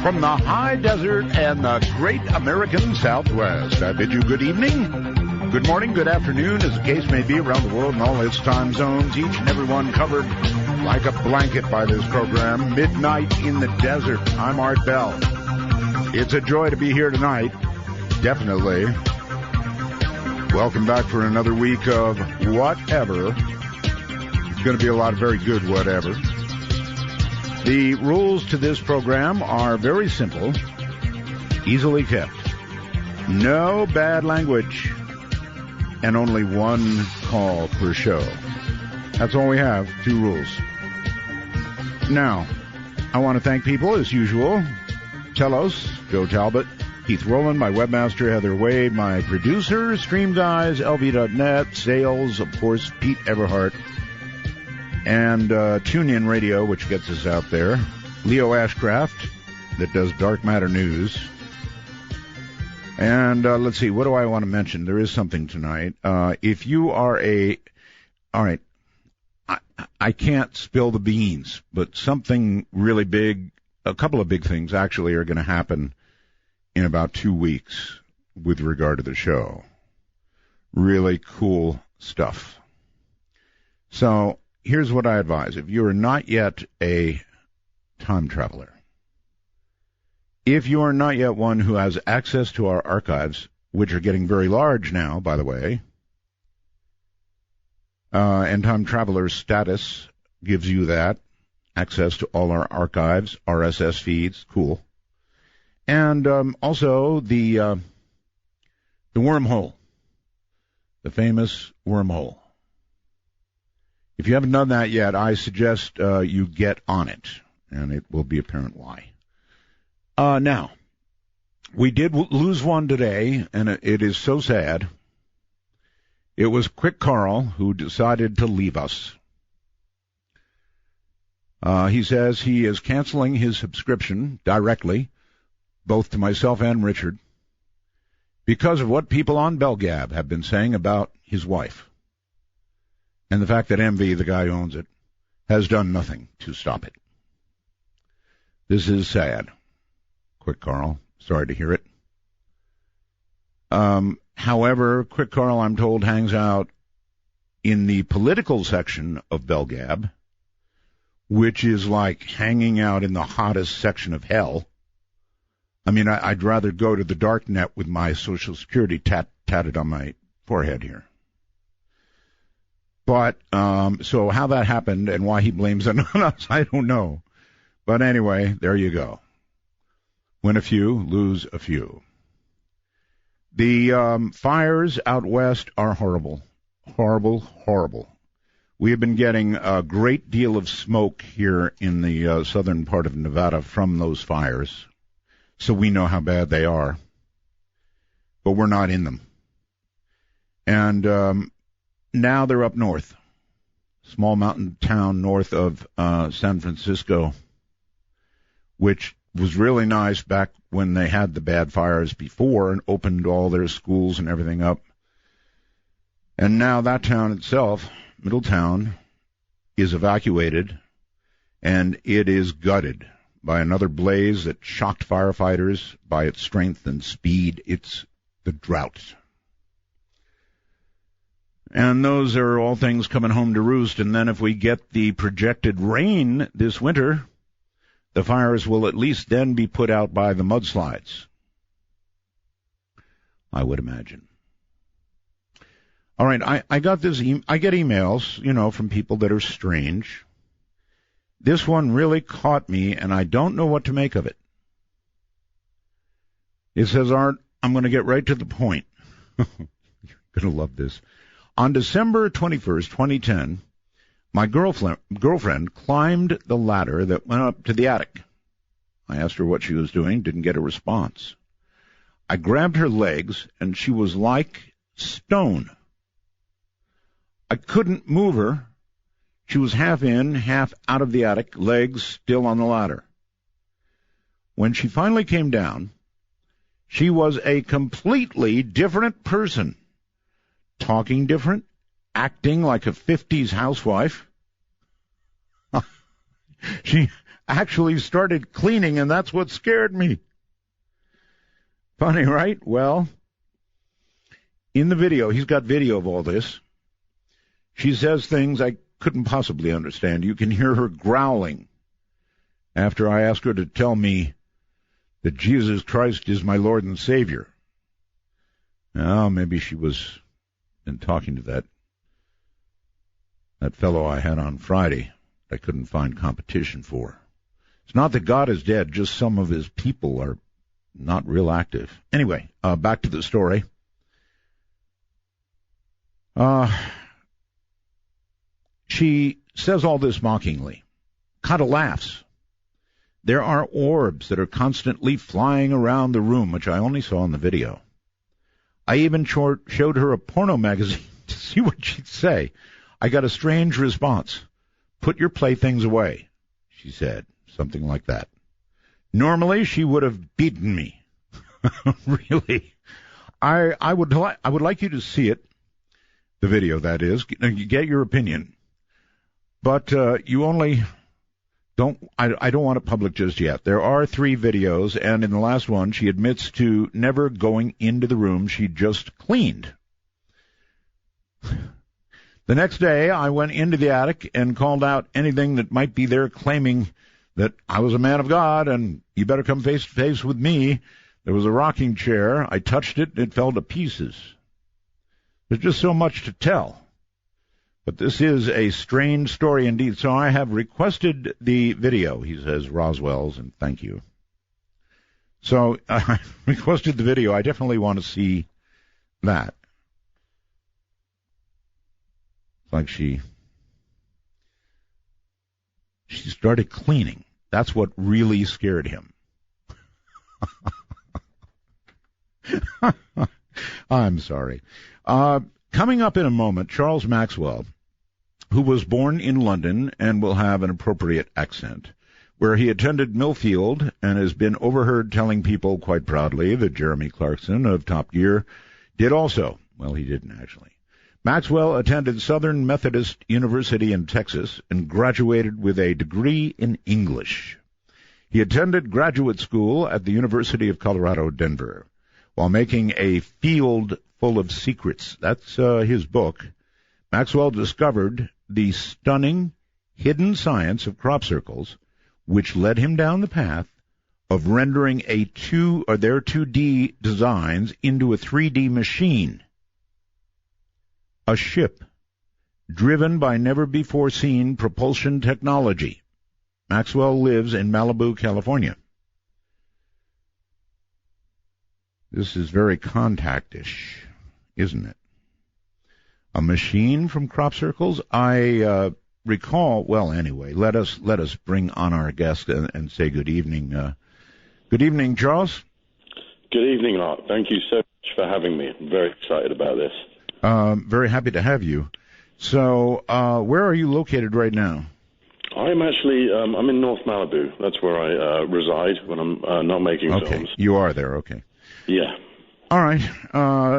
from the high desert and the great American Southwest. I bid you good evening, good morning, good afternoon, as the case may be, around the world in all its time zones, each and every one covered like a blanket by this program. Midnight in the Desert. I'm Art Bell. It's a joy to be here tonight, definitely. Welcome back for another week of whatever. It's going to be a lot of very good whatever. The rules to this program are very simple, easily kept. No bad language, and only one call per show. That's all we have, 2 rules. Now, I want to thank people, as usual. Telos, Joe Talbot, Keith Rowland, my webmaster, Heather Wade, my producer, Stream Guys, LV.net, sales, of course, Pete Everhart, and TuneIn Radio, which gets us out there. Leo Ashcraft, that does Dark Matter News. And let's see, what do I want to mention? There is something tonight. If you are all right, I can't spill the beans, but something really big, a couple of big things actually are going to happen in about 2 weeks with regard to the show. Really cool stuff. So, here's what I advise. If you are not yet a time traveler, if you are not yet one who has access to our archives, which are getting very large now, by the way, and Time Traveler status gives you that, access to all our archives, RSS feeds, cool. And also the wormhole, the famous wormhole. If you haven't done that yet, I suggest you get on it, and it will be apparent why. Now, we did lose one today, and it is so sad. It was Quick Carl who decided to leave us. He says he is canceling his subscription directly, both to myself and Richard, because of what people on Belgab have been saying about his wife. And the fact that MV, the guy who owns it, has done nothing to stop it. This is sad. Quick Carl, sorry to hear it. However, Quick Carl, I'm told, hangs out in the political section of Belgab, which is like hanging out in the hottest section of hell. I mean, I'd rather go to the dark net with my Social Security tatted on my forehead here. But, so how that happened and why he blames it on us, I don't know. But anyway, there you go. Win a few, lose a few. The fires out west are horrible. Horrible, horrible. We have been getting a great deal of smoke here in the southern part of Nevada from those fires, so we know how bad they are. But we're not in them. And now they're up north, small mountain town north of San Francisco, which was really nice back when they had the bad fires before and opened all their schools and everything up. And now that town itself, Middletown, is evacuated, and it is gutted by another blaze that shocked firefighters by its strength and speed. It's the drought. And those are all things coming home to roost. And then if we get the projected rain this winter, the fires will at least then be put out by the mudslides, I would imagine. All right, I got this. I get emails, from people that are strange. This one really caught me, and I don't know what to make of it. It says, Art, I'm going to get right to the point. You're going to love this. On December 21st, 2010, my girlfriend climbed the ladder that went up to the attic. I asked her what she was doing, didn't get a response. I grabbed her legs, and she was like stone. I couldn't move her. She was half in, half out of the attic, legs still on the ladder. When she finally came down, she was a completely different person. Talking different, acting like a 50s housewife. actually started cleaning, and that's what scared me. Funny, right? Well, in the video, he's got video of all this. She says things I couldn't possibly understand. You can hear her growling after I asked her to tell me that Jesus Christ is my Lord and Savior. Well, maybe she was in talking to that fellow I had on Friday I couldn't find competition for. It's not that God is dead, just some of his people are not real active. Anyway, back to the story. She says all this mockingly. Kind of laughs. There are orbs that are constantly flying around the room, which I only saw in the video. I even showed her a porno magazine to see what she'd say. I got a strange response. Put your playthings away, she said, something like that. Normally, she would have beaten me. Really. I would like you to see it, the video, that is. Get your opinion. But you only don't. I don't want it public just yet. There are 3 videos, and in the last one, she admits to never going into the room she just cleaned. The next day, I went into the attic and called out anything that might be there, claiming that I was a man of God and you better come face to face with me. There was a rocking chair. I touched it, and it fell to pieces. There's just so much to tell. But this is a strange story indeed, so I have requested the video, he says, Roswell's, and thank you. So I requested the video. I definitely want to see that. It's like she started cleaning. That's what really scared him. I'm sorry. Coming up in a moment, Charles Maxwell, who was born in London and will have an appropriate accent, where he attended Millfield and has been overheard telling people quite proudly that Jeremy Clarkson of Top Gear did also. Well, he didn't actually. Maxwell attended Southern Methodist University in Texas and graduated with a degree in English. He attended graduate school at the University of Colorado, Denver, while making a field full of secrets. That's his book. Maxwell discovered the stunning hidden science of crop circles, which led him down the path of rendering their 2D designs into a 3D machine. A ship driven by never-before-seen propulsion technology. Maxwell lives in Malibu, California. This is very Contact-ish, isn't it? A machine from crop circles? I recall, well, anyway, let us bring on our guest and say good evening. Good evening, Charles. Good evening, Art. Thank you so much for having me. I'm very excited about this. Very happy to have you. So, where are you located right now? I'm actually, I'm in North Malibu. That's where I reside when I'm not making films. Okay, you are there, okay. Yeah. All right,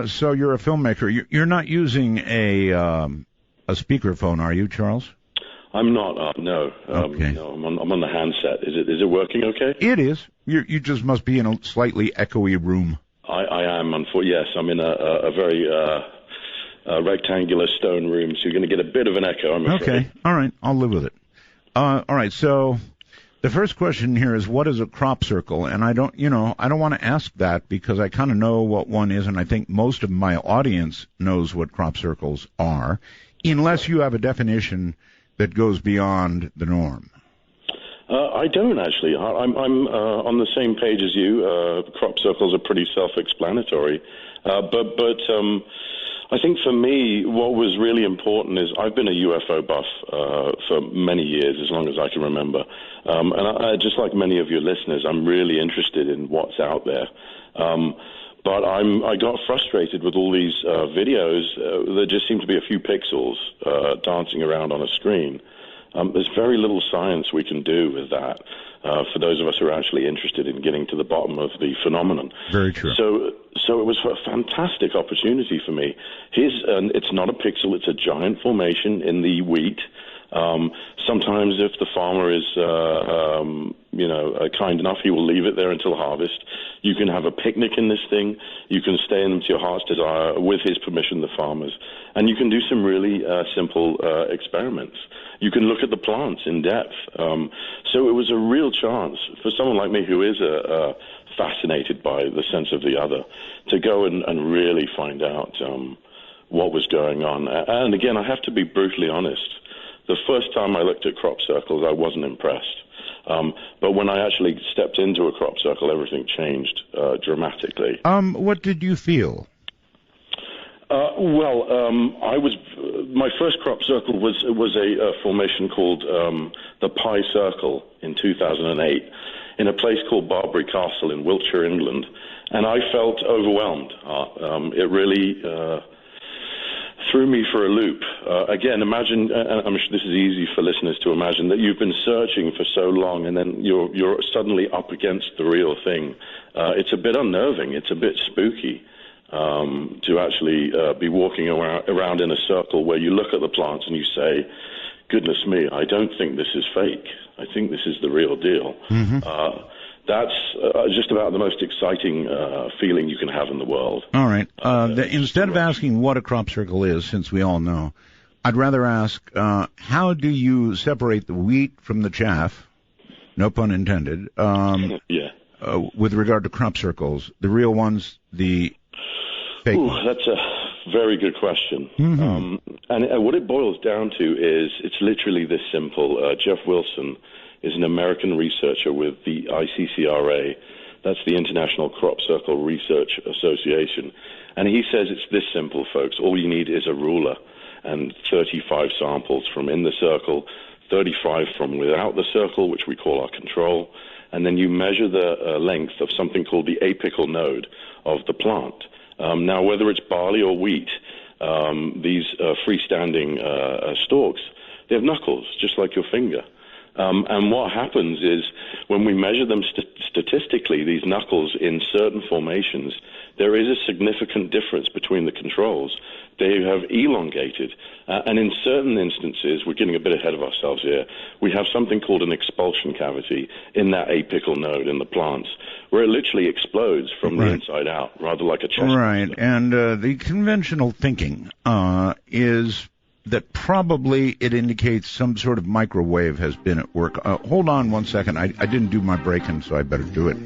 so you're a filmmaker. You're not using a speakerphone, are you, Charles? I'm not, no. Okay. No, I'm on the handset. Is it working okay? It is. You just must be in a slightly echoey room. I am, yes. I'm in a very rectangular stone room, so you're going to get a bit of an echo, I'm afraid. Okay, all right, I'll live with it. All right, so the first question here is, what is a crop circle? And I don't want to ask that because I kind of know what one is, and I think most of my audience knows what crop circles are, unless you have a definition that goes beyond the norm. I don't actually. I'm on the same page as you. Crop circles are pretty self-explanatory, but I think for me, what was really important is I've been a UFO buff for many years, as long as I can remember. And I, just like many of your listeners, I'm really interested in what's out there. But I got frustrated with all these videos. There just seem to be a few pixels dancing around on a screen. There's very little science we can do with that for those of us who are actually interested in getting to the bottom of the phenomenon. Very true. So it was a fantastic opportunity for me. It's not a pixel, it's a giant formation in the wheat. Sometimes if the farmer is, kind enough, he will leave it there until harvest. You can have a picnic in this thing. You can stay in them to your heart's desire with his permission, the farmers. And you can do some really simple experiments. You can look at the plants in depth. So it was a real chance for someone like me who is fascinated by the sense of the other to go and really find out what was going on. And again, I have to be brutally honest. The first time I looked at crop circles, I wasn't impressed. But when I actually stepped into a crop circle, everything changed dramatically. What did you feel? My first crop circle was a formation called the Pie Circle in 2008 in a place called Barbary Castle in Wiltshire, England. And I felt overwhelmed. It really threw me for a loop. Again, imagine, I'm sure this is easy for listeners to imagine, that you've been searching for so long and then you're suddenly up against the real thing. It's a bit unnerving. It's a bit spooky to actually be walking around in a circle where you look at the plants and you say, goodness me, I don't think this is fake. I think this is the real deal. Mm-hmm. That's just about the most exciting feeling you can have in the world. All right. Instead of asking what a crop circle is, since we all know, I'd rather ask, how do you separate the wheat from the chaff? No pun intended. With regard to crop circles, the real ones, the fake ones. That's a very good question. Mm-hmm. And what it boils down to is it's literally this simple. Jeff Wilson is an American researcher with the ICCRA. That's the International Crop Circle Research Association. And he says it's this simple, folks. All you need is a ruler and 35 samples from in the circle, 35 from without the circle, which we call our control. And then you measure the length of something called the apical node of the plant. Now, whether it's barley or wheat, these freestanding stalks, they have knuckles, just like your finger. And what happens is when we measure them statistically, these knuckles in certain formations, there is a significant difference between the controls. They have elongated. And in certain instances, we're getting a bit ahead of ourselves here, we have something called an expulsion cavity in that apical node in the plants, where it literally explodes from the inside out, rather like a chest. Right, and the conventional thinking is that probably it indicates some sort of microwave has been at work. Hold on one second. I didn't do my break-in, so I better do it.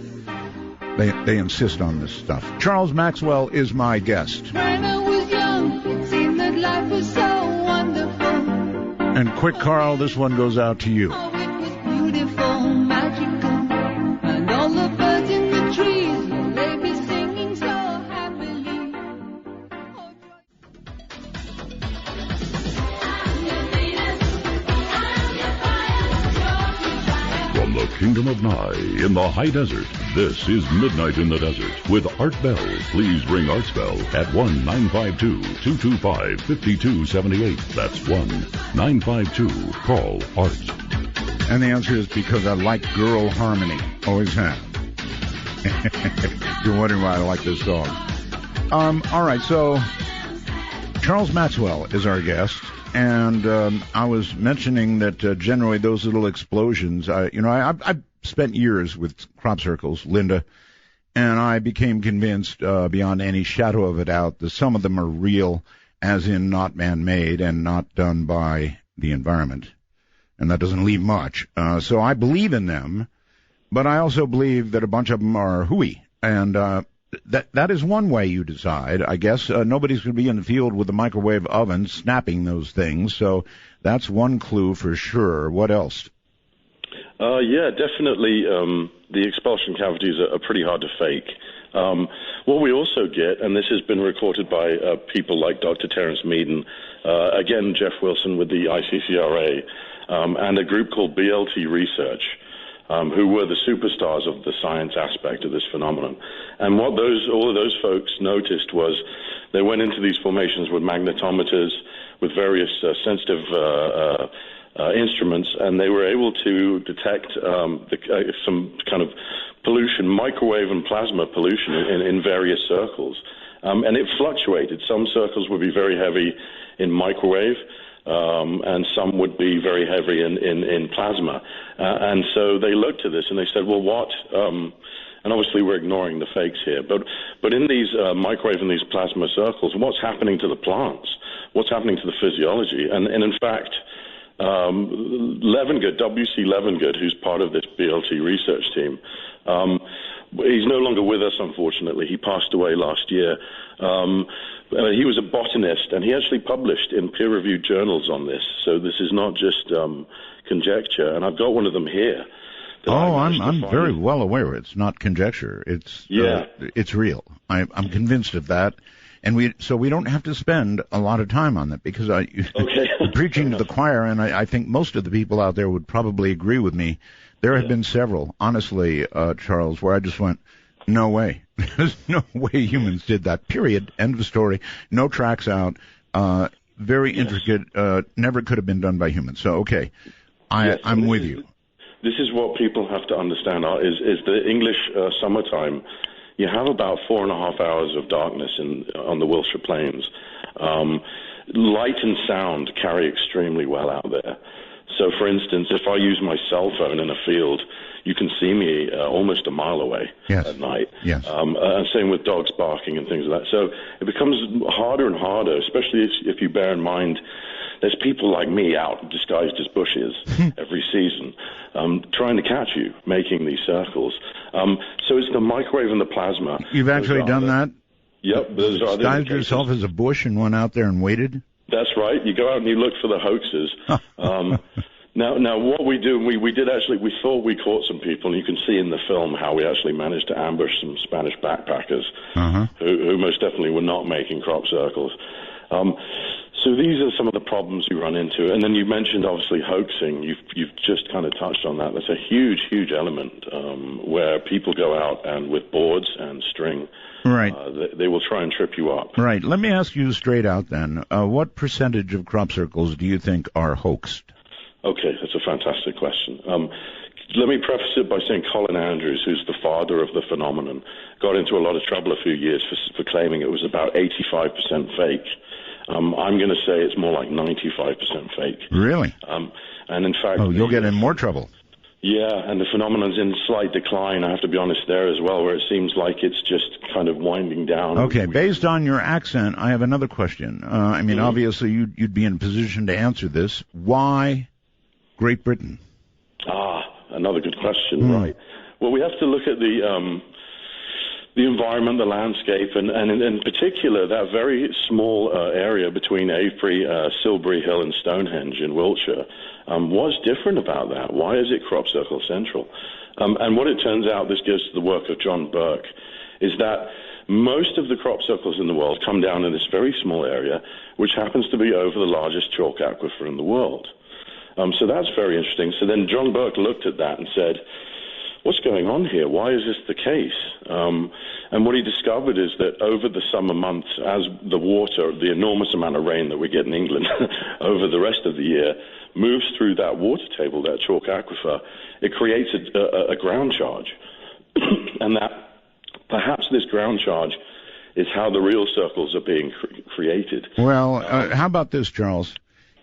They insist on this stuff. Charles Maxwell is my guest. When I was young, it seemed that life was so wonderful. And quick, Carl, this one goes out to you. Oh, it was beautiful, magical. And all the birds in the trees, they be singing so happily. From the Kingdom of Nye in the high desert, this is Midnight in the Desert with Art Bell. Please ring Art's Bell at 1-952-225-5278. That's 1-952. Call Art. And the answer is because I like girl harmony. Always have. You're wondering why I like this song. All right, so Charles Maxwell is our guest. And I was mentioning that generally those little explosions, I've spent years with crop circles, Linda, and I became convinced beyond any shadow of a doubt that some of them are real, as in not man-made and not done by the environment. And that doesn't leave much. So I believe in them, but I also believe that a bunch of them are hooey. And that is one way you decide. I guess nobody's going to be in the field with a microwave oven snapping those things, so that's one clue for sure. What else? Yeah, definitely the expulsion cavities are pretty hard to fake. What we also get, and this has been recorded by people like Dr. Terence Meaden, again, Jeff Wilson with the ICCRA, and a group called BLT Research, who were the superstars of the science aspect of this phenomenon. And what all of those folks noticed was they went into these formations with magnetometers, with various sensitive instruments, and they were able to detect some kind of pollution, microwave and plasma pollution in various circles. And it fluctuated. Some circles would be very heavy in microwave, and some would be very heavy in plasma. And so they looked at this and they said, well, what? And obviously we're ignoring the fakes here, but in these microwave and these plasma circles, what's happening to the plants? What's happening to the physiology? And in fact, Levengood, W.C. Levengood, who's part of this BLT research team, he's no longer with us, unfortunately. He passed away last year. He was a botanist, and he actually published in peer-reviewed journals on this. So this is not just conjecture, and I've got one of them here. I'm very well aware it's not conjecture. It's it's real. I'm convinced of that. And we don't have to spend a lot of time on that because preaching to the choir, and I think most of the people out there would probably agree with me. There have been several, honestly, Charles, where I just went, no way. There's no way humans did that, period. End of story. No tracks out. Very intricate. Never could have been done by humans. So, okay, I'm with you. This is what people have to understand, is the English summertime. You have about 4.5 hours of darkness on the Wiltshire Plains. Light and sound carry extremely well out there. So, for instance, if I use my cell phone in a field, you can see me almost a mile away at night. Yes. And same with dogs barking and things like that. So it becomes harder and harder, especially if you bear in mind there's people like me out disguised as bushes every season trying to catch you, making these circles. So it's the microwave and the plasma. You've actually done that? Yep. Disguised yourself as a bush and went out there and waited? That's right. You go out and you look for the hoaxes. Now, what we do, we thought we caught some people, and you can see in the film how we actually managed to ambush some Spanish backpackers who most definitely were not making crop circles. So these are some of the problems you run into. And then you mentioned, obviously, hoaxing. You've just kind of touched on that. That's a huge, huge element where people go out and with boards and string, right. They will try and trip you up. Right. Let me ask you straight out then. What percentage of crop circles do you think are hoaxed? Okay, that's a fantastic question. Let me preface it by saying Colin Andrews, who's the father of the phenomenon, got into a lot of trouble a few years for claiming it was about 85% fake. I'm going to say it's more like 95% fake. Really? And in fact... Oh, you'll get in more trouble. Yeah, and the phenomenon's in slight decline, I have to be honest, there as well, where it seems like it's just kind of winding down. Okay, based on your accent, I have another question. Obviously, you'd be in a position to answer this. Why Great Britain? Another good question, right. Well, we have to look at the environment, the landscape, and in particular, that very small area between Avebury, Silbury Hill, and Stonehenge in Wiltshire. What's different about that? Why is it crop circle central? And what it turns out, this goes to the work of John Burke, is that most of the crop circles in the world come down in this very small area, which happens to be over the largest chalk aquifer in the world. So that's very interesting. So then John Burke looked at that and said, what's going on here? Why is this the case? And what he discovered is that over the summer months, as the water, the enormous amount of rain that we get in England over the rest of the year, moves through that water table, that chalk aquifer, it creates a ground charge. And that perhaps this ground charge is how the real circles are being created. Well, how about this, Charles?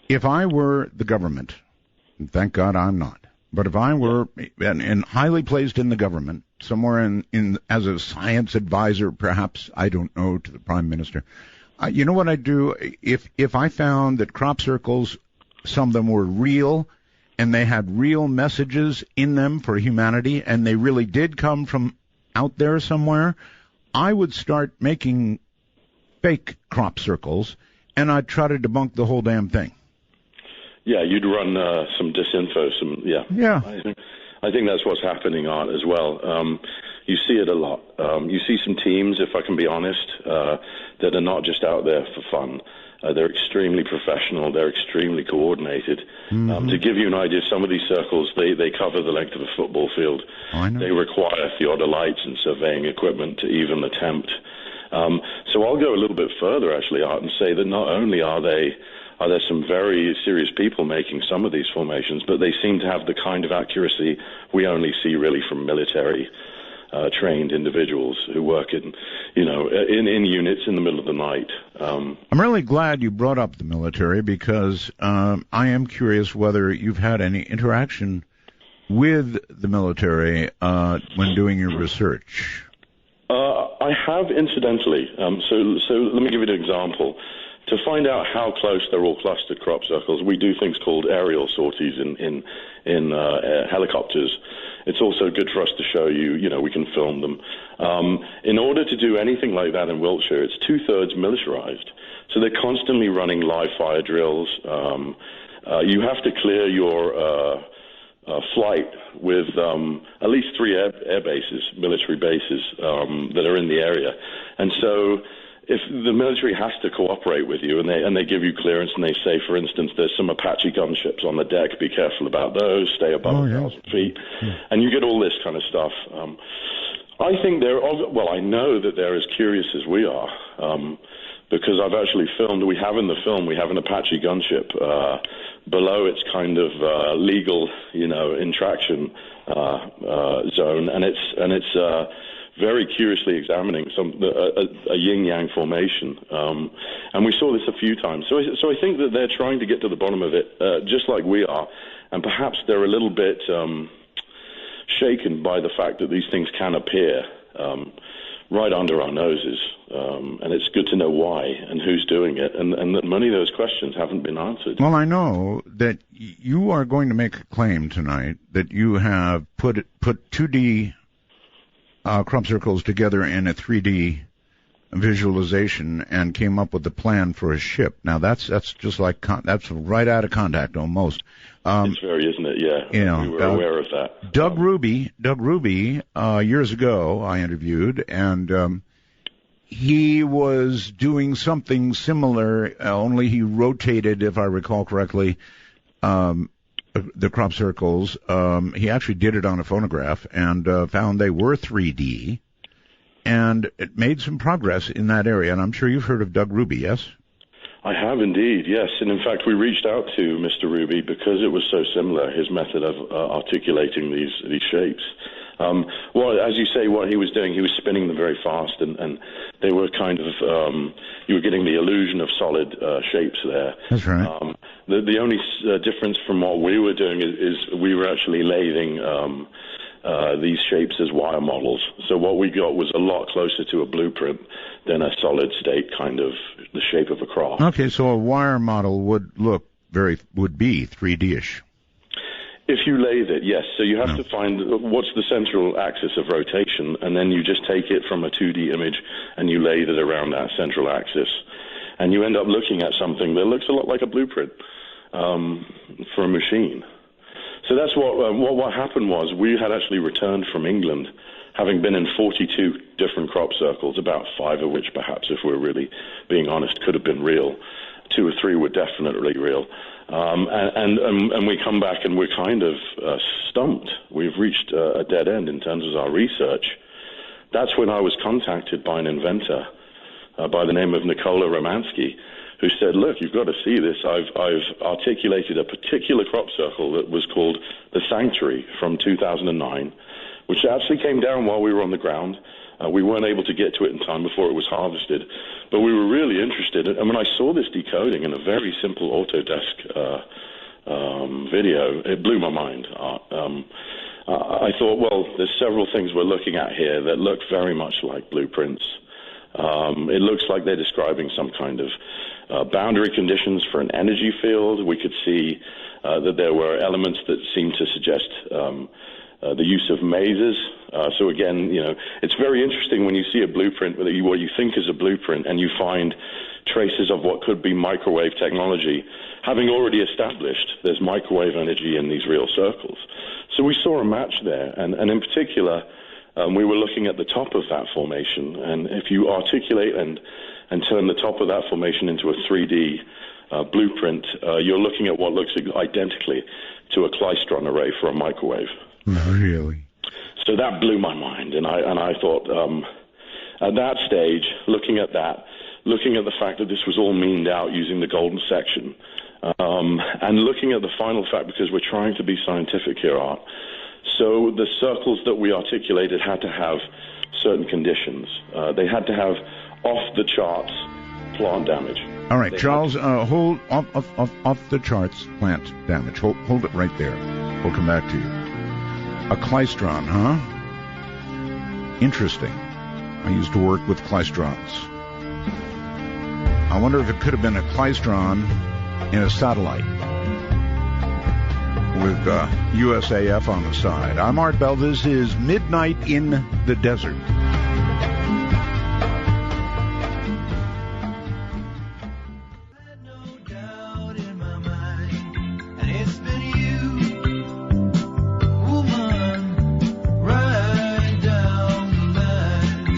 If I were the government, and thank God I'm not, but if I were and highly placed in the government, somewhere in as a science advisor, perhaps, I don't know, to the Prime Minister, you know what I'd do? If I found that crop circles, some of them were real, and they had real messages in them for humanity, and they really did come from out there somewhere, I would start making fake crop circles, and I'd try to debunk the whole damn thing. Yeah, you'd run some disinfo, Yeah. I think that's what's happening, Art, as well. You see it a lot. You see some teams, if I can be honest, that are not just out there for fun. They're extremely professional. They're extremely coordinated. To give you an idea, some of these circles, they cover the length of a football field. Oh, I know. They require theodolites and surveying equipment to even attempt. So I'll go a little bit further, actually, Art, and say that not only are there some very serious people making some of these formations, but they seem to have the kind of accuracy we only see really from military trained individuals who work in units in the middle of the night. I'm really glad you brought up the military because I am curious whether you've had any interaction with the military when doing your research. I have, incidentally. So let me give you an example. To find out how close they're all clustered crop circles, we do things called aerial sorties in helicopters. It's also good for us to show you, we can film them. In order to do anything like that in Wiltshire, it's 2/3 militarized. So they're constantly running live fire drills. You have to clear your flight with at least 3 air bases, military bases, that are in the area. And so if the military has to cooperate with you and they give you clearance and they say, for instance, there's some Apache gunships on the deck, be careful about those, stay above 1,000 feet, and you get all this kind of stuff. I think I know that they're as curious as we are, because I've actually filmed, we have an Apache gunship below its kind of legal, intraction zone, and it's very curiously examining a yin-yang formation, and we saw this a few times. So I think that they're trying to get to the bottom of it, just like we are, and perhaps they're a little bit shaken by the fact that these things can appear right under our noses, and it's good to know why and who's doing it, and that many of those questions haven't been answered. Well, I know that you are going to make a claim tonight that you have put 2D crop circles together in a 3D visualization and came up with a plan for a ship. Now that's just like that's right out of Contact almost. It's very, isn't it? Yeah, we were aware of that. Doug Ruby, years ago I interviewed, and he was doing something similar. Only he rotated, if I recall correctly, the crop circles. He actually did it on a phonograph and found they were 3D, and it made some progress in that area. And I'm sure you've heard of Doug Ruby, yes? I have indeed, yes. And in fact, we reached out to Mr. Ruby because it was so similar, his method of articulating these shapes. Well, as you say, what he was doing, he was spinning them very fast, and they were kind of, you were getting the illusion of solid shapes there. That's right. The only difference from what we were doing is we were actually lathing these shapes as wire models. So what we got was a lot closer to a blueprint than a solid state kind of the shape of a cross. Okay, so a wire model would be 3D-ish. If you lathe it, yes. So you have to find what's the central axis of rotation, and then you just take it from a 2D image and you lathe it around that central axis. And you end up looking at something that looks a lot like a blueprint for a machine. So that's what happened was we had actually returned from England, having been in 42 different crop circles, about 5 of which perhaps, if we're really being honest, could have been real. 2 or 3 were definitely real. And we come back and we're kind of stumped. We've reached a dead end in terms of our research. That's when I was contacted by an inventor by the name of Nikola Romansky, who said, look, you've got to see this. I've articulated a particular crop circle that was called the Sanctuary from 2009, which actually came down while we were on the ground. We weren't able to get to it in time before it was harvested, but we were really interested. And when I saw this decoding in a very simple Autodesk video, it blew my mind. I thought, well, there's several things we're looking at here that look very much like blueprints. It looks like they're describing some kind of boundary conditions for an energy field. We could see that there were elements that seemed to suggest the use of mazes. So again, it's very interesting when you see a blueprint, what you think is a blueprint, and you find traces of what could be microwave technology, having already established there's microwave energy in these real circles. So we saw a match there, and in particular, we were looking at the top of that formation, and if you articulate and turn the top of that formation into a 3D blueprint, you're looking at what looks identically to a klystron array for a microwave. Really? So that blew my mind, and I thought, at that stage, looking at the fact that this was all meaned out using the golden section, and looking at the final fact, because we're trying to be scientific here, Art, So the circles that we articulated had to have certain conditions. They had to have off-the-charts plant damage. All right, Charles, hold off the charts plant damage. Hold it right there. We'll come back to you. A klystron, huh? Interesting. I used to work with klystrons. I wonder if it could have been a klystron in a satellite with USAF on the side. I'm Art Bell. This is Midnight in the Desert.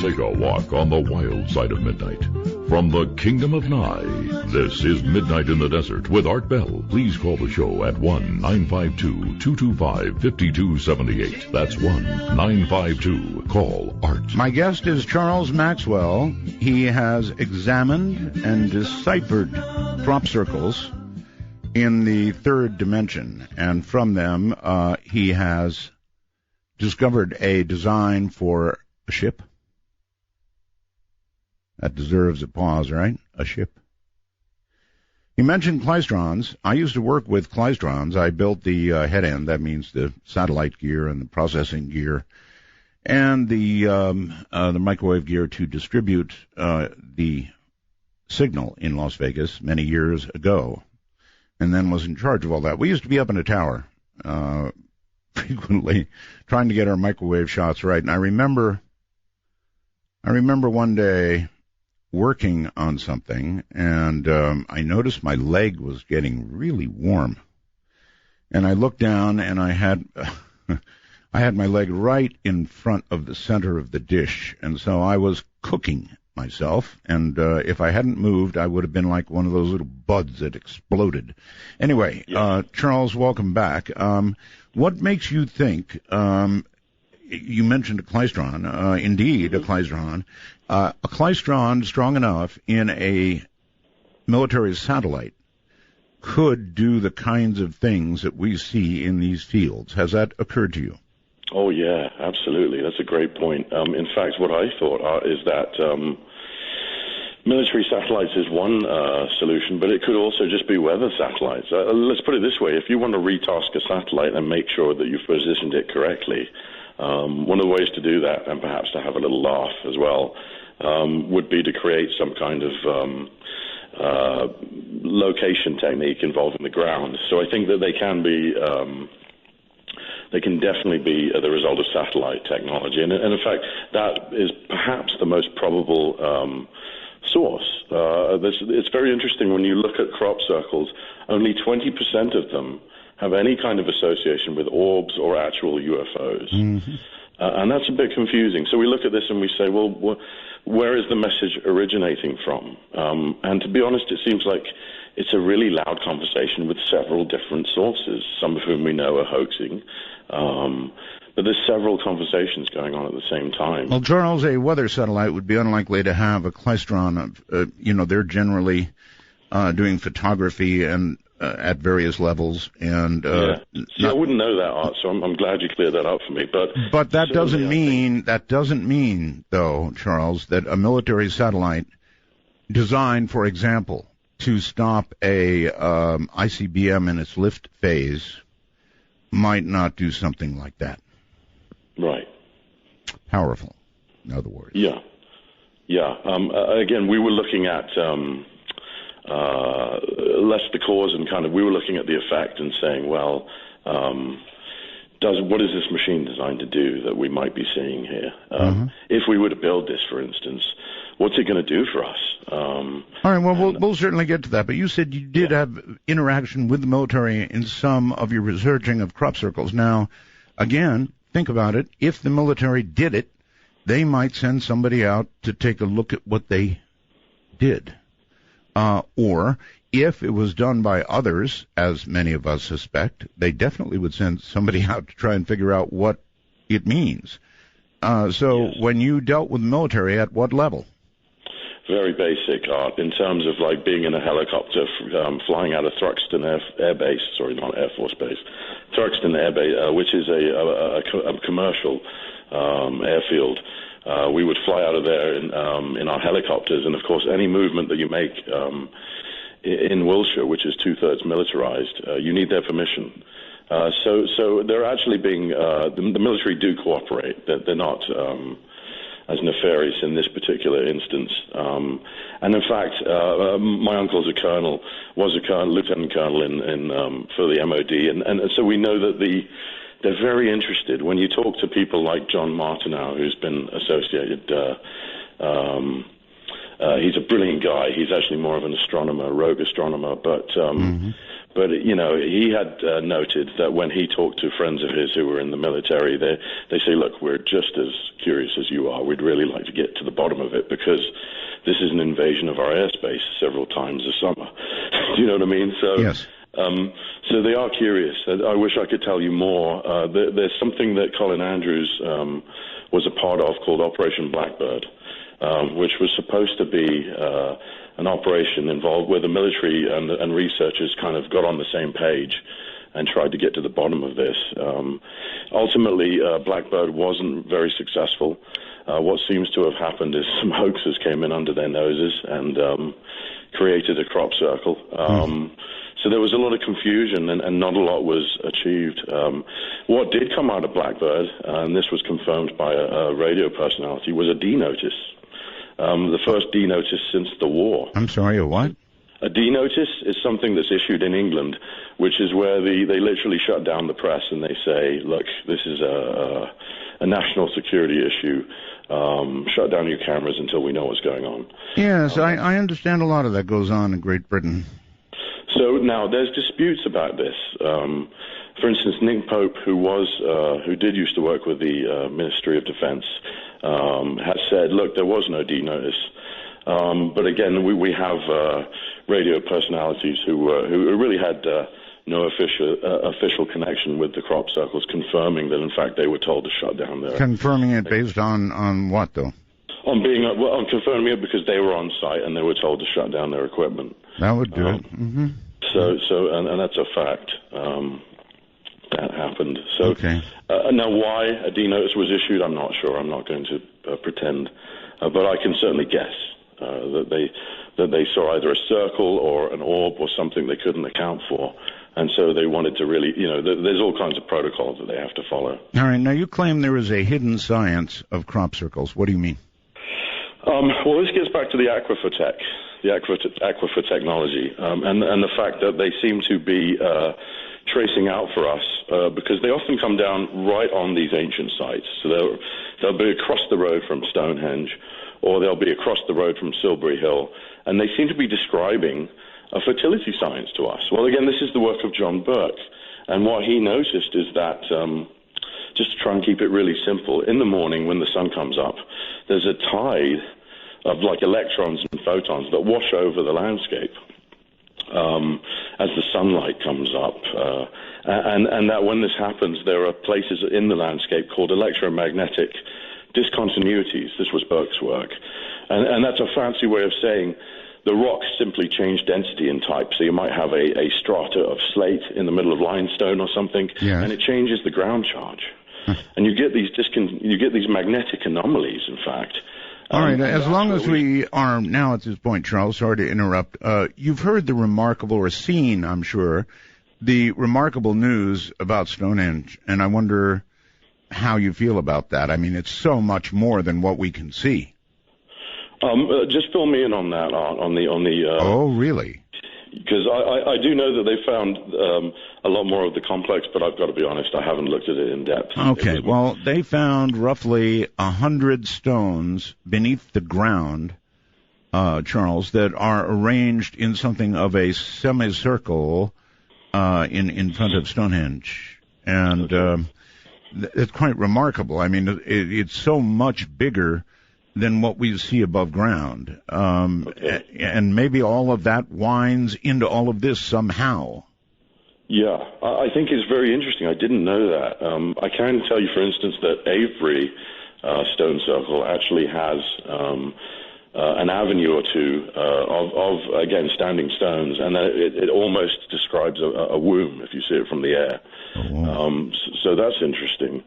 Take a walk on the wild side of midnight. From the Kingdom of Nye, this is Midnight in the Desert with Art Bell. Please call the show at 1-952-225-5278. That's 1-952-CALL-ART. My guest is Charles Maxwell. He has examined and deciphered crop circles in the third dimension, and from them he has discovered a design for a ship. That deserves a pause, right? A ship. He mentioned klystrons. I used to work with klystrons. I built the head end, that means the satellite gear and the processing gear, and the microwave gear to distribute the signal in Las Vegas many years ago, and then was in charge of all that. We used to be up in a tower frequently trying to get our microwave shots right, and I remember one day working on something, and I noticed my leg was getting really warm. And I looked down, and I had my leg right in front of the center of the dish, and so I was cooking myself, and if I hadn't moved, I would have been like one of those little buds that exploded. Anyway, yeah. Charles, welcome back. What makes you think... you mentioned a klystron, indeed, a klystron. A klystron strong enough in a military satellite could do the kinds of things that we see in these fields. Has that occurred to you? Oh, yeah, absolutely. That's a great point. In fact, what I thought is that military satellites is one solution, but it could also just be weather satellites. Let's put it this way. If you want to retask a satellite and make sure that you've positioned it correctly, one of the ways to do that, and perhaps to have a little laugh as well, would be to create some kind of location technique involving the ground. So I think that they can definitely be the result of satellite technology. And in fact, that is perhaps the most probable source. It's very interesting when you look at crop circles, only 20% of them have any kind of association with orbs or actual UFOs. Mm-hmm. And that's a bit confusing. So we look at this and we say, well, where is the message originating from? And to be honest, it seems like it's a really loud conversation with several different sources, some of whom we know are hoaxing. But there's several conversations going on at the same time. Well, Charles, a weather satellite would be unlikely to have a klystron. They're generally doing photography and at various levels, and I wouldn't know that, Art. So I'm glad you cleared that up for me. But that doesn't mean though, Charles, that a military satellite designed, for example, to stop a ICBM in its lift phase might not do something like that. Right. Powerful, in other words. Yeah. Again, we were looking at less the cause and we were looking at the effect and saying, well, what is this machine designed to do that we might be seeing here? If we were to build this, for instance, what's it going to do for us? All right, well, we'll certainly get to that. But you said you did have interaction with the military in some of your researching of crop circles. Now, again, think about it. If the military did it, they might send somebody out to take a look at what they did. Or if it was done by others, as many of us suspect, they definitely would send somebody out to try and figure out what it means. So when you dealt with the military, at what level? Very basic, Art, in terms of being in a helicopter flying out of Thruxton Air Base, sorry, not Air Force Base, Turkeston Air Base, which is a commercial airfield. We would fly out of there in our helicopters, and of course, any movement that you make in Wiltshire, which is 2/3 militarized, you need their permission. So they're actually being the military do cooperate. They're not as nefarious in this particular instance. And in fact, my uncle's was a lieutenant colonel for the MOD, and so we know that they're very interested. When you talk to people like John Martineau, who's been associated, he's a brilliant guy. He's actually more of an astronomer, rogue astronomer, but you know, he had noted that when he talked to friends of his who were in the military, they say, look, we're just as curious as you are. We'd really like to get to the bottom of it because this is an invasion of our airspace several times a summer. Do you know what I mean? So, yes. So they are curious. I wish I could tell you more. There's something that Colin Andrews was a part of called Operation Blackbird, which was supposed to be an operation involved where the military and researchers kind of got on the same page and tried to get to the bottom of this. Ultimately, Blackbird wasn't very successful. What seems to have happened is some hoaxers came in under their noses and created a crop circle. So there was a lot of confusion and not a lot was achieved. What did come out of Blackbird, and this was confirmed by a radio personality, was a D notice. The first D notice since the war. I'm sorry, a what? A D notice is something that's issued in England, which is where they literally shut down the press and they say, look, this is a national security issue. Shut down your cameras until we know what's going on. Yes, I understand a lot of that goes on in Great Britain. So now there's disputes about this. For instance, Nick Pope, who did used to work with the Ministry of Defense, has said, look, there was no D notice. But again, we have radio personalities who really had no official connection with the crop circles, confirming that in fact they were told to shut down their. Confirming it based on what though? On confirming it because they were on site and they were told to shut down their equipment. That would do it. Mm-hmm. So and that's a fact. That happened. So okay. Now why a D notice was issued, I'm not sure. I'm not going to pretend, but I can certainly guess that they saw either a circle or an orb or something they couldn't account for, and so they wanted to really, there's all kinds of protocols that they have to follow. All right. Now you claim there is a hidden science of crop circles. What do you mean? Well, this gets back to the aquifer technology, and the fact that they seem to be tracing out for us because they often come down right on these ancient sites. So they'll be across the road from Stonehenge, or they'll be across the road from Silbury Hill, and they seem to be describing a fertility science to us. Well, again, this is the work of John Burke, and what he noticed is that, just to try and keep it really simple, in the morning when the sun comes up, there's a tide of like electrons and photons that wash over the landscape as the sunlight comes up, and that when this happens, there are places in the landscape called electromagnetic discontinuities. This was Burke's work, and that's a fancy way of saying the rocks simply change density and type. So you might have a strata of slate in the middle of limestone or something, yes. And it changes the ground charge, and you get these magnetic anomalies. In fact. All right, as long as we are now at this point, Charles, sorry to interrupt, you've heard the remarkable, or seen, I'm sure, the remarkable news about Stonehenge, and I wonder how you feel about that. I mean, it's so much more than what we can see. Just fill me in on that, on the. Oh, really? Because I do know that they found a lot more of the complex, but I've got to be honest, I haven't looked at it in depth. Okay, well, they found roughly 100 stones beneath the ground, Charles, that are arranged in something of a semicircle in front of Stonehenge. And it's quite remarkable. I mean, it's so much bigger than what we see above ground. And maybe all of that winds into all of this somehow. Yeah, I think it's very interesting. I didn't know that. I can tell you, for instance, that Avebury Stone Circle actually has an avenue or two of again, standing stones, and it almost describes a womb if you see it from the air. Oh, wow. So that's interesting.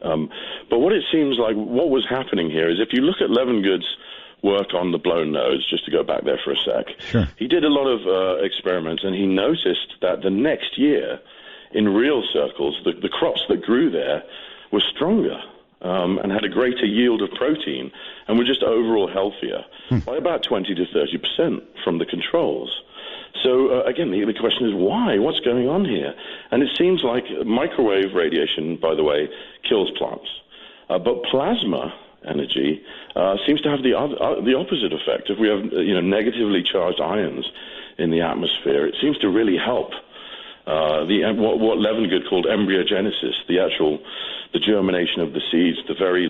But what it seems like, what was happening here is if you look at Levengood's work on the blown nose, just to go back there for a sec, Sure. he did a lot of experiments, and he noticed that the next year, in real circles, the crops that grew there were stronger and had a greater yield of protein and were just overall healthier by about 20 to 30% from the controls. So, again, the question is why? What's going on here? And it seems like microwave radiation, by the way, kills plants. But plasma energy seems to have the opposite effect. If we have negatively charged ions in the atmosphere, it seems to really help what Levengood called embryogenesis, the germination of the seeds, the very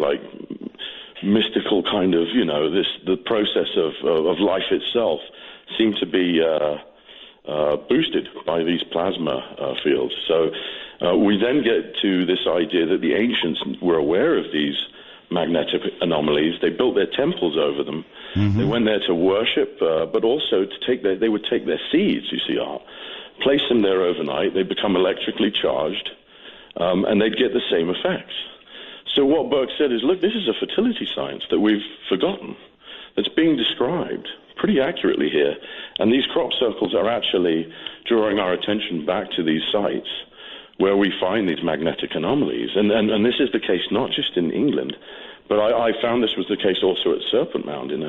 mystical kind of the process of life itself seemed to be boosted by these plasma fields. So we then get to this idea that the ancients were aware of these magnetic anomalies. They built their temples over them. Mm-hmm. They went there to worship, but also they would take their seeds, you see, Art, place them there overnight. They become electrically charged, and they'd get the same effects. So what Burke said is, look, this is a fertility science that we've forgotten, that's being described pretty accurately here. And these crop circles are actually drawing our attention back to these sites where we find these magnetic anomalies. And this is the case not just in England, but I found this was the case also at Serpent Mound in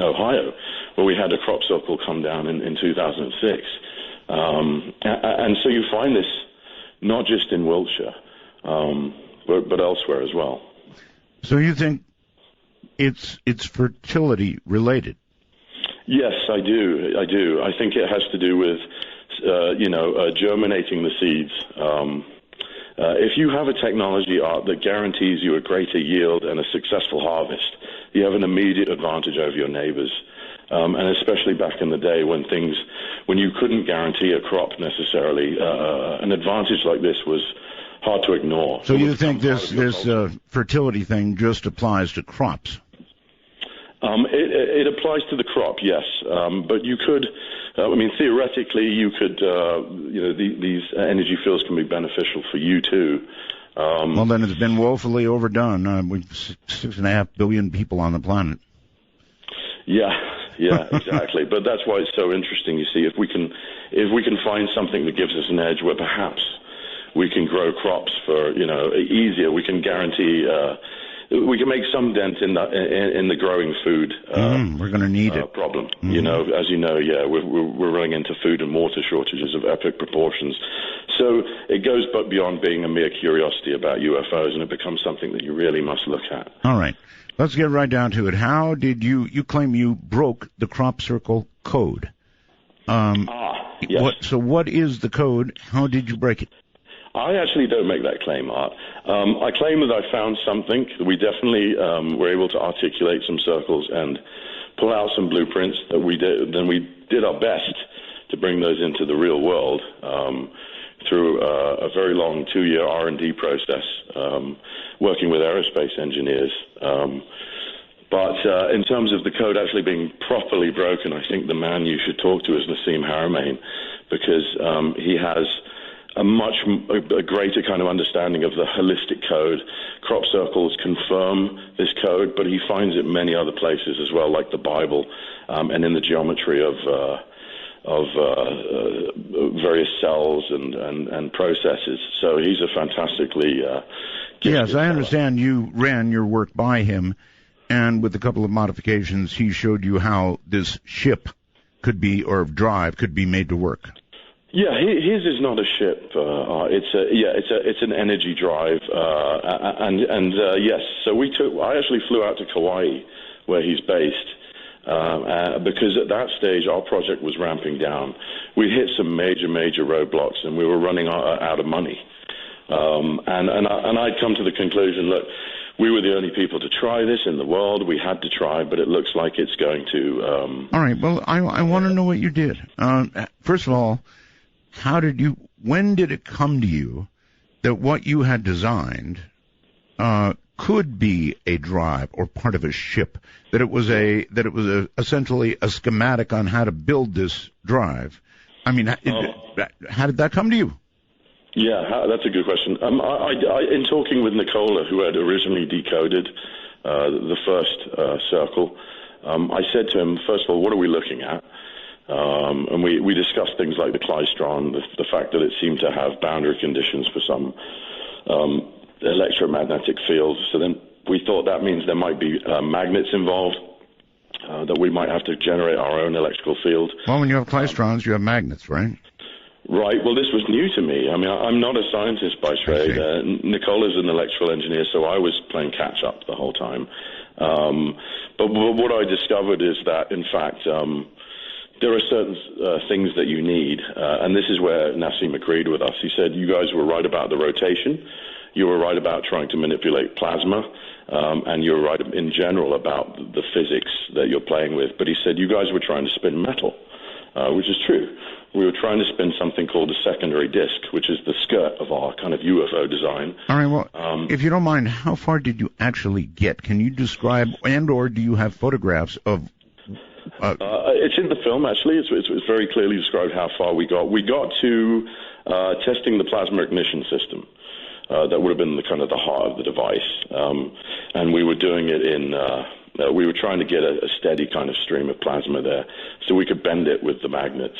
Ohio, where we had a crop circle come down in 2006. And so you find this not just in Wiltshire, but elsewhere as well. So you think it's fertility related? Yes, I do. I think it has to do with germinating the seeds. If you have a technology, Art, that guarantees you a greater yield and a successful harvest, you have an immediate advantage over your neighbors. And especially back in the day when you couldn't guarantee a crop necessarily, an advantage like this was hard to ignore. So you think this fertility thing just applies to crops? It applies to the crop, yes. But you could, theoretically, you could, these energy fields can be beneficial for you too. Well, then it's been woefully overdone. We've 6.5 billion people on the planet. Yeah, exactly. But that's why it's so interesting. You see, if we can find something that gives us an edge, where perhaps we can grow crops for easier, we can guarantee. We can make some dent in the growing food. We're going to need it. Problem. Mm-hmm. As you know, we're running into food and water shortages of epic proportions. So it goes but beyond being a mere curiosity about UFOs, and it becomes something that you really must look at. All right. Let's get right down to it. How did you claim you broke the crop circle code? Yes. So what is the code? How did you break it? I actually don't make that claim, Art. I claim that I found something. We definitely were able to articulate some circles and pull out some blueprints that we did. Then we did our best to bring those into the real world through a very long 2-year R&D process, working with aerospace engineers. But in terms of the code actually being properly broken, I think the man you should talk to is Nassim Haramein, because he has a greater kind of understanding of the holistic code. Crop circles confirm this code, but he finds it many other places as well, like the Bible, and in the geometry of various cells and processes. So he's a fantastically Yes, I understand you ran your work by him, and with a couple of modifications, he showed you how this ship could be, or drive could be made to work. Yeah, his is not a ship. It's an energy drive, and yes. So I actually flew out to Kauai, where he's based, because at that stage our project was ramping down. We hit some major roadblocks, and we were running out of money. And I'd come to the conclusion, look, we were the only people to try this in the world. We had to try, but it looks like it's going to. All right. Well, I want to know what you did. First of all, when did it come to you that what you had designed could be a drive or part of a ship, that it was essentially a schematic on how to build this drive. I mean, how did that come to you? Yeah, that's a good question. In talking with Nicola, who had originally decoded the first circle, I said to him, first of all, what are we looking at? And we discussed things like the klystron, the fact that it seemed to have boundary conditions for some electromagnetic fields. So then we thought that means there might be magnets involved, that we might have to generate our own electrical field. Well, when you have klystrons, you have magnets, right? Right. Well, this was new to me. I mean, I'm not a scientist by trade. Nicola's an electrical engineer, so I was playing catch-up the whole time. But what I discovered is that, in fact, there are certain things that you need, and this is where Nassim agreed with us. He said, you guys were right about the rotation, you were right about trying to manipulate plasma, and you were right in general about the physics that you're playing with. But he said, you guys were trying to spin metal, which is true. We were trying to spin something called a secondary disk, which is the skirt of our kind of UFO design. All right, well, if you don't mind, how far did you actually get? Can you describe, and or do you have photographs of... it's in the film, actually. It's very clearly described how far we got. We got to testing the plasma ignition system. That would have been the kind of the heart of the device. And we were doing it in... we were trying to get a steady kind of stream of plasma there so we could bend it with the magnets.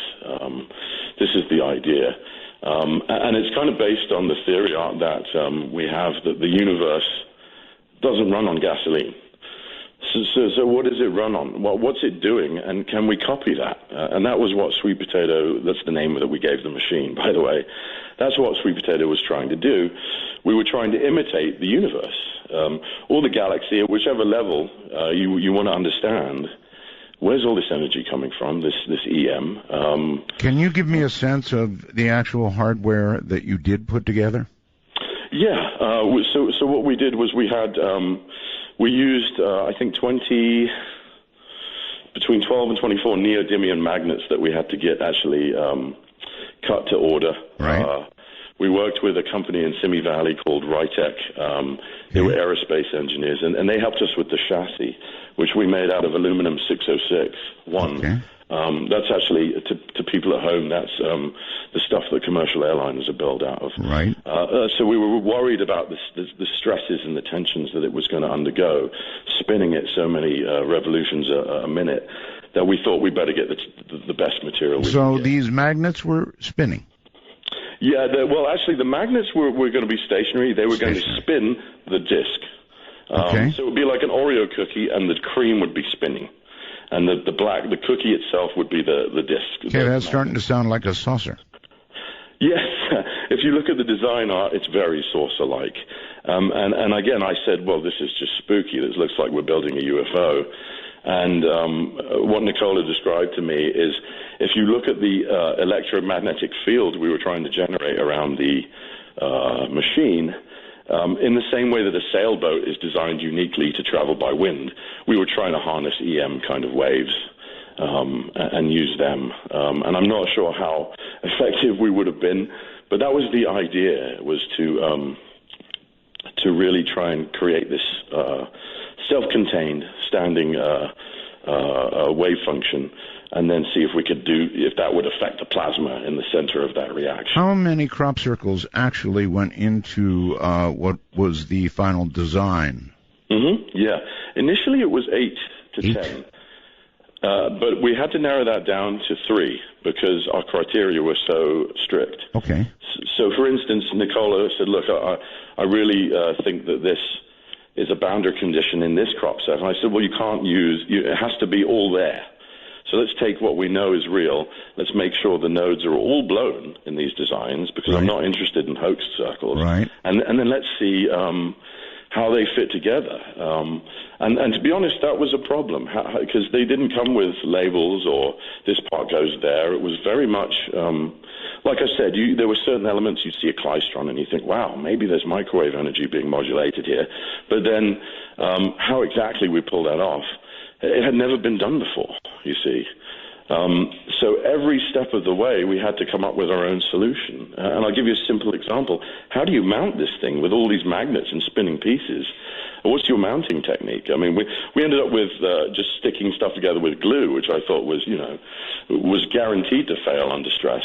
This is the idea. And it's kind of based on the theory that we have that the universe doesn't run on gasoline. So what does it run on? Well, what's it doing, and can we copy that? And that was what Sweet Potato, that's the name that we gave the machine, by the way. That's what Sweet Potato was trying to do. We were trying to imitate the universe, or the galaxy, at whichever level you want to understand. Where's all this energy coming from, this EM? Can you give me a sense of the actual hardware that you did put together? Yeah. So what we did was we had... we used, I think, between 12 and 24 neodymium magnets that we had to get actually cut to order. Right. We worked with a company in Simi Valley called Rytec. They were aerospace engineers, and they helped us with the chassis, which we made out of aluminum 606-1. Okay. That's actually, to people at home, that's the stuff that commercial airliners are built out of. Right. So we were worried about the stresses and the tensions that it was going to undergo, spinning it so many revolutions a minute, that we thought we better get the best material we could So get. these magnets were spinning? Yeah, well, actually, the magnets were going to be stationary. They were going to spin the disc. Okay. So it would be like an Oreo cookie, and the cream would be spinning. And the cookie itself would be the disc. Okay, that's starting to sound like a saucer. Yes. If you look at the design art, it's very saucer-like. And again, I said, well, this is just spooky. This looks like we're building a UFO. And what Nicola described to me is, if you look at the electromagnetic field we were trying to generate around the machine, in the same way that a sailboat is designed uniquely to travel by wind, we were trying to harness EM kind of waves and use them. And I'm not sure how effective we would have been, but that was the idea, was to really try and create this self-contained standing wave function, and then see if that would affect the plasma in the center of that reaction. How many crop circles actually went into what was the final design? Yeah. Initially it was 8 to 10. But we had to narrow that down to 3 because our criteria were so strict. Okay. So, for instance, Nicola said, look, I really think that this is a boundary condition in this crop set. And I said, well, you can't it has to be all there. So let's take what we know is real. Let's make sure the nodes are all blown in these designs, because I'm not interested in hoax circles. Right. And then let's see how they fit together. And to be honest, that was a problem, because they didn't come with labels or this part goes there. It was very much, like I said, there were certain elements. You'd see a klystron and you think, wow, maybe there's microwave energy being modulated here. But then how exactly we pull that off, it had never been done before, you see. So every step of the way, we had to come up with our own solution. And I'll give you a simple example. How do you mount this thing with all these magnets and spinning pieces? What's your mounting technique? I mean, we ended up with just sticking stuff together with glue, which I thought was, was guaranteed to fail under stress.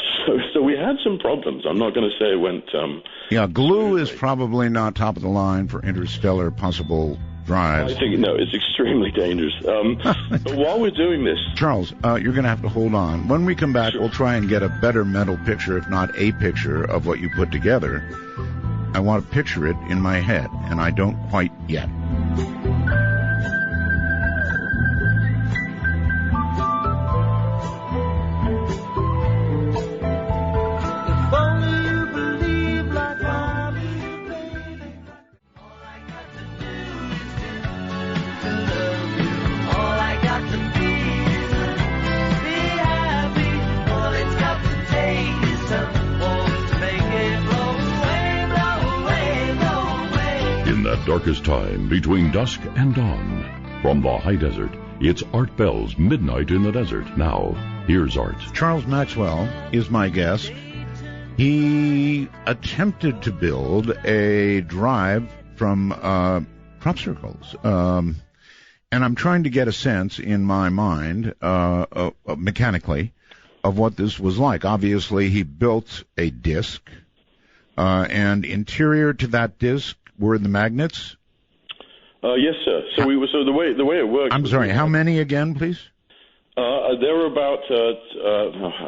So we had some problems. I'm not going to say it went... glue is probably not top of the line for interstellar possible drives. I think, no, it's extremely dangerous. But while we're doing this... Charles, you're going to have to hold on. When we come back, We'll try and get a better mental picture, if not a picture, of what you put together. I want to picture it in my head, and I don't quite yet. Darkest time between dusk and dawn. From the high desert, it's Art Bell's Midnight in the Desert. Now, here's Art. Charles Maxwell is my guest. He attempted to build a drive from crop circles. And I'm trying to get a sense in my mind, mechanically, of what this was like. Obviously, he built a disc, and interior to that disc were the magnets? Yes, sir. So the way it works. I'm sorry. How many again, please? There were about.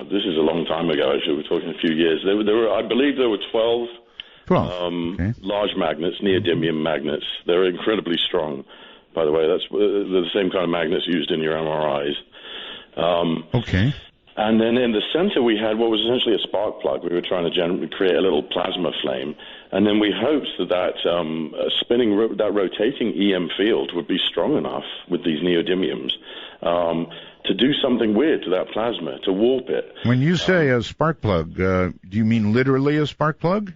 This is a long time ago. Actually, we're talking a few years. There were. I believe there were 12. Okay. Large magnets, neodymium magnets. They're incredibly strong. By the way, they're the same kind of magnets used in your MRIs. Okay. And then in the center, we had what was essentially a spark plug. We were trying to create a little plasma flame. And then we hoped that that rotating EM field would be strong enough with these neodymiums to do something weird to that plasma, to warp it. When you say a spark plug, do you mean literally a spark plug?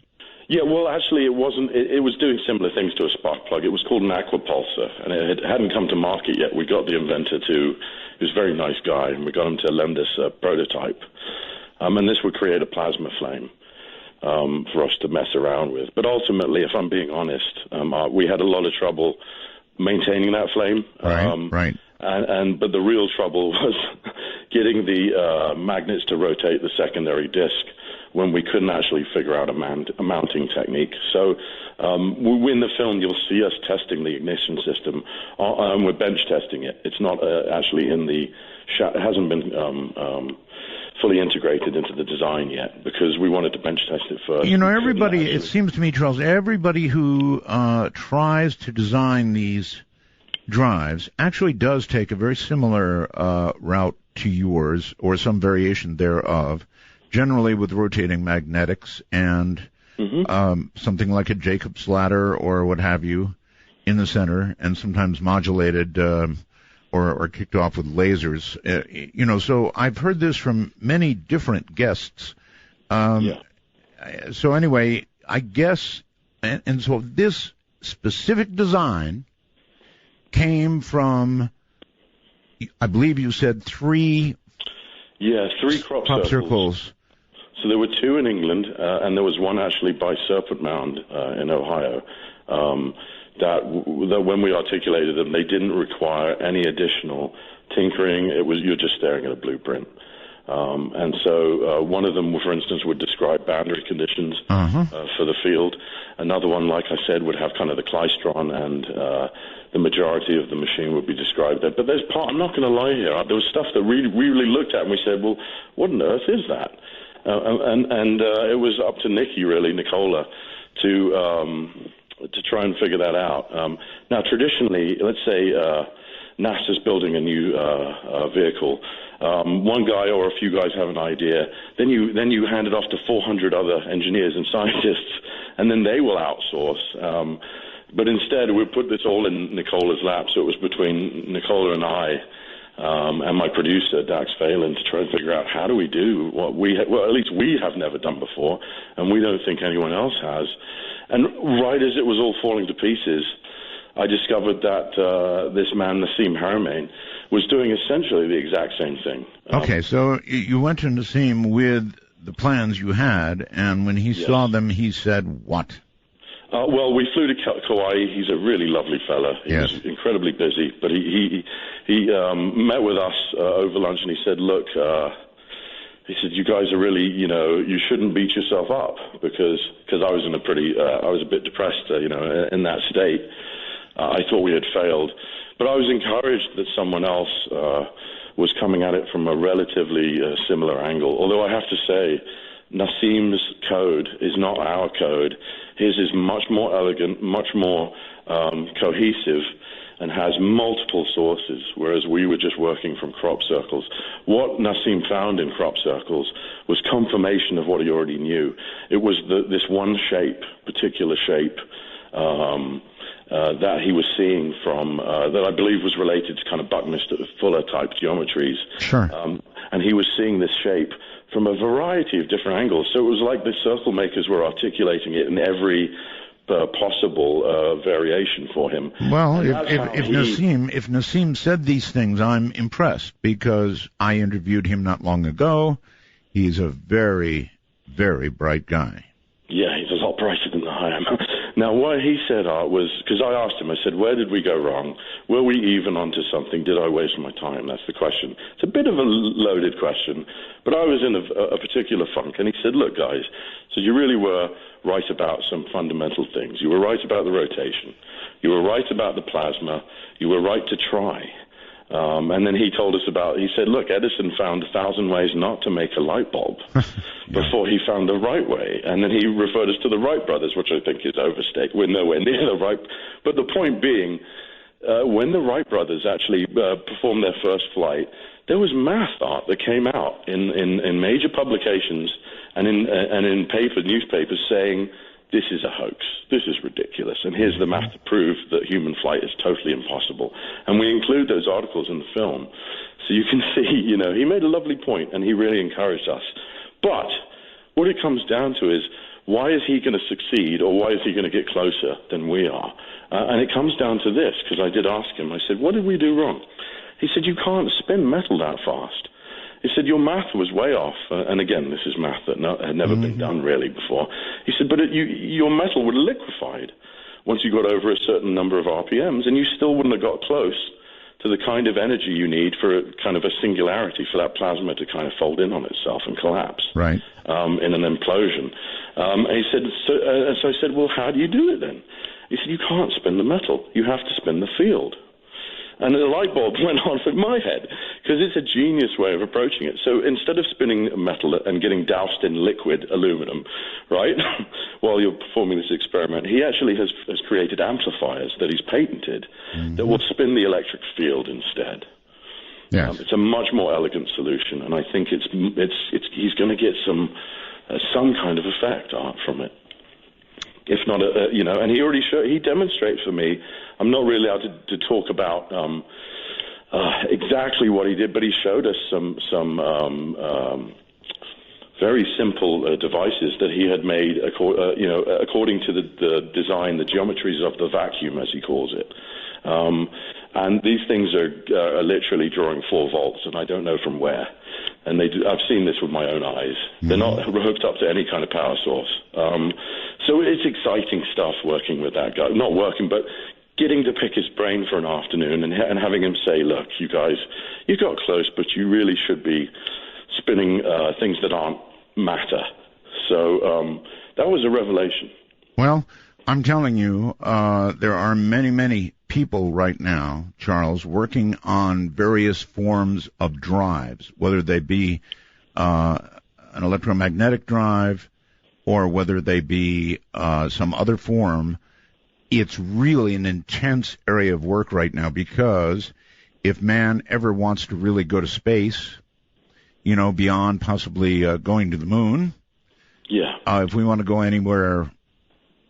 Yeah, well, actually, it wasn't. It was doing similar things to a spark plug. It was called an aquapulsar, and it hadn't come to market yet. We got the inventor to... He was a very nice guy, and we got him to lend us a prototype. And this would create a plasma flame for us to mess around with. But ultimately, if I'm being honest, we had a lot of trouble maintaining that flame. Right. But the real trouble was getting the magnets to rotate the secondary disc when we couldn't actually figure out a mounting technique. So in the film, you'll see us testing the ignition system, and we're bench testing it. It's not actually it hasn't been fully integrated into the design yet, because we wanted to bench test it first. Everybody, it seems to me, Charles, everybody who tries to design these drives actually does take a very similar route to yours, or some variation thereof, generally with rotating magnetics and something like a Jacob's ladder or what have you in the center, and sometimes modulated or kicked off with lasers. So I've heard this from many different guests. So anyway, I guess, and so this specific design came from, I believe you said three crop circles. So there were two in England, and there was one actually by Serpent Mound in Ohio. That when we articulated them, they didn't require any additional tinkering. You're just staring at a blueprint. And so one of them, for instance, would describe boundary conditions for the field. Another one, like I said, would have kind of the klystron, and the majority of the machine would be described there. But I'm not going to lie here, there was stuff that we really looked at and we said, well, what on earth is that? And it was up to Nicola, to try and figure that out. Now, traditionally, let's say NASA's building a new vehicle. One guy or a few guys have an idea. Then you hand it off to 400 other engineers and scientists, and then they will outsource. But instead, we put this all in Nicola's lap, so it was between Nicola and I and my producer, Dax Phelan, to try and figure out how do we do what at least we have never done before, and we don't think anyone else has. And right as it was all falling to pieces, I discovered that this man, Nassim Haramein, was doing essentially the exact same thing. Okay, so you went to Nassim with the plans you had, and when he saw them, he said what? Well, we flew to Kauai. He's a really lovely fella. He was incredibly busy, but he met with us over lunch, and he said, look, he said, you guys are really, you shouldn't beat yourself up, because I was in I was a bit depressed, in that state. I thought we had failed. But I was encouraged that someone else was coming at it from a relatively similar angle. Although I have to say, Nassim's code is not our code. His is much more elegant, much more cohesive, and has multiple sources, whereas we were just working from crop circles. What Nassim found in crop circles was confirmation of what he already knew. It was this one particular shape, that he was seeing from, that I believe was related to kind of Buckminster Fuller type geometries. Sure. And he was seeing this shape from a variety of different angles. So it was like the circle makers were articulating it in every possible variation for him. Well, if Nassim said these things, I'm impressed, because I interviewed him not long ago. He's a very, very bright guy. Yeah, he's a lot brighter than I am. Now, what he said was, because I asked him, I said, where did we go wrong? Were we even onto something? Did I waste my time? That's the question. It's a bit of a loaded question, but I was in a particular funk. And he said, look, guys, so you really were right about some fundamental things. You were right about the rotation. You were right about the plasma. You were right to try. And then he told us he said, look, Edison found 1,000 ways not to make a light bulb before he found the right way. And then he referred us to the Wright brothers, which I think is overstated. We're nowhere near the Wright. But the point being, when the Wright brothers actually performed their first flight, there was math art that came out in major publications and in newspapers saying, this is a hoax. This is ridiculous. And here's the math to prove that human flight is totally impossible. And we include those articles in the film. So you can see, he made a lovely point, and he really encouraged us. But what it comes down to is, why is he going to succeed, or why is he going to get closer than we are? And it comes down to this, because I did ask him. I said, what did we do wrong? He said, you can't spin metal that fast. He said, your math was way off. And again, this is math that had never been done really before. He said, but your metal would have liquefied once you got over a certain number of RPMs, and you still wouldn't have got close to the kind of energy you need for a kind of a singularity, for that plasma to kind of fold in on itself and collapse in an implosion. And he said, so I said, well, how do you do it then? He said, you can't spin the metal. You have to spin the field. And the light bulb went on in my head, because it's a genius way of approaching it. So instead of spinning metal and getting doused in liquid aluminum, right, while you're performing this experiment, he actually has created amplifiers that he's patented that will spin the electric field instead. Yes. It's a much more elegant solution, and I think he's going to get some kind of effect from it. If not, and he demonstrates for me. I'm not really allowed to talk about exactly what he did, but he showed us some very simple devices that he had made, according to the design, the geometries of the vacuum, as he calls it. And these things are literally drawing 4 volts, and I don't know from where. And I've seen this with my own eyes. They're not hooked up to any kind of power source. So it's exciting stuff working with that guy. Not working, but getting to pick his brain for an afternoon and having him say, look, you guys, you got close, but you really should be spinning things that aren't matter. So that was a revelation. Well, I'm telling you, there are many, many people right now, Charles, working on various forms of drives, whether they be an electromagnetic drive or whether they be some other form. It's really an intense area of work right now, because if man ever wants to really go to space, beyond possibly going to the moon, if we want to go anywhere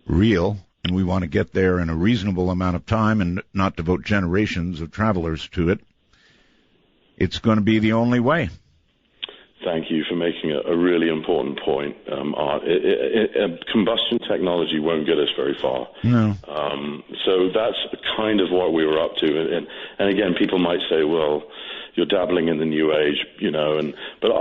real, and we want to get there in a reasonable amount of time and not devote generations of travelers to it, it's going to be the only way. Thank you for making a really important point, Art. Combustion technology won't get us very far. No. So that's kind of what we were up to. And again, people might say, well, you're dabbling in the new age, but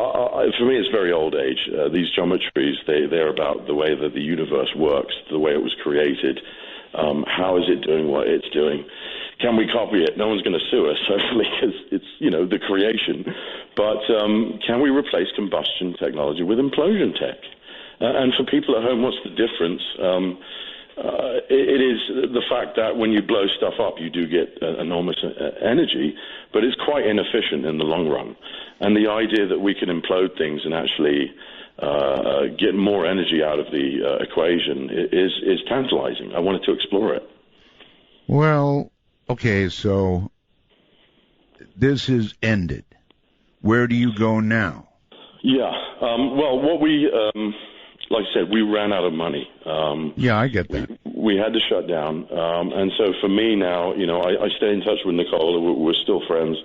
for me, it's very old age. These geometries, they're about the way that the universe works, the way it was created. How is it doing what it's doing? Can we copy it? No one's going to sue us, hopefully, because it's, the creation. But can we replace combustion technology with implosion tech? And for people at home, what's the difference? It is the fact that when you blow stuff up, you do get enormous energy, but it's quite inefficient in the long run. And the idea that we can implode things and actually get more energy out of the equation is tantalizing. I wanted to explore it. Well, okay, so this is ended. Where do you go now? Yeah. Well, what we, like I said, we ran out of money. Yeah, I get that. We had to shut down. And so for me now, I stay in touch with Nicola. We're still friends.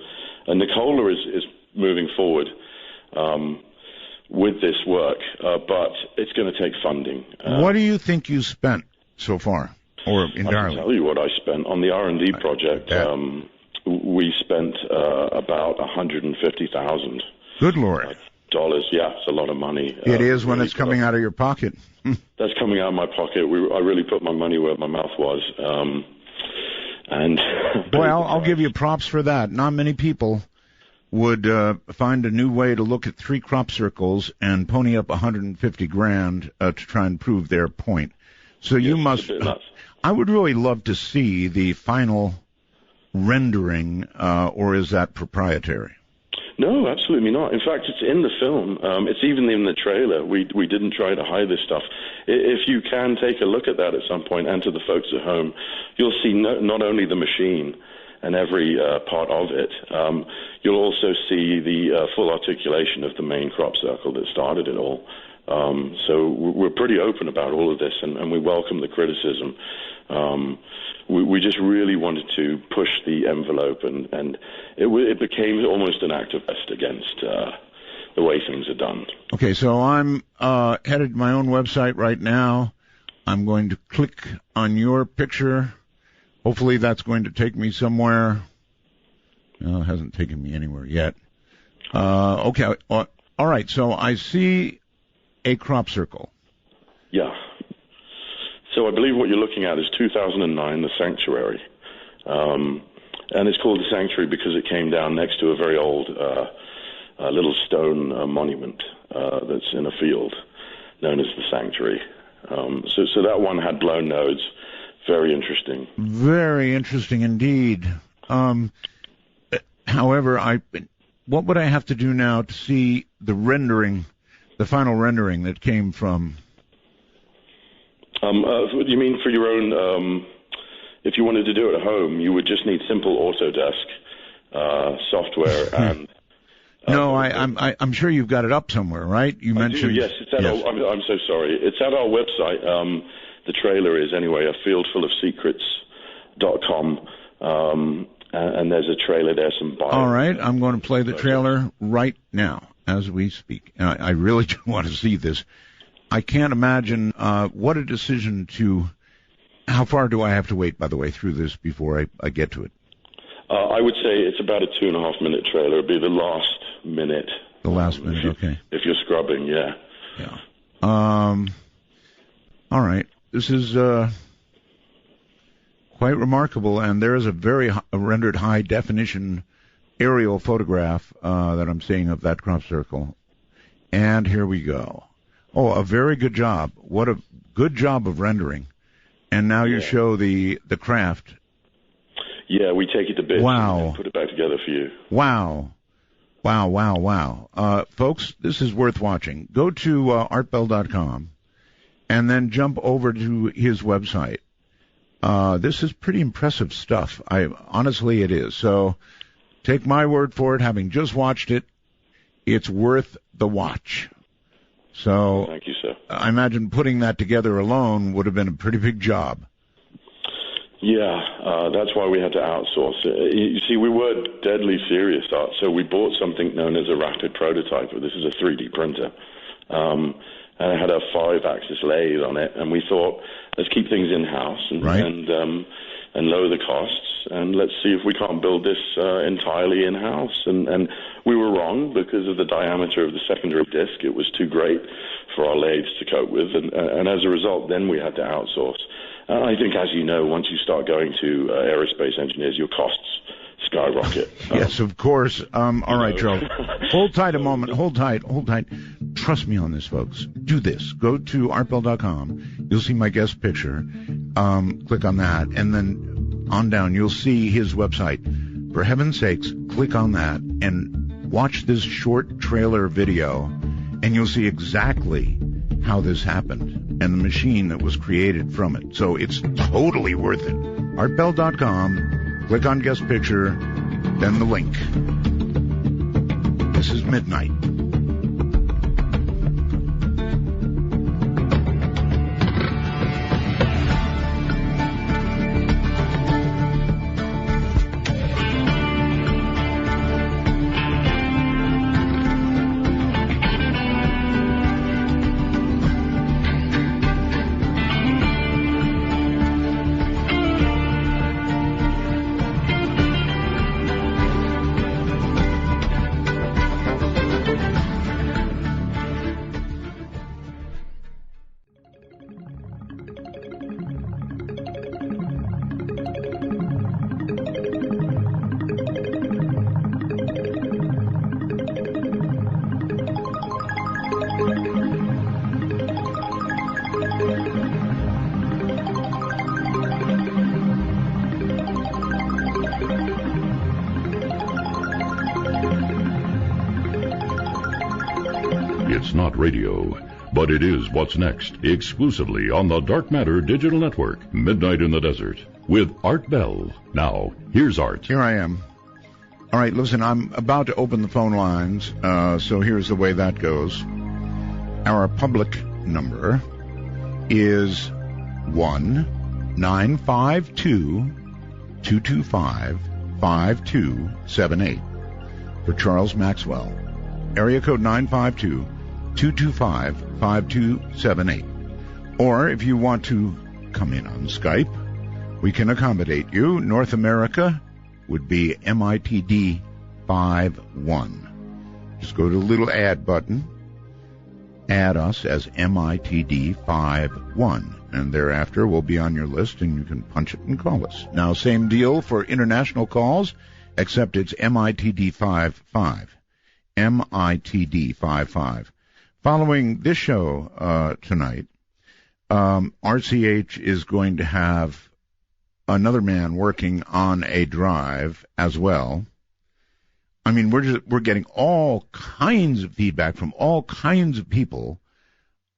And Nicola is moving forward with this work, but it's going to take funding. What do you think you spent so far, or entirely? I can tell you what I spent on the R&D project. We spent about $150,000. Good Lord. Dollars, yeah, it's a lot of money. It is when it's coming out of your pocket. That's coming out of my pocket. I really put my money where my mouth was. And well, I'll give you props for that. Not many people would find a new way to look at 3 crop circles and pony up $150,000 to try and prove their point. So you must. I would really love to see the final rendering, or is that proprietary? No, absolutely not. In fact, it's in the film. It's even in the trailer. We didn't try to hide this stuff. If you can take a look at that at some point, and to the folks at home, you'll see not only the machine and every part of it, you'll also see the full articulation of the main crop circle that started it all. So we're pretty open about all of this, and we welcome the criticism. We just really wanted to push the envelope, and it became almost an activist against the way things are done. Okay, so I'm headed to my own website right now. I'm going to click on your picture. Hopefully that's going to take me somewhere. No, it hasn't taken me anywhere yet. Okay, all right, so I see a crop circle. Yeah. So I believe what you're looking at is 2009, the Sanctuary. And it's called the Sanctuary because it came down next to a very old little stone monument that's in a field known as the Sanctuary. So that one had blown nodes. Very interesting. Very interesting indeed. However, what would I have to do now to see the rendering, the final rendering that came from... you mean for your own, if you wanted to do it at home, you would just need simple Autodesk software and... No, I'm sure you've got it up somewhere, right? You mentioned... Yes, it's at yes. I'm so sorry. It's at our website. The trailer is, anyway, afieldfullofsecrets.com. And there's a trailer there, some bio. All right, I'm going to play the trailer right now as we speak. I really do want to see this. I can't imagine what a decision to... How far do I have to wait, by the way, through this before I get to it? I would say it's about a 2.5-minute trailer. It'd be the last minute. The last minute, okay. If you're scrubbing, yeah. Yeah. All right. This is quite remarkable, and there is a very rendered high-definition aerial photograph that I'm seeing of that crop circle. And here we go. Oh, a very good job. What a good job of rendering. And now you show the craft. Yeah, we take it to bits and put it back together for you. Wow. Folks, this is worth watching. Go to artbell.com and then jump over to his website. This is pretty impressive stuff. Honestly, it is. So take my word for it, having just watched it, it's worth the watch. So thank you, sir. I imagine putting that together alone would have been a pretty big job. Yeah, that's why we had to outsource. You see, we were deadly serious, Art, so we bought something known as a rapid prototyper. This is a 3D printer. And it had a 5-axis lathe on it, and we thought, let's keep things in-house and lower the costs, and let's see if we can't build this entirely in-house. And we were wrong because of the diameter of the secondary disc. It was too great for our lathes to cope with, and as a result, then we had to outsource. I think, as you know, once you start going to aerospace engineers, your costs skyrocket. Yes, of course. All right, Charles. Hold tight a moment. Hold tight. Trust me on this, folks. Do this. Go to artbell.com. You'll see my guest picture. Click on that, and then on down, you'll see his website. For heaven's sakes, click on that and watch this short trailer video, and you'll see exactly how this happened and the machine that was created from it. So it's totally worth it. artbell.com, click on guest picture, then the link. This is Midnight. It's not radio, but it is what's next, exclusively on the Dark Matter Digital Network, Midnight in the Desert, with Art Bell. Now, here's Art. Here I am. All right, listen, I'm about to open the phone lines, so here's the way that goes. Our public number is 1-952-225-5278 for Charles Maxwell. Area code 952-225-5278. Or if you want to come in on Skype, we can accommodate you. North America would be MITD 51. Just go to the little add button, add us as MITD 51, and thereafter we'll be on your list and you can punch it and call us. Now, same deal for international calls, except it's MITD 55. MITD 55. Following this show tonight, RCH is going to have another man working on a drive as well. I mean, we're getting all kinds of feedback from all kinds of people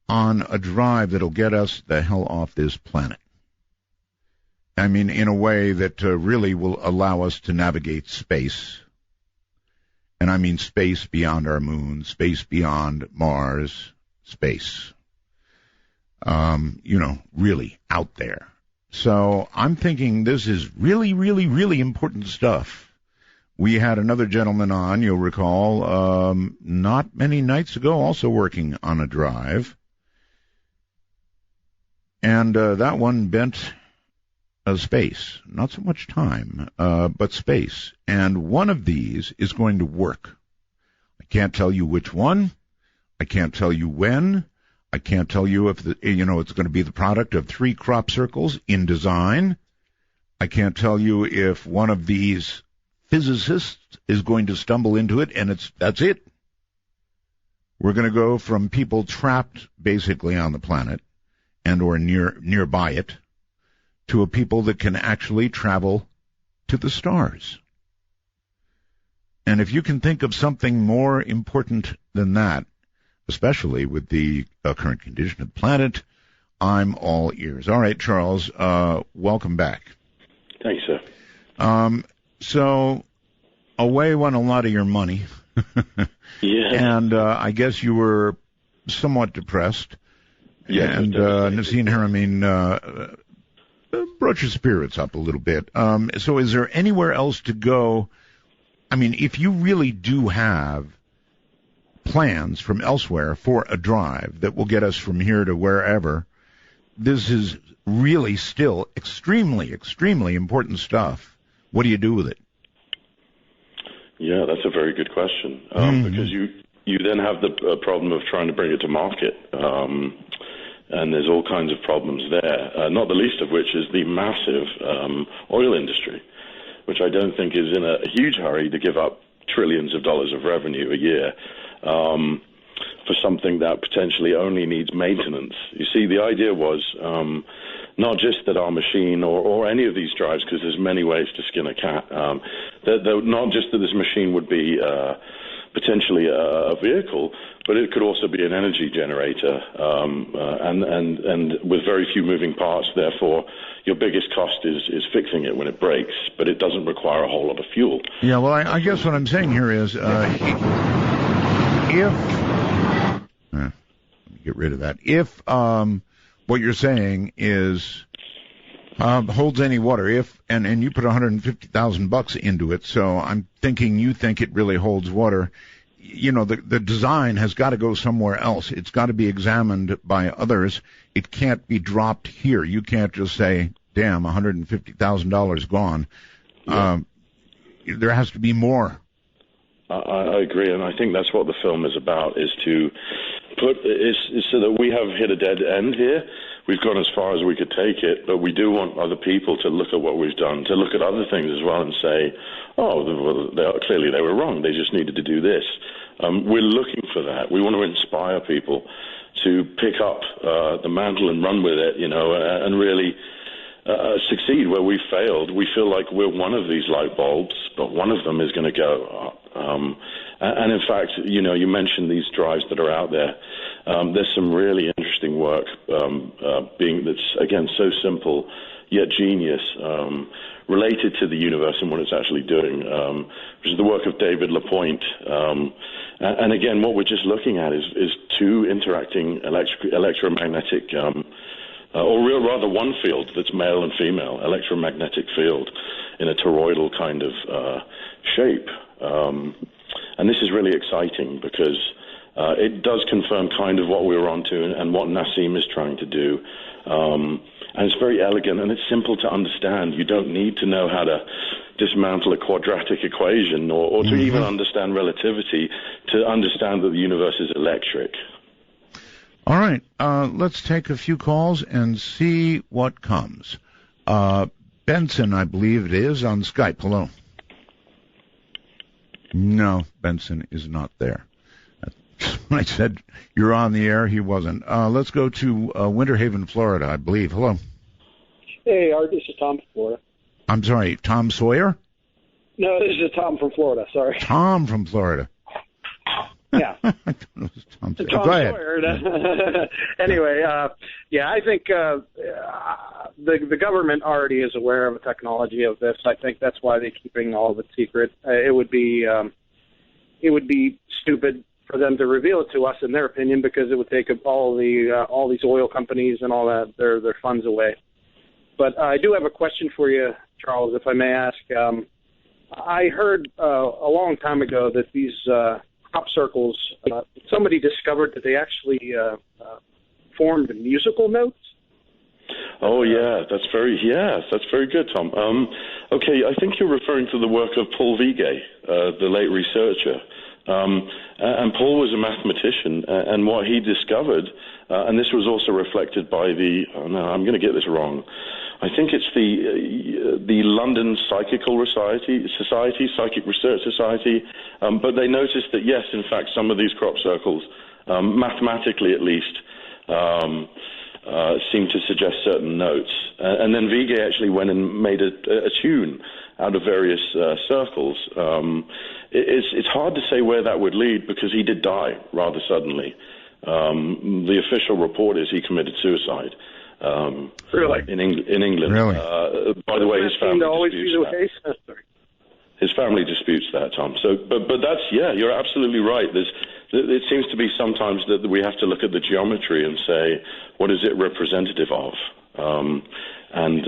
on a drive that'll get us the hell off this planet. I mean, in a way that really will allow us to navigate space. And I mean space beyond our moon, space beyond Mars, space. Really out there. So I'm thinking this is really, really, really important stuff. We had another gentleman on, you'll recall, not many nights ago, also working on a drive. And that one bent space, not so much time, but space. And one of these is going to work. I can't tell you which one. I can't tell you when. I can't tell you if it's going to be the product of 3 crop circles in design. I can't tell you if one of these physicists is going to stumble into it and that's it. We're going to go from people trapped basically on the planet and or nearby it to a people that can actually travel to the stars. And if you can think of something more important than that, especially with the current condition of the planet, I'm all ears. All right, Charles, welcome back. Thanks, sir. So away went a lot of your money. Yeah. And I guess you were somewhat depressed. Yeah. And Nassim Haramein brought your spirits up a little bit. So is there anywhere else to go? I mean, if you really do have plans from elsewhere for a drive that will get us from here to wherever, this is really still extremely, extremely important stuff. What do you do with it? Yeah, that's a very good question, because you then have the problem of trying to bring it to market, and there's all kinds of problems there, not the least of which is the massive oil industry, which I don't think is in a huge hurry to give up trillions of dollars of revenue a year for something that potentially only needs maintenance. You see, the idea was not just that our machine or any of these drives, because there's many ways to skin a cat, not just that this machine would be potentially a vehicle, but it could also be an energy generator, and with very few moving parts, therefore your biggest cost is fixing it when it breaks, but it doesn't require a whole lot of fuel. Yeah, well, I guess what I'm saying here is get rid of that. If what you're saying is holds any water, and you put $150,000 into it, so I'm thinking you think it really holds water. You know, the design has got to go somewhere else. It's got to be examined by others. It can't be dropped here. You can't just say, damn, $150,000 gone. Yeah. There has to be more. I agree, and I think that's what the film is about, is to is so that we have hit a dead end here. We've gone as far as we could take it, but we do want other people to look at what we've done, to look at other things as well and say, oh, well, clearly they were wrong. They just needed to do this. We're looking for that. We want to inspire people to pick up the mantle and run with it, you know, and really succeed where we failed. We feel like we're one of these light bulbs, but one of them is going to go up. And in fact, you know, you mentioned these drives that are out there. There's some really interesting work that's, again, so simple yet genius, related to the universe and what it's actually doing, which is the work of David LaPointe. And again, what we're just looking at is two interacting electromagnetic or rather one field that's male and female, electromagnetic field in a toroidal kind of shape. And this is really exciting because it does confirm kind of what we were onto and what Nassim is trying to do. And it's very elegant and it's simple to understand. You don't need to know how to dismantle a quadratic equation or to even understand relativity to understand that the universe is electric. All right, let's take a few calls and see what comes. Benson, I believe it is, on Skype. Hello. No, Benson is not there. When I said you're on the air, he wasn't. Let's go to Winter Haven, Florida, I believe. Hello. Hey, Art, this is Tom from Florida. I'm sorry, Tom Sawyer? No, this is Tom from Florida, sorry. Tom from Florida. Yeah. I thought it was Tom Sawyer. Tom Go ahead. Sawyer. Anyway, yeah, I think the government already is aware of the technology of this. I think that's why they're keeping all of it secret. It would be stupid for them to reveal it to us, in their opinion, because it would take all these oil companies and all that their funds away. But I do have a question for you, Charles, if I may ask. I heard a long time ago that these crop circles, somebody discovered that they actually formed musical notes. Oh, yeah, that's very good, Tom. Okay, I think you're referring to the work of Paul Vigay, the late researcher. And Paul was a mathematician, and what he discovered, and this was also reflected by I'm going to get this wrong. I think it's the London Psychic Research Society, but they noticed that, yes, in fact, some of these crop circles, mathematically at least, seem to suggest certain notes. And then Vigay actually went and made a tune out of various circles. It's hard to say where that would lead because he did die rather suddenly. The official report is he committed suicide. Really? In England. Really? By the way, his family disputes that. Case? His family disputes that, Tom. So, but that's, yeah, you're absolutely right. It seems to be sometimes that we have to look at the geometry and say, what is it representative of? And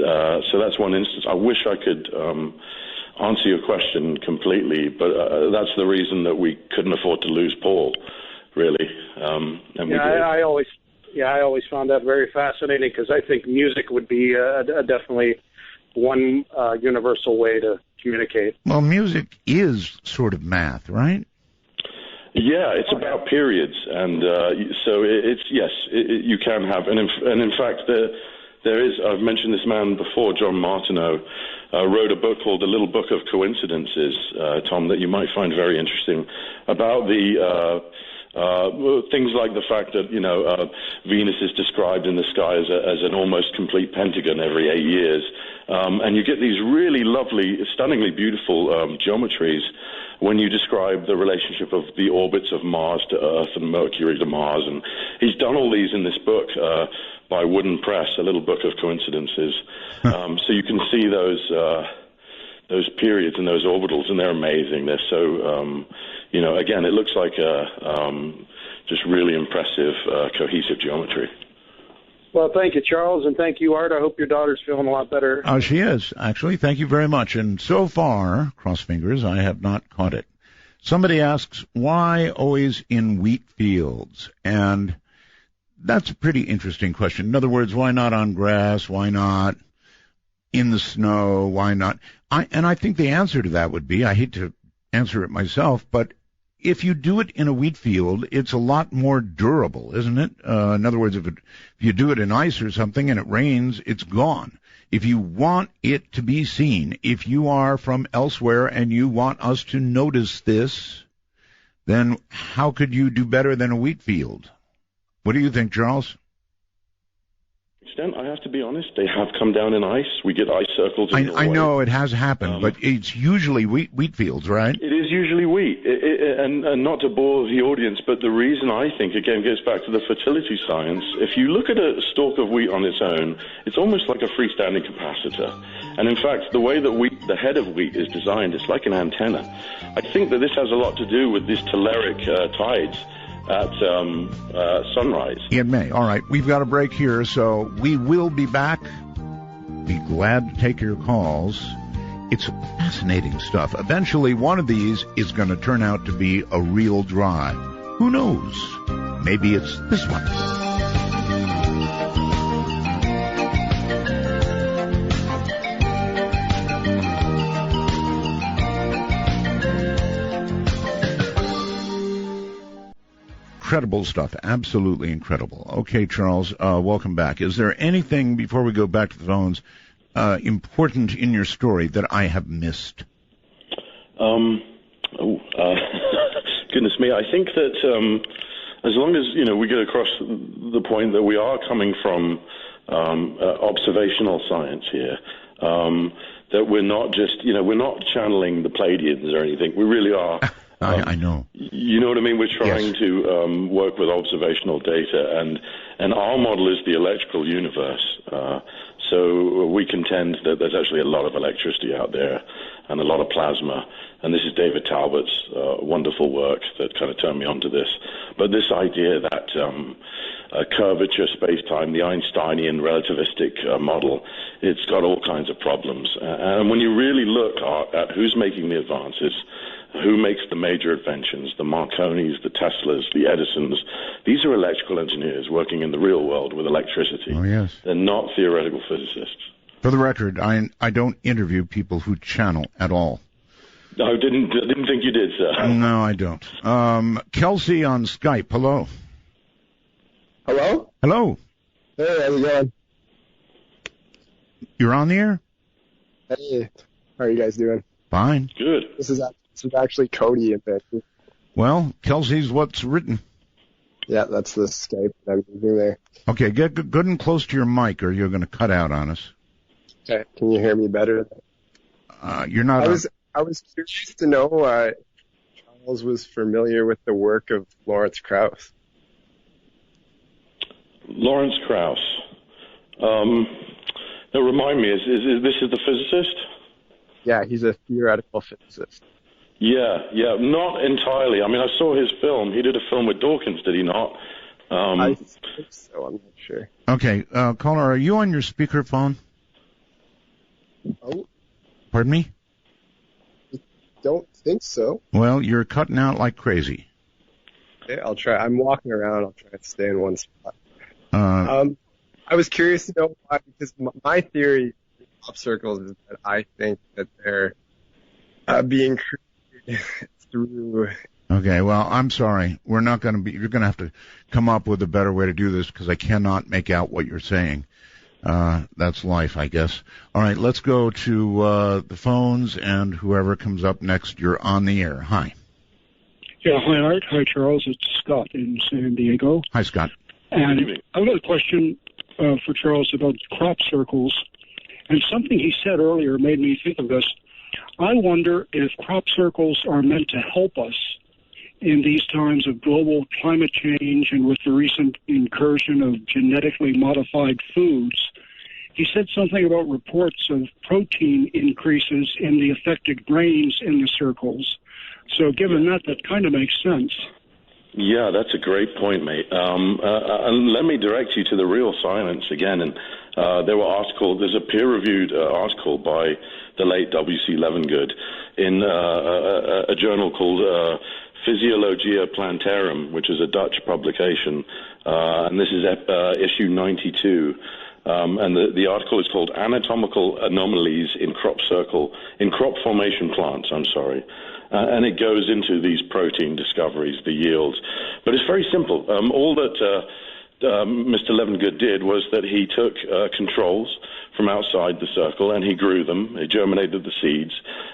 so that's one instance. I wish I could answer your question completely, but that's the reason that we couldn't afford to lose Paul, really. And we did. I always found that very fascinating, because I think music would be definitely one universal way to communicate. Well, music is sort of math, right? Yeah, it's about periods, and so it's yes, you can have, and in fact there is. I've mentioned this man before, John Martineau, wrote a book called The Little Book of Coincidences, Tom, that you might find very interesting, about the things like the fact that Venus is described in the sky as an almost complete pentagon every 8 years, and you get these really lovely, stunningly beautiful geometries when you describe the relationship of the orbits of Mars to Earth and Mercury to Mars. And he's done all these in this book by Wooden Press, A Little Book of Coincidences. So you can see those periods and those orbitals, and they're amazing. They're so, again, it looks like just really impressive, cohesive geometry. Well, thank you, Charles, and thank you, Art. I hope your daughter's feeling a lot better. She is, actually. Thank you very much. And so far, cross fingers, I have not caught it. Somebody asks, why always in wheat fields? And that's a pretty interesting question. In other words, why not on grass? Why not in the snow? Why not? I think the answer to that would be, I hate to answer it myself, but if you do it in a wheat field, it's a lot more durable, isn't it? In other words, if you do it in ice or something and it rains, it's gone. If you want it to be seen, if you are from elsewhere and you want us to notice this, then how could you do better than a wheat field? What do you think, Charles? I have to be honest, they have come down in ice. We get ice circles. I know it has happened, but it's usually wheat fields, right? It is usually wheat. And not to bore the audience, but the reason I think, again, goes back to the fertility science. If you look at a stalk of wheat on its own, it's almost like a freestanding capacitor. And in fact, the way that the head of wheat is designed, it's like an antenna. I think that this has a lot to do with these telluric tides at sunrise. It may. All right, we've got a break here, so we will be back. Be glad to take your calls. It's fascinating stuff. Eventually, one of these is going to turn out to be a real drive. Who knows? Maybe it's this one. Incredible stuff. Absolutely incredible. Okay, Charles, welcome back. Is there anything, before we go back to the phones, important in your story that I have missed? Goodness me. I think that as long as, we get across the point that we are coming from observational science here, that we're not just, we're not channeling the Pleiadians or anything. We really are. I know. You know what I mean? We're trying to work with observational data, and our model is the electrical universe. So we contend that there's actually a lot of electricity out there and a lot of plasma. And this is David Talbot's wonderful work that kind of turned me onto this. But this idea that curvature space-time, the Einsteinian relativistic model, it's got all kinds of problems. And when you really look at who's making the advances, who makes the major inventions, the Marconis, the Teslas, the Edisons, these are electrical engineers working in the real world with electricity. Oh, yes. They're not theoretical physicists. For the record, I don't interview people who channel at all. No, didn't think you did, sir. No, I don't. Kelsey on Skype. Hello. Hello? Hello. Hey, how's it going? You're on the air? Hey, how are you guys doing? Fine. Good. This is actually Cody in Vancouver. Well, Kelsey's what's written. Yeah, that's the Skype that I'm doing there. Okay, get good and close to your mic, or you're going to cut out on us. Okay, can you hear me better? You're not. I was curious to know Charles was familiar with the work of Lawrence Krauss. Lawrence Krauss. Now remind me, is this the physicist? Yeah, he's a theoretical physicist. Yeah, not entirely. I mean, I saw his film. He did a film with Dawkins, did he not? I think so, I'm not sure. Okay, caller, are you on your speakerphone? Oh, Pardon me? don't think so. Well, you're cutting out like crazy. Okay, I'll try. I'm walking around. I'll try to stay in one spot. Uh, I was curious to know why, because my theory of crop circles is that I think that they're being created through. Okay, well, I'm sorry. You're going to have to come up with a better way to do this because I cannot make out what you're saying. That's life, I guess. All right, let's go to the phones, and whoever comes up next, you're on the air. Hi. Yeah, hi, Art. Hi, Charles. It's Scott in San Diego. Hi, Scott. And I've got a question for Charles about crop circles. And something he said earlier made me think of this. I wonder if crop circles are meant to help us in these times of global climate change and with the recent incursion of genetically modified foods. He said something about reports of protein increases in the affected grains in the circles. So given that kind of makes sense. Yeah, that's a great point, mate. And let me direct you to the real science again. And there's a peer-reviewed article by the late W.C. Levengood in a journal called Physiologia Plantarum, which is a Dutch publication, and this is issue 92. And the article is called Anatomical Anomalies in Crop Formation Plants. And it goes into these protein discoveries, the yields. But it's very simple. All that Mr. Levengood did was that he took controls from outside the circle and he grew them. He germinated the seeds.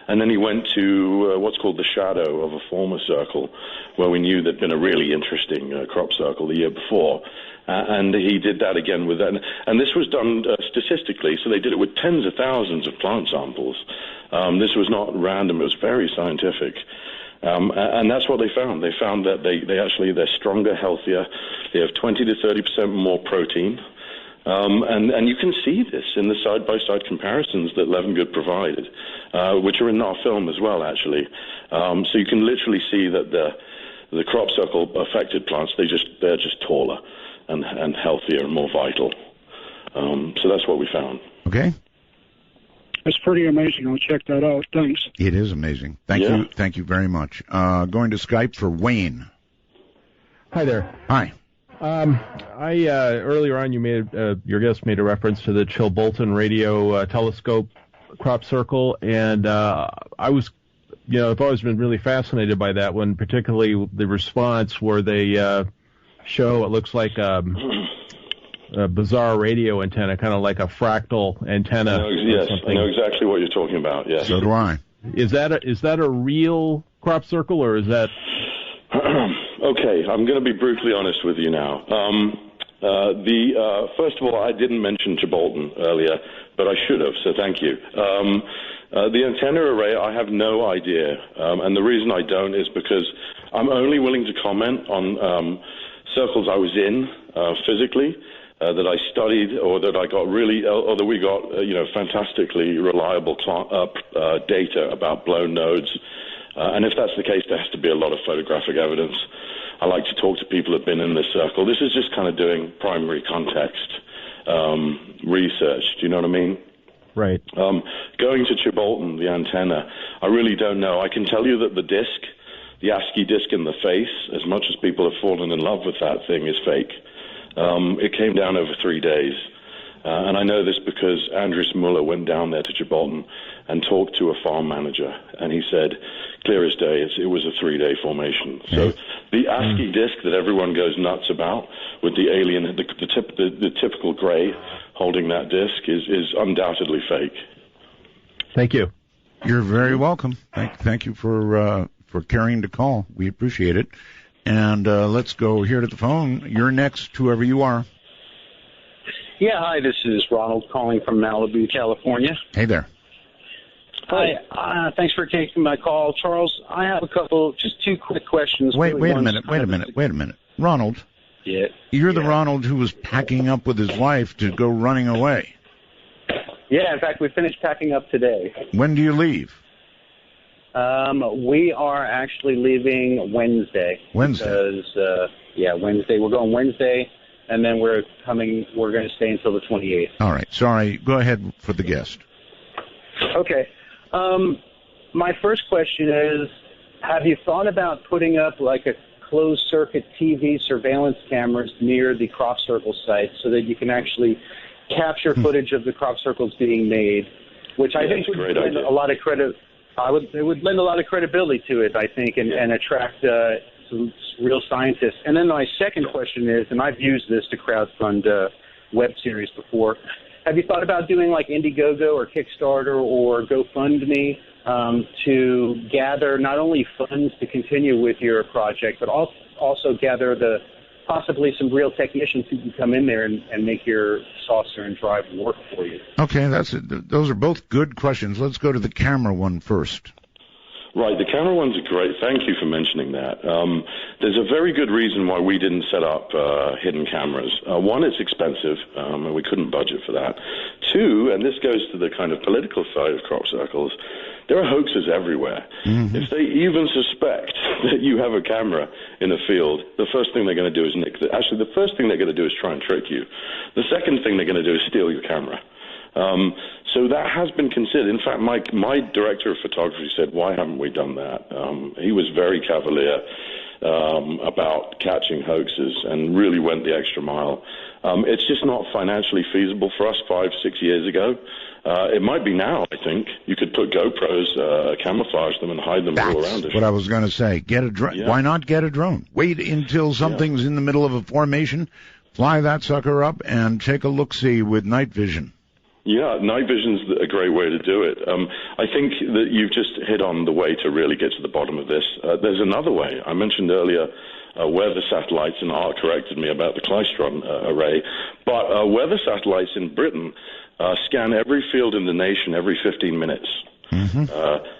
And then he went to what's called the shadow of a former circle, where we knew there'd been a really interesting crop circle the year before. And he did that again with that. And this was done statistically, so they did it with tens of thousands of plant samples. This was not random. It was very scientific. And that's what they found. They found that they're stronger, healthier. They have 20 to 30% more protein. And you can see this in the side-by-side comparisons that Levengood provided, which are in our film as well, actually. So you can literally see that the crop circle affected plants, they're just taller and healthier and more vital. So that's what we found. Okay. That's pretty amazing. I'll check that out. Thanks. It is amazing. Thank you very much. Going to Skype for Wayne. Hi there. Hi. Earlier on, your guest made a reference to the Chilbolton radio telescope crop circle, and I was, I've always been really fascinated by that one, particularly the response where they show it looks like a bizarre radio antenna, kind of like a fractal antenna. Yes, I know exactly what you're talking about. Yes. So do I. Is that a real crop circle, or is that? Okay, I'm going to be brutally honest with you now. First of all, I didn't mention Chilbolton earlier, but I should have, so thank you. The antenna array, I have no idea, and the reason I don't is because I'm only willing to comment on circles I was in physically, that I studied, or that I got or that we got, fantastically reliable data about blown nodes. And if that's the case, there has to be a lot of photographic evidence. I like to talk to people who have been in this circle. This is just kind of doing primary context research. Do you know what I mean? Right. Going to Chilbolton, the antenna, I really don't know. I can tell you that the ASCII disc in the face, as much as people have fallen in love with that thing, is fake. It came down over 3 days. And I know this because Andres Muller went down there to Chilbolton and talked to a farm manager, and he said, clear as day, it was a 3-day formation. So the ASCII disc that everyone goes nuts about, with the alien, the typical gray holding that disc, is undoubtedly fake. Thank you. You're very welcome. Thank you for carrying the call. We appreciate it. And let's go here to the phone. You're next, whoever you are. Yeah, hi, this is Ronald calling from Malibu, California. Hey there. Hi, thanks for taking my call. Charles, I have just two quick questions. Wait a minute. Ronald. Yeah. You're the Ronald who was packing up with his wife to go running away. Yeah, in fact, we finished packing up today. When do you leave? We are actually leaving Wednesday. Wednesday? Because, Wednesday. We're going Wednesday, and then we're going to stay until the 28th. All right. Sorry. Go ahead for the guest. Okay. My first question is, have you thought about putting up like a closed-circuit TV surveillance cameras near the crop circle site so that you can actually capture footage of the crop circles being made, which I think would lend a lot of credit. It would lend a lot of credibility to it, I think, and attract some real scientists. And then my second question is, and I've used this to crowdfund web series before, have you thought about doing like Indiegogo or Kickstarter or GoFundMe to gather not only funds to continue with your project, but also gather possibly some real technicians who can come in there and make your saucer and drive work for you? Okay, those are both good questions. Let's go to the camera one first. Right, the camera ones are great. Thank you for mentioning that. There's a very good reason why we didn't set up hidden cameras. One, it's expensive, and we couldn't budget for that. Two, and this goes to the kind of political side of crop circles, there are hoaxes everywhere. Mm-hmm. If they even suspect that you have a camera in a field, the first thing they're going to do is the first thing they're going to do is try and trick you. The second thing they're going to do is steal your camera. So that has been considered. In fact, my director of photography said, why haven't we done that? He was very cavalier about catching hoaxes and really went the extra mile. It's just not financially feasible for us 5-6 years ago. It might be now, I think. You could put GoPros, camouflage them, and hide them all around us. That's what I was going to say. Get a drone. Yeah. Why not get a drone? Wait until something's in the middle of a formation, fly that sucker up, and take a look-see with night vision. Yeah, night vision's a great way to do it. I think that you've just hit on the way to really get to the bottom of this. There's another way. I mentioned earlier weather satellites, and Art corrected me about the Klystron array. But weather satellites in Britain scan every field in the nation every 15 minutes. Mm-hmm.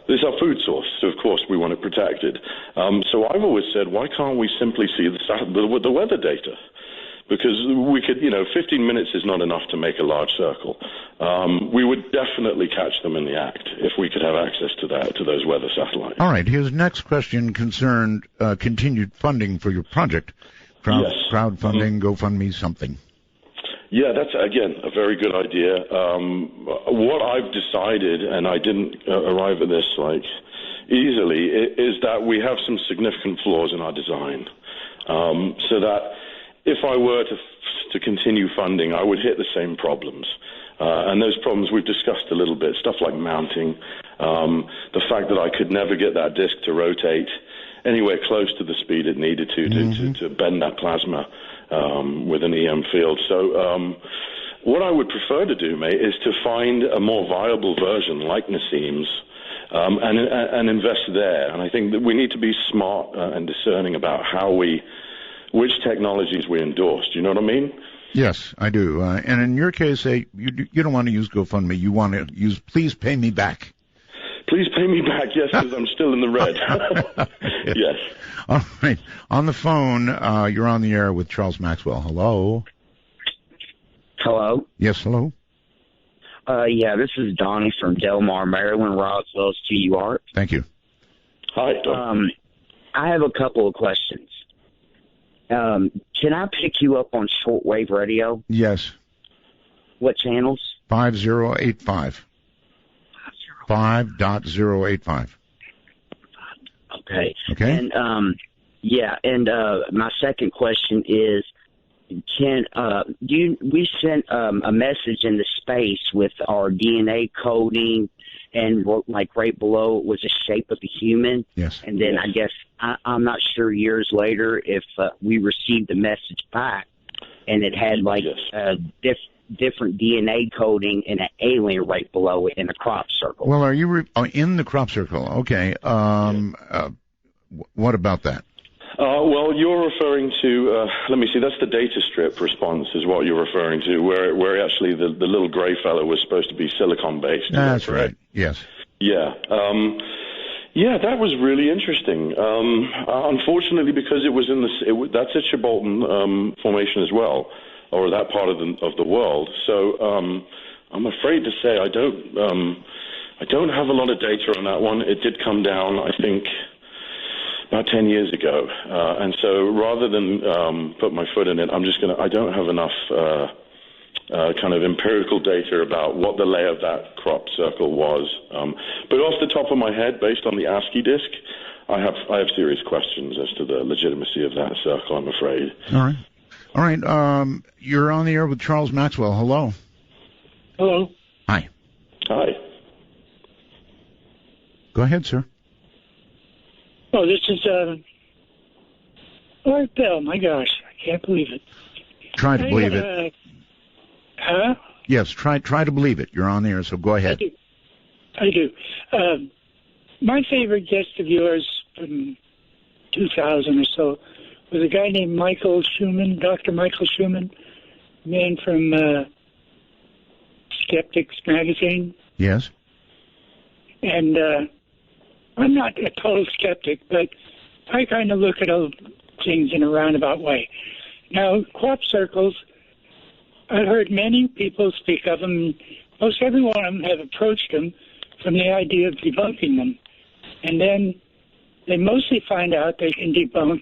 This is our food source, so of course we want it protected. So I've always said, why can't we simply see the weather data? Because we could, 15 minutes is not enough to make a large circle. We would definitely catch them in the act if we could have access to those weather satellites. All right. His next question concerned continued funding for your project. Yes. Crowdfunding, GoFundMe, something. Yeah, that's, again, a very good idea. What I've decided, and I didn't arrive at this easily, is that we have some significant flaws in our design. So that if I were to continue funding, I would hit the same problems. And those problems we've discussed a little bit, stuff like mounting, the fact that I could never get that disk to rotate anywhere close to the speed it needed to bend that plasma with an EM field. So what I would prefer to do, mate, is to find a more viable version like Nassim's and invest there. And I think that we need to be smart and discerning about which technologies we endorse. Do you know what I mean? Yes, I do. And in your case, you don't want to use GoFundMe. You want to use Please Pay Me Back. Please pay me back, yes, because I'm still in the red. Yes. All right. On the phone, you're on the air with Charles Maxwell. Hello? Hello? Yes, hello? Yeah, this is Donnie from Delmar, Maryland, Roswell's to you, Art. Thank you. Hi, Don. I have a couple of questions. Can I pick you up on shortwave radio? Yes. What channels? 5085. 5.085. Okay. Okay. And my second question is, we sent a message into space with our DNA coding, and right below it was the shape of a human. Yes. And then I guess I'm not sure years later if we received the message back, and it had different DNA coding and an alien right below it in a crop circle. Well, are you in the crop circle? Okay. What about that? Well, you're referring to, let me see, that's the data strip response is what you're referring to, where actually the little gray fellow was supposed to be silicon-based. That's right, yes. Yeah. Yeah, that was really interesting. Unfortunately, because it was that's a Chilbolton formation as well, or that part of the world. So I'm afraid to say I don't have a lot of data on that one. It did come down, I think, about 10 years ago. And so rather than put my foot in it, I don't have enough kind of empirical data about what the lay of that crop circle was. But off the top of my head, based on the ASCII disk, I have serious questions as to the legitimacy of that circle, I'm afraid. All right. You're on the air with Charles Maxwell. Hello. Hello. Hi. Hi. Go ahead, sir. Oh, this is Art Bell. My gosh, I can't believe it. Try to believe it. Huh? Yes, try to believe it. You're on the air, so go ahead. I do. My favorite guest of yours from 2000 or so was a guy named Michael Schumann, Dr. Michael Schumann, man from Skeptics magazine. Yes. And I'm not a total skeptic, but I kind of look at all things in a roundabout way. Now, crop circles, I've heard many people speak of them. Most every one of them have approached them from the idea of debunking them. And then they mostly find out they can debunk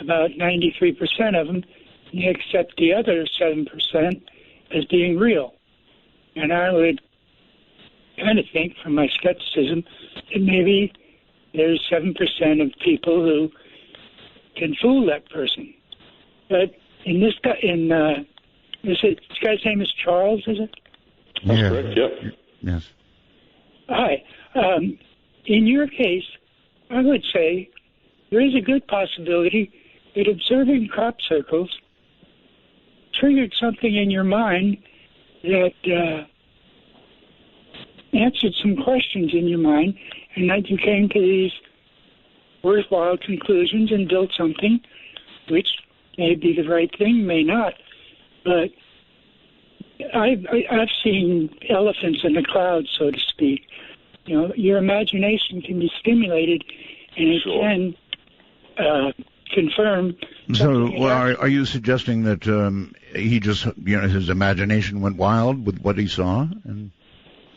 about 93% of them, and they accept the other 7% as being real. And I would kind of think, from my skepticism, that maybe there's 7% of people who can fool that person. But in this guy, this guy's name is Charles, is it? That's correct, yep. Yes. Hi. In your case, I would say there is a good possibility that observing crop circles triggered something in your mind that answered some questions in your mind, and that you came to these worthwhile conclusions and built something which may be the right thing, may not. But I've seen elephants in the clouds, so to speak. You know, your imagination can be stimulated, and it can confirm. So, are you suggesting that he just, his imagination went wild with what he saw? And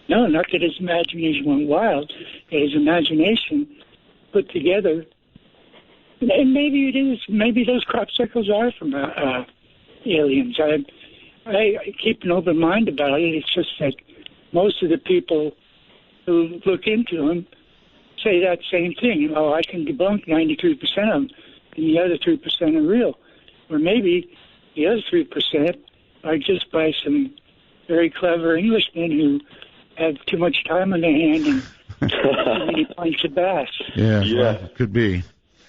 no, not that his imagination went wild. That his imagination put together, and maybe it is. Maybe those crop circles are from aliens. I keep an open mind about it. It's just that most of the people who look into them say that same thing. Oh, I can debunk 93% of them, and the other 3% are real. Or maybe the other 3% are just by some very clever Englishmen who have too much time on their hand and too many pints of bass. Yeah, well, could be.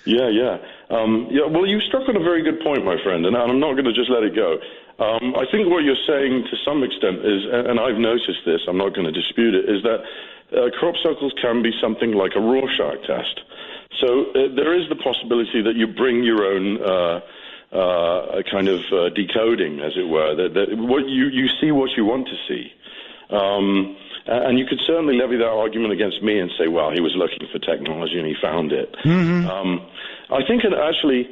Yeah. Well, you struck on a very good point, my friend, and I'm not going to just let it go. I think what you're saying to some extent is, and I've noticed this, I'm not going to dispute it, is that crop circles can be something like a Rorschach test. So there is the possibility that you bring your own kind of decoding, as it were, that what you see what you want to see. And you could certainly levy that argument against me and say, well, he was looking for technology and he found it. Mm-hmm. I think actually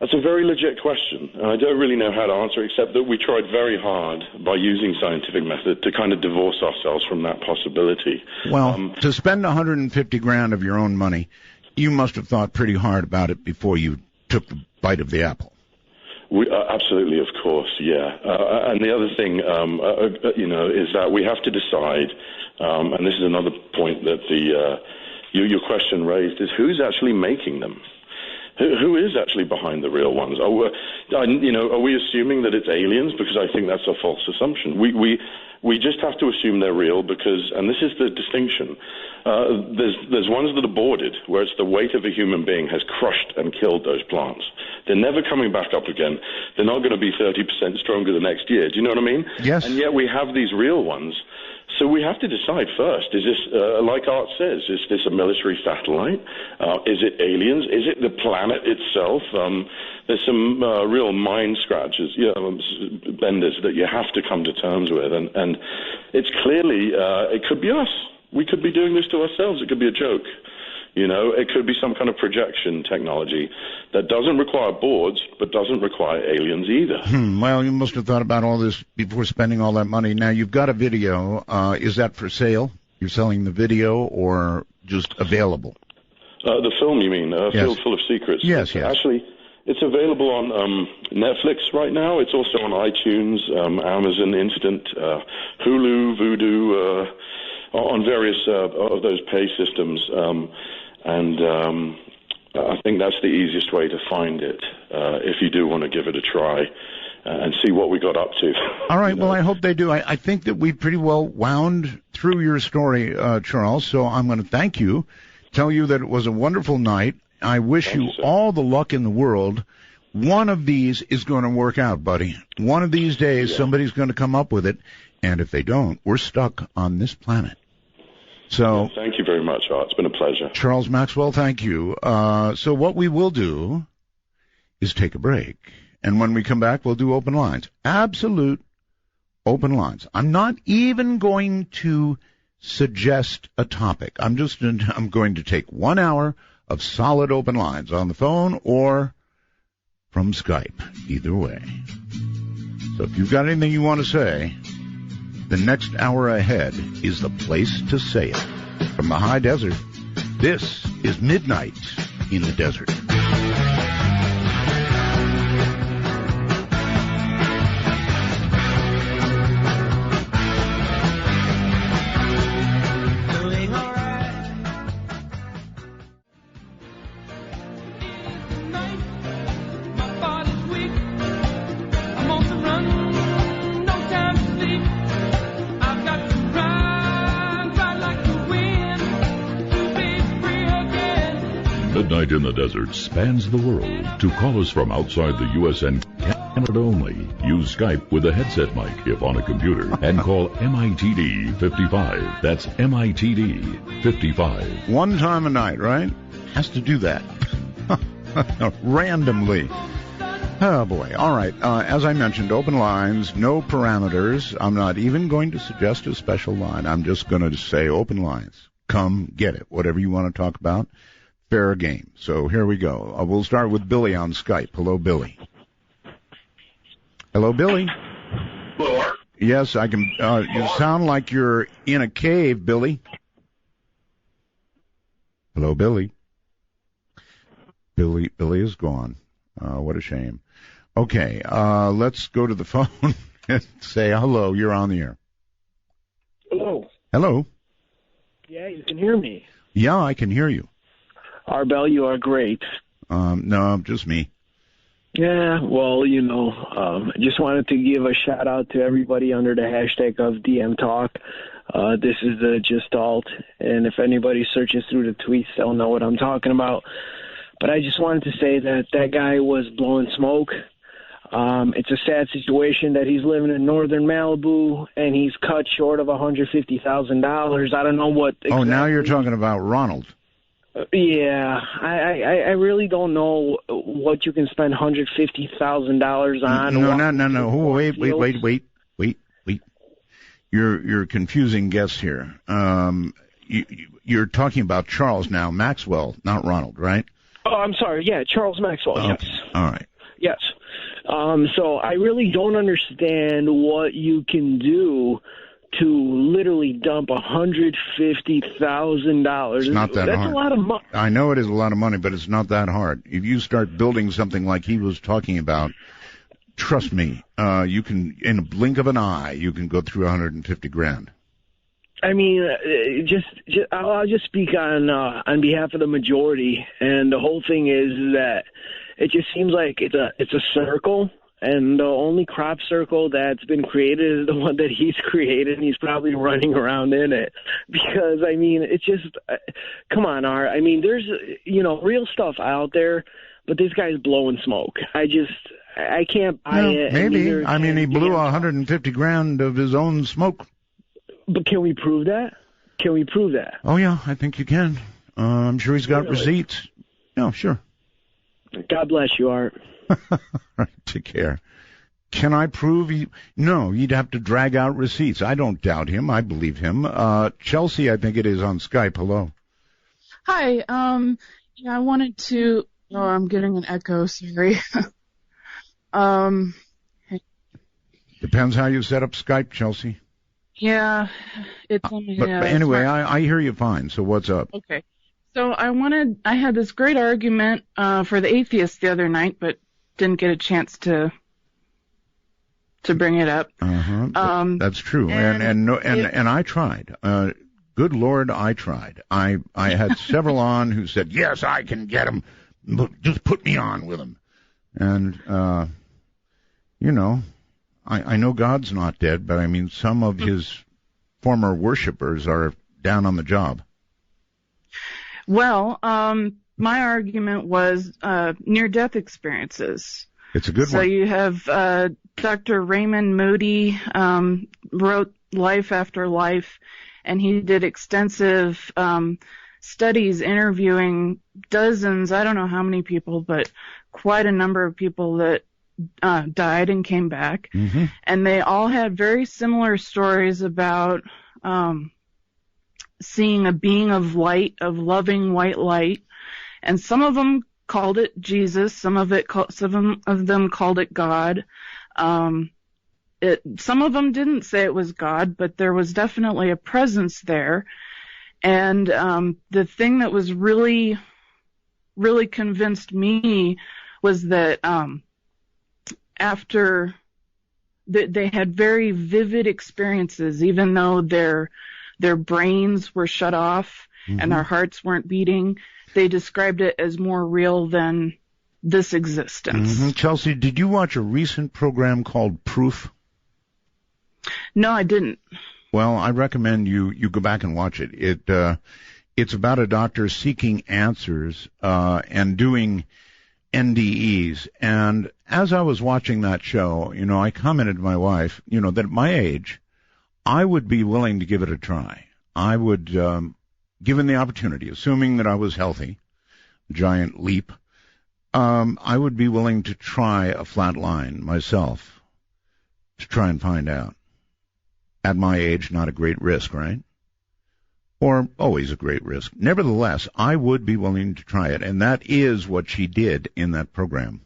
that's a very legit question, and I don't really know how to answer it, except that we tried very hard by using scientific method to kind of divorce ourselves from that possibility. Well, to spend $150,000 of your own money, you must have thought pretty hard about it before you took the bite of the apple. Absolutely, of course, yeah. And the other thing, is that we have to decide, and this is another point that your question raised, is who's actually making them? Who is actually behind the real ones? Are we assuming that it's aliens? Because I think that's a false assumption. We just have to assume they're real because, and this is the distinction, there's ones that are boarded, where it's the weight of a human being has crushed and killed those plants. They're never coming back up again. They're not going to be 30% stronger the next year. Do you know what I mean? Yes. And yet we have these real ones. So we have to decide first, is this, like Art says, is this a military satellite? Is it aliens? Is it the planet itself? There's some real mind scratches, benders that you have to come to terms with. And it's clearly, it could be us. We could be doing this to ourselves. It could be a joke. It could be some kind of projection technology that doesn't require boards, but doesn't require aliens either. Well, you must have thought about all this before spending all that money. Now, you've got a video. Is that for sale? You're selling the video or just available? The film, you mean? Yes. Field Full of Secrets. Yes. Actually, It's available on Netflix right now. It's also on iTunes, Amazon Instant, Hulu, Vudu, on various of those pay systems. And I think that's the easiest way to find it if you do want to give it a try and see what we got up to. All right. Well, I hope they do. I think that we pretty well wound through your story, Charles, so I'm going to thank you, tell you that it was a wonderful night. I wish you all the luck in the world. One of these is going to work out, buddy. One of these days, somebody's going to come up with it, and if they don't, we're stuck on this planet. So, thank you very much, Art. It's been a pleasure. Charles Maxwell, thank you. So what we will do is take a break, and when we come back, we'll do open lines. Absolute open lines. I'm not even going to suggest a topic. I'm going to take 1 hour of solid open lines on the phone or from Skype, either way. So if you've got anything you want to say, the next hour ahead is the place to say it. From the high desert, this is Midnight in the Desert. Midnight in the Desert spans the world. To call us from outside the U.S. and Canada only, use Skype with a headset mic if on a computer, and call MITD 55. That's MITD 55. One time a night, right? Has to do that. Randomly. Oh, boy. All right. As I mentioned, open lines, no parameters. I'm not even going to suggest a special line. I'm just going to say open lines. Come get it. Whatever you want to talk about. Fair game. So here we go. We'll start with Billy on Skype. Hello, Billy. Hello, Billy. Hello, Art. Yes, I can. You sound like you're in a cave, Billy. Hello, Billy. Billy is gone. What a shame. Okay, let's go to the phone and say hello. You're on the air. Hello. Hello. Yeah, you can hear me. Yeah, I can hear you. Arbel, you are great. No, just me. Yeah, well, I just wanted to give a shout out to everybody under the hashtag of DM Talk. This is the Gestalt, and if anybody searches through the tweets, they'll know what I'm talking about. But I just wanted to say that guy was blowing smoke. It's a sad situation that he's living in northern Malibu, and he's cut short of $150,000. I don't know what exactly. Oh, now you're talking about Ronald. Yeah, I really don't know what you can spend $150,000 on. No. Wait. You're confusing guests here. You're talking about Charles now, Maxwell, not Ronald, right? Oh, I'm sorry. Yeah, Charles Maxwell. Okay. Yes. All right. Yes. So I really don't understand what you can do to literally dump $150,000. It's not that hard. That's a lot of money. I know it is a lot of money, but it's not that hard. If you start building something like he was talking about, trust me, you can, in a blink of an eye, you can go through $150,000. I mean, I'll just speak on behalf of the majority, and the whole thing is that it just seems like it's a circle. And the only crop circle that's been created is the one that he's created, and he's probably running around in it. Because, I mean, it's just, come on, Art. I mean, there's, real stuff out there, but this guy's blowing smoke. I can't buy it. Maybe. I mean, he blew $150,000 of his own smoke. But can we prove that? Oh, yeah, I think you can. I'm sure he's got receipts. No, sure. God bless you, Art. Take care. Can I prove No, you'd have to drag out receipts. I don't doubt him. I believe him. Chelsea, I think it is on Skype. Hello. Hi. I wanted to. Oh, I'm getting an echo. Sorry. Depends how you set up Skype, Chelsea. Yeah, it's on my. But anyway, I hear you fine. So what's up? Okay. So I had this great argument for the atheists the other night, but didn't get a chance to bring it up. That's true. And I tried. Good Lord, I tried. I had several on who said, yes, I can get them. Just put me on with them. And, I know God's not dead, but I mean, some of his former worshipers are down on the job. Well, my argument was near-death experiences. It's a good one. So you have Dr. Raymond Moody wrote Life After Life, and he did extensive studies interviewing dozens, I don't know how many people, but quite a number of people that died and came back. Mm-hmm. And they all had very similar stories about seeing a being of light, of loving white light. And some of them called it Jesus. Some of them called it God. Some of them didn't say it was God, but there was definitely a presence there. And the thing that was really, really convinced me was that after they had very vivid experiences, even though their brains were shut off and their hearts weren't beating, they described it as more real than this existence. Mm-hmm. Chelsea, did you watch a recent program called Proof? No, I didn't. Well, I recommend you go back and watch it. It's about a doctor seeking answers and doing NDEs. And as I was watching that show, I commented to my wife, that at my age, I would be willing to give it a try. I would, given the opportunity, assuming that I was healthy, giant leap, I would be willing to try a flat line myself to try and find out. At my age, not a great risk, right? Or always a great risk. Nevertheless, I would be willing to try it, and that is what she did in that program.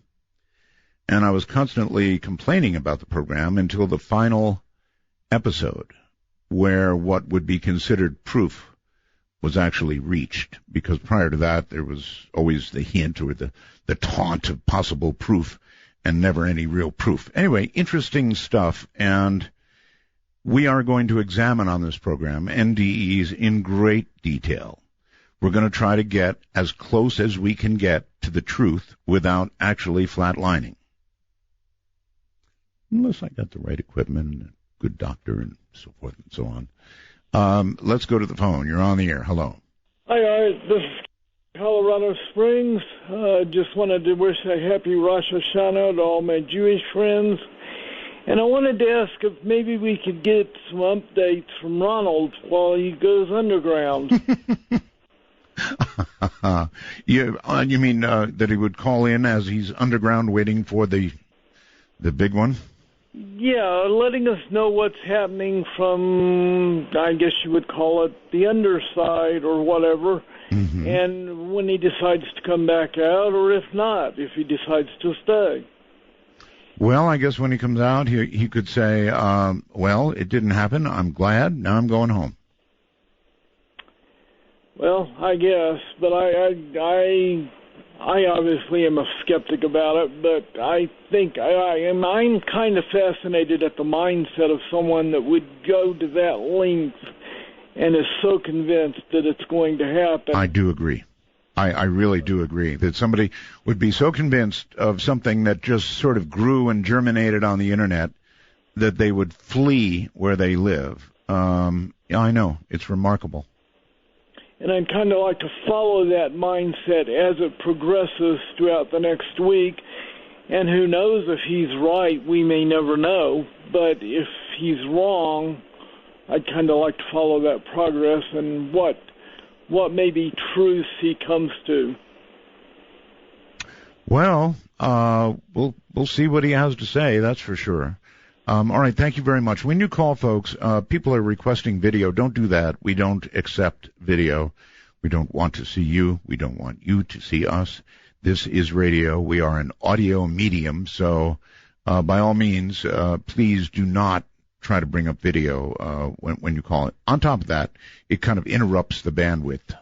And I was constantly complaining about the program until the final episode, where what would be considered proof was actually reached, because prior to that, there was always the hint or the taunt of possible proof and never any real proof. Anyway, interesting stuff, and we are going to examine on this program NDEs in great detail. We're going to try to get as close as we can get to the truth without actually flatlining. Unless I got the right equipment and a good doctor and so forth and so on. Let's go to the phone. You're on the air. Hello. Hi, guys. This is Colorado Springs. Just wanted to wish a happy Rosh Hashanah to all my Jewish friends. And I wanted to ask if maybe we could get some updates from Ronald while he goes underground. You mean that he would call in as he's underground waiting for the big one? Yeah, letting us know what's happening from, I guess you would call it, the underside or whatever, and when he decides to come back out, or if not, if he decides to stay. Well, I guess when he comes out, he could say, well, it didn't happen. I'm glad. Now I'm going home. Well, I guess, but I obviously am a skeptic about it, but I think I'm kind of fascinated at the mindset of someone that would go to that length and is so convinced that it's going to happen. I do agree. I really do agree that somebody would be so convinced of something that just sort of grew and germinated on the internet that they would flee where they live. I know. It's remarkable. And I'd kind of like to follow that mindset as it progresses throughout the next week. And who knows if he's right, we may never know. But if he's wrong, I'd kind of like to follow that progress and what maybe truths he comes to. Well, we'll see what he has to say, that's for sure. All right, thank you very much. When you call, folks, people are requesting video. Don't do that. We don't accept video. We don't want to see you. We don't want you to see us. This is radio. We are an audio medium, so by all means, please do not try to bring up video when you call it. On top of that, it kind of interrupts the bandwidth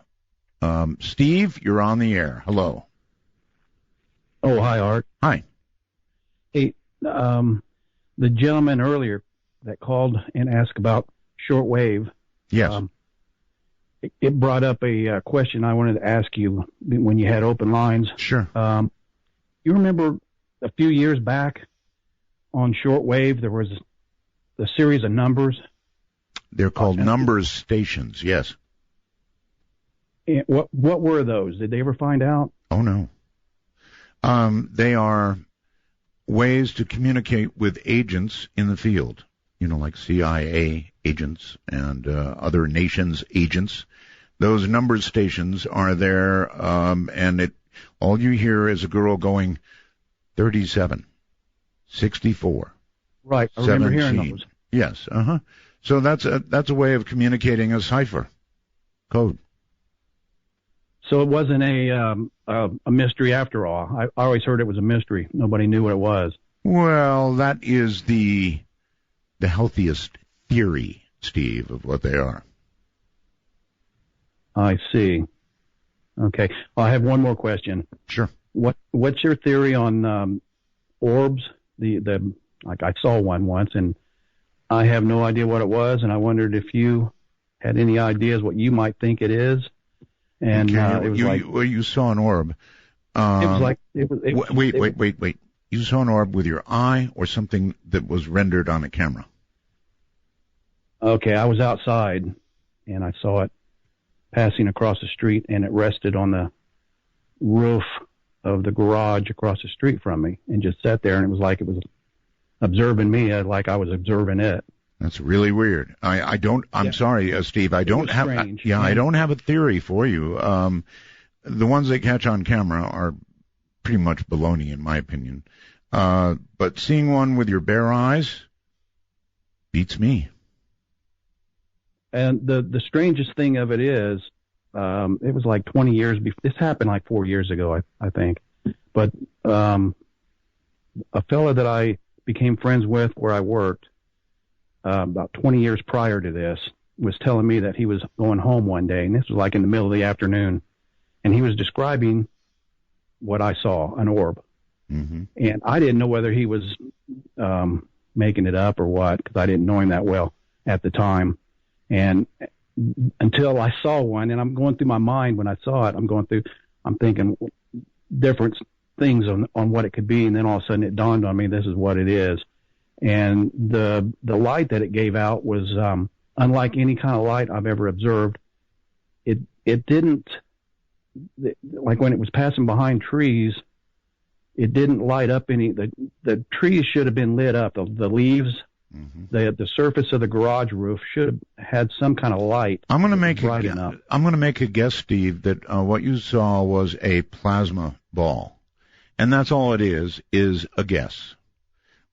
Steve, you're on the air. Hello. Oh, hi, Art. Hi. Hey, the gentleman earlier that called and asked about shortwave. Yes. It brought up a question I wanted to ask you when you had open lines. Sure. You remember a few years back on shortwave there was a series of numbers? They're called numbers stations, yes. And what were those? Did they ever find out? Oh, no. They are ways to communicate with agents in the field, like CIA agents and other nations' agents. Those numbers stations are there, and all you hear is a girl going 37, 64. Right, I remember hearing those. Yes, So that's a way of communicating a cipher code. So it wasn't a mystery after all. I always heard it was a mystery. Nobody knew what it was. Well, that is the healthiest theory, Steve, of what they are. I see. Okay. Well, I have one more question. Sure. What's your theory on orbs? Like I saw one once, and I have no idea what it was, and I wondered if you had any ideas what you might think it is. And okay. It was you saw an orb. It was like it was. Wait. You saw an orb with your eye or something that was rendered on a camera? Okay, I was outside, and I saw it passing across the street, and it rested on the roof of the garage across the street from me, and just sat there, and it was like it was observing me, like I was observing it. That's really weird. I'm sorry, Steve. I don't have a theory for you. The ones they catch on camera are pretty much baloney, in my opinion. But seeing one with your bare eyes beats me. And the strangest thing of it is, it was like 20 years before. This happened like 4 years ago, I think. But a fellow that I became friends with where I worked, about 20 years prior to this, was telling me that he was going home one day, and this was like in the middle of the afternoon, and he was describing what I saw, an orb. Mm-hmm. And I didn't know whether he was making it up or what, because I didn't know him that well at the time. And until I saw one, and I'm going through my mind when I saw it, I'm thinking different things on what it could be, and then all of a sudden it dawned on me, this is what it is. And the light that it gave out was unlike any kind of light I've ever observed. It didn't, like when it was passing behind trees, it didn't light up any. The trees should have been lit up. The leaves, mm-hmm. the surface of the garage roof should have had some kind of light. I'm going to make a guess, Steve, that what you saw was a plasma ball, and that's all it is a guess.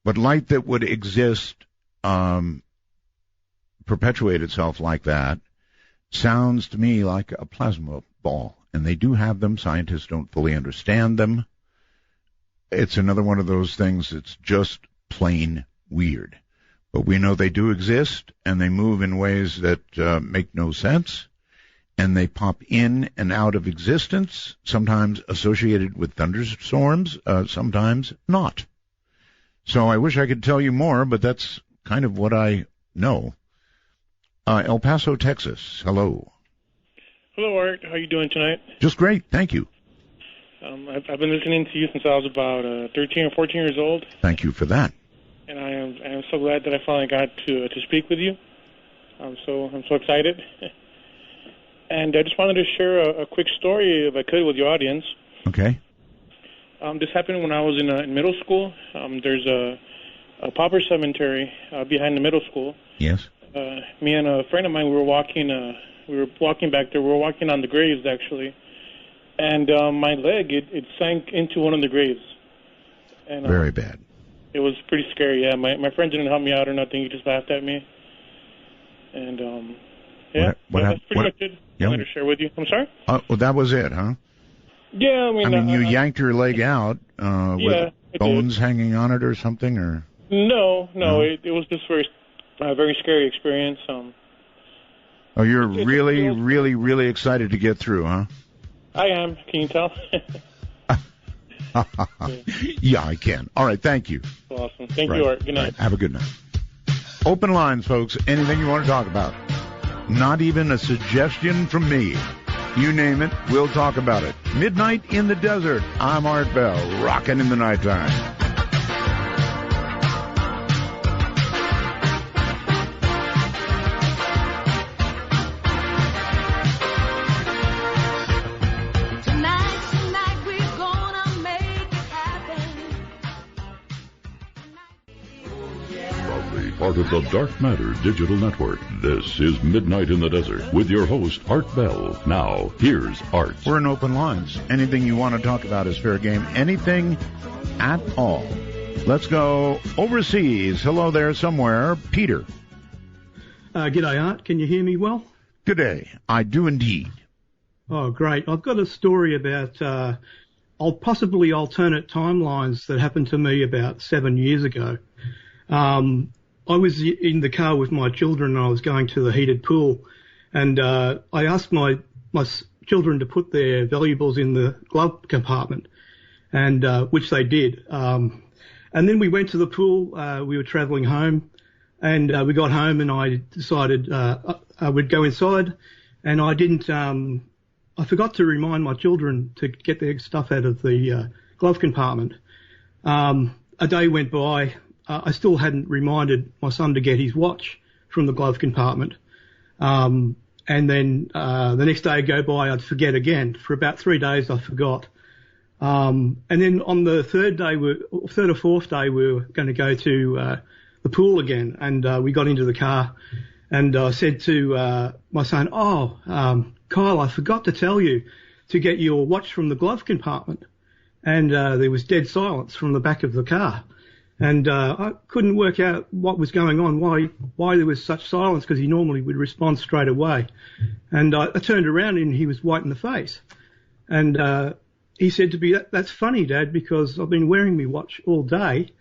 But light that would exist, perpetuate itself like that, sounds to me like a plasma ball. And they do have them. Scientists don't fully understand them. It's another one of those things that's just plain weird. But we know they do exist, and they move in ways that make no sense. And they pop in and out of existence, sometimes associated with thunderstorms, sometimes not. So I wish I could tell you more, but that's kind of what I know. El Paso, Texas. Hello. Hello, Art. How are you doing tonight? Just great. Thank you. I've been listening to you since I was about 13 or 14 years old. Thank you for that. And I am so glad that I finally got to speak with you. I'm so excited. And I just wanted to share a quick story, if I could, with your audience. Okay. This happened when I was in middle school. There's a pauper cemetery behind the middle school. Yes. Me and a friend of mine, we were walking back there. We were walking on the graves, actually. And my leg, it sank into one of the graves. And, very bad. It was pretty scary, yeah. My friend didn't help me out or nothing. He just laughed at me. And, that's pretty much it I wanted to share with you. I'm sorry? Well, that was it, huh? Yeah, I mean... you yanked your leg out with bones hanging on it or something, or... No. It was just very scary experience. Oh, you're really, really, really excited to get through, huh? I am. Can you tell? Yeah, I can. All right, thank you. Awesome. Thank you, Art. Good night. Right. Have a good night. Open lines, folks. Anything you want to talk about. Not even a suggestion from me. You name it, we'll talk about it. Midnight in the Desert. I'm Art Bell, rocking in the nighttime. Tonight, we're gonna make it happen. Proudly part of the Dark Matter Digital Network, this is Midnight in the Desert with your host, Art Bell. Now, here's Art. We're in open lines. Anything you want to talk about is fair game. Anything at all. Let's go overseas. Hello there somewhere. Peter. G'day, Art. Can you hear me well? Good day. I do indeed. Oh, great. I've got a story about possibly alternate timelines that happened to me about 7 years ago. I was in the car with my children and I was going to the heated pool, and I asked my children to put their valuables in the glove compartment, and which they did. And then we went to the pool. We were travelling home, and we got home, and I decided I would go inside, and I didn't. I forgot to remind my children to get their stuff out of the glove compartment. A day went by. I still hadn't reminded my son to get his watch from the glove compartment. And then the next day I'd go by, I'd forget again. For about 3 days I forgot. And then on the third or fourth day, we were going to go to the pool again. And we got into the car, and I said to my son, Kyle, I forgot to tell you to get your watch from the glove compartment. And there was dead silence from the back of the car. And I couldn't work out what was going on, why there was such silence, because he normally would respond straight away. And I turned around and he was white in the face. And he said to me, "That's funny, Dad, because I've been wearing my watch all day,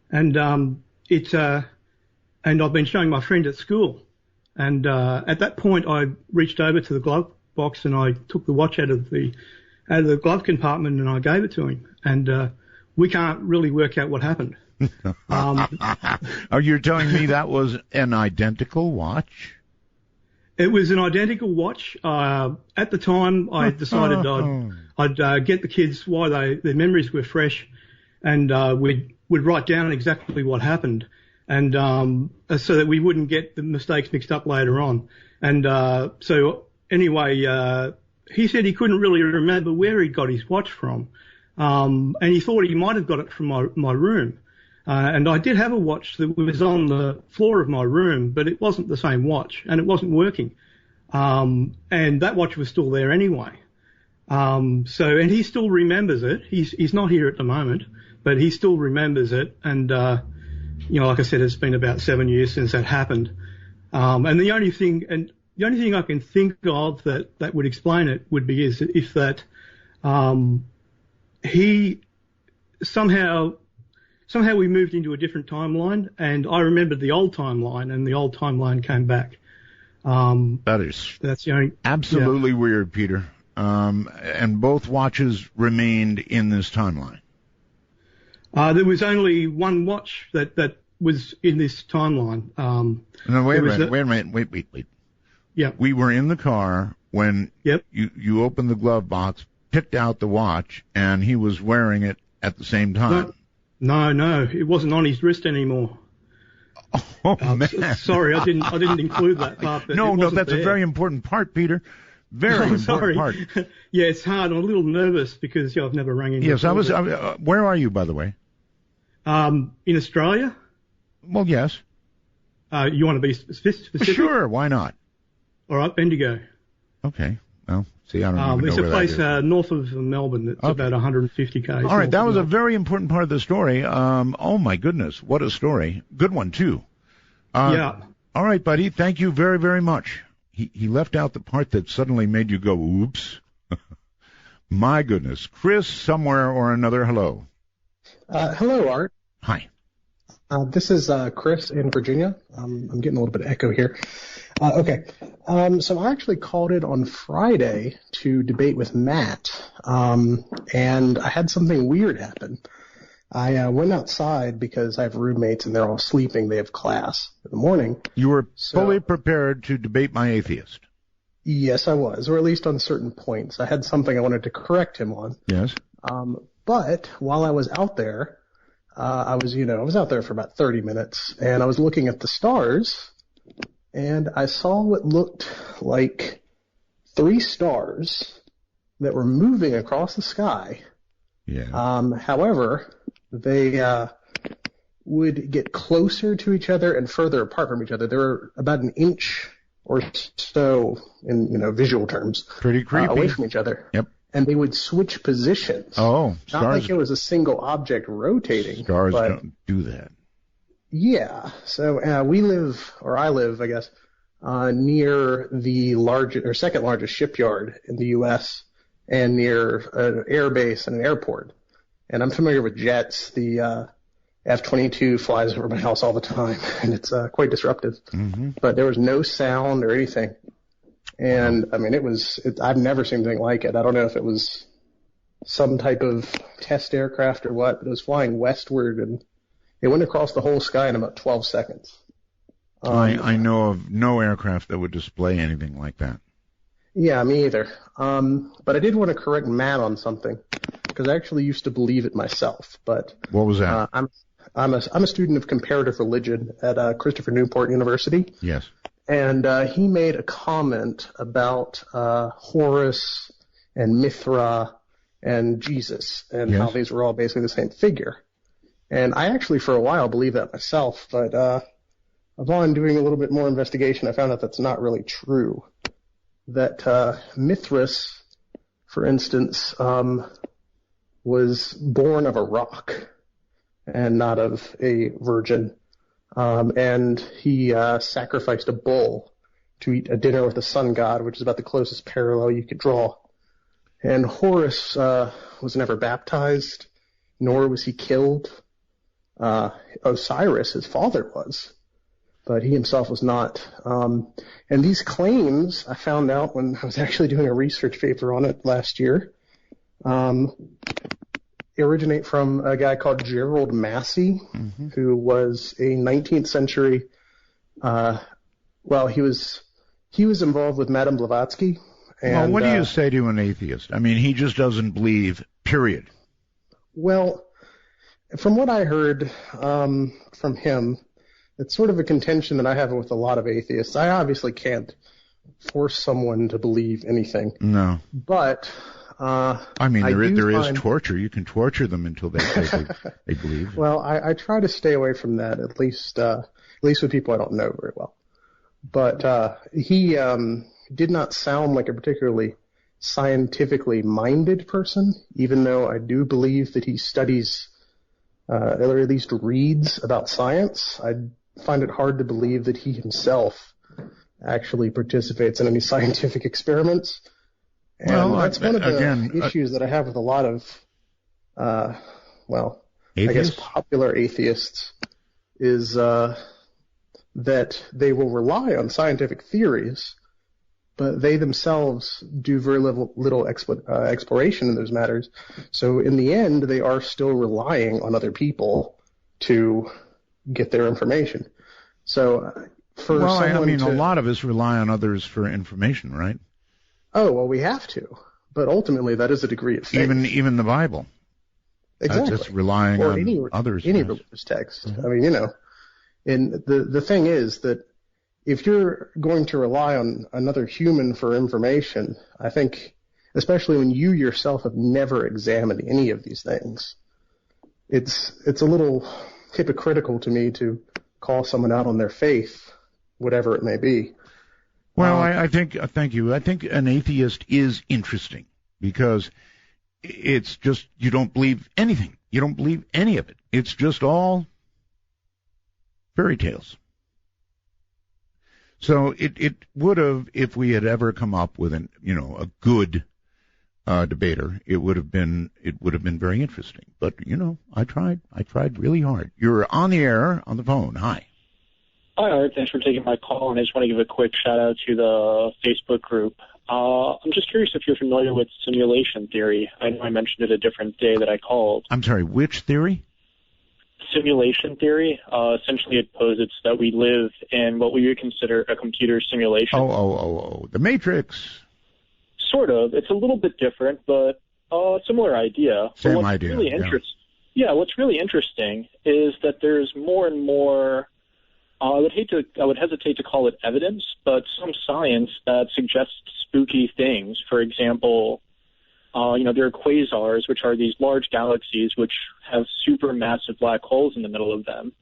and and I've been showing my friend at school." And at that point, I reached over to the glove box and I took the watch out of the glove compartment and I gave it to him. And we can't really work out what happened. Are you telling me that was an identical watch? It was an identical watch. At the time, I decided I'd get the kids while their memories were fresh, and we'd write down exactly what happened, and so that we wouldn't get the mistakes mixed up later on. And so anyway, he said he couldn't really remember where he got his watch from, and he thought he might have got it from my room. And I did have a watch that was on the floor of my room, but it wasn't the same watch, and it wasn't working. And that watch was still there anyway. And he still remembers it. He's not here at the moment, but he still remembers it. And, like I said, it's been about 7 years since that happened. And the only thing I can think of that would explain it would be if that, he somehow we moved into a different timeline, and I remembered the old timeline, and the old timeline came back. That's the only, absolutely weird, Peter. And both watches remained in this timeline. There was only one watch that was in this timeline. No, wait a minute. Wait. Yeah. We were in the car when you opened the glove box, picked out the watch, and he was wearing it at the same time. No, it wasn't on his wrist anymore. Oh, man. Sorry, I didn't include that part. No, that's a very important part, Peter. Very important part. Yeah, it's hard. I'm a little nervous because I've never rang in. Yes, where are you, by the way? In Australia. Well, yes. You want to be specific? Sure, why not? All right, Bendigo. Okay. Well, see, I don't even know it's where a place north of Melbourne that's about 150 km. All right, that was a very important part of the story. Oh, my goodness, what a story. Good one, too. Yeah. All right, buddy, thank you very, very much. He left out the part that suddenly made you go, oops. My goodness. Chris, somewhere or another, hello. Hello, Art. Hi. This is Chris in Virginia. I'm getting a little bit of echo here. Okay. So I actually called it on Friday to debate with Matt, and I had something weird happen. I went outside because I have roommates and they're all sleeping. They have class in the morning. You were fully prepared to debate my atheist. Yes, I was, or at least on certain points. I had something I wanted to correct him on. Yes. But while I was out there, I was out there for about 30 minutes, and I was looking at the stars, and I saw what looked like 3 stars that were moving across the sky. Yeah. However, they would get closer to each other and further apart from each other. They were about an inch or so in visual terms. Pretty creepy. Away from each other. Yep. And they would switch positions. Oh, stars. Not like it was a single object rotating. Stars don't do that. Yeah. So I live, I guess, near the second largest shipyard in the U.S. and near an air base and an airport. And I'm familiar with jets. The F-22 flies over my house all the time, and it's quite disruptive. Mm-hmm. But there was no sound or anything. And, I mean, I've never seen anything like it. I don't know if it was some type of test aircraft or what, but it was flying westward, and it went across the whole sky in about 12 seconds. I know of no aircraft that would display anything like that. Yeah, me either. But I did want to correct Matt on something, because I actually used to believe it myself. But what was that? I'm a student of comparative religion at Christopher Newport University. Yes. And he made a comment about Horus and Mithra and Jesus, and how these were all basically the same figure. And I actually, for a while, believed that myself, but upon doing a little bit more investigation, I found out that's not really true. That Mithras, for instance, was born of a rock and not of a virgin. And he sacrificed a bull to eat a dinner with the sun god, which is about the closest parallel you could draw. And Horus was never baptized, nor was he killed. Osiris, his father, was, but he himself was not. And these claims, I found out when I was actually doing a research paper on it last year, originate from a guy called Gerald Massey, who was a 19th century, he was involved with Madame Blavatsky. And, well, what do you say to an atheist? I mean, he just doesn't believe, period. Well, from what I heard from him, it's sort of a contention that I have with a lot of atheists. I obviously can't force someone to believe anything. No. But I mean, there is torture. You can torture them until they say they believe. Well, I try to stay away from that, at least with people I don't know very well. But he did not sound like a particularly scientifically minded person, even though I do believe that he studies, or at least reads about science. I find it hard to believe that he himself actually participates in any scientific experiments. And that's one of the issues that I have with a lot of, I guess popular atheists is that they will rely on scientific theories, but they themselves do very little exploration in those matters. So in the end, they are still relying on other people to get their information. So a lot of us rely on others for information, right? Oh, well, we have to, but ultimately that is a degree of faith. Even the Bible. Exactly. That's relying on others. Any religious text. Mm-hmm. I mean, and the thing is that if you're going to rely on another human for information, I think, especially when you yourself have never examined any of these things, it's a little hypocritical to me to call someone out on their faith, whatever it may be. Well, I think, thank you. I think an atheist is interesting because it's just, you don't believe anything. You don't believe any of it. It's just all fairy tales. So it would have, if we had ever come up with a good debater, it would have been very interesting. But I tried really hard. You're on the air on the phone. Hi. Hi, Art. Thanks for taking my call, and I just want to give a quick shout-out to the Facebook group. I'm just curious if you're familiar with simulation theory. I know I mentioned it a different day that I called. I'm sorry, which theory? Simulation theory. Essentially, it posits that we live in what we would consider a computer simulation. Oh, the Matrix. Sort of. It's a little bit different, but similar idea. Same what's idea, Really what's really interesting is that there's more and more. I would hesitate to call it evidence, but some science that suggests spooky things. For example, there are quasars, which are these large galaxies which have supermassive black holes in the middle of them.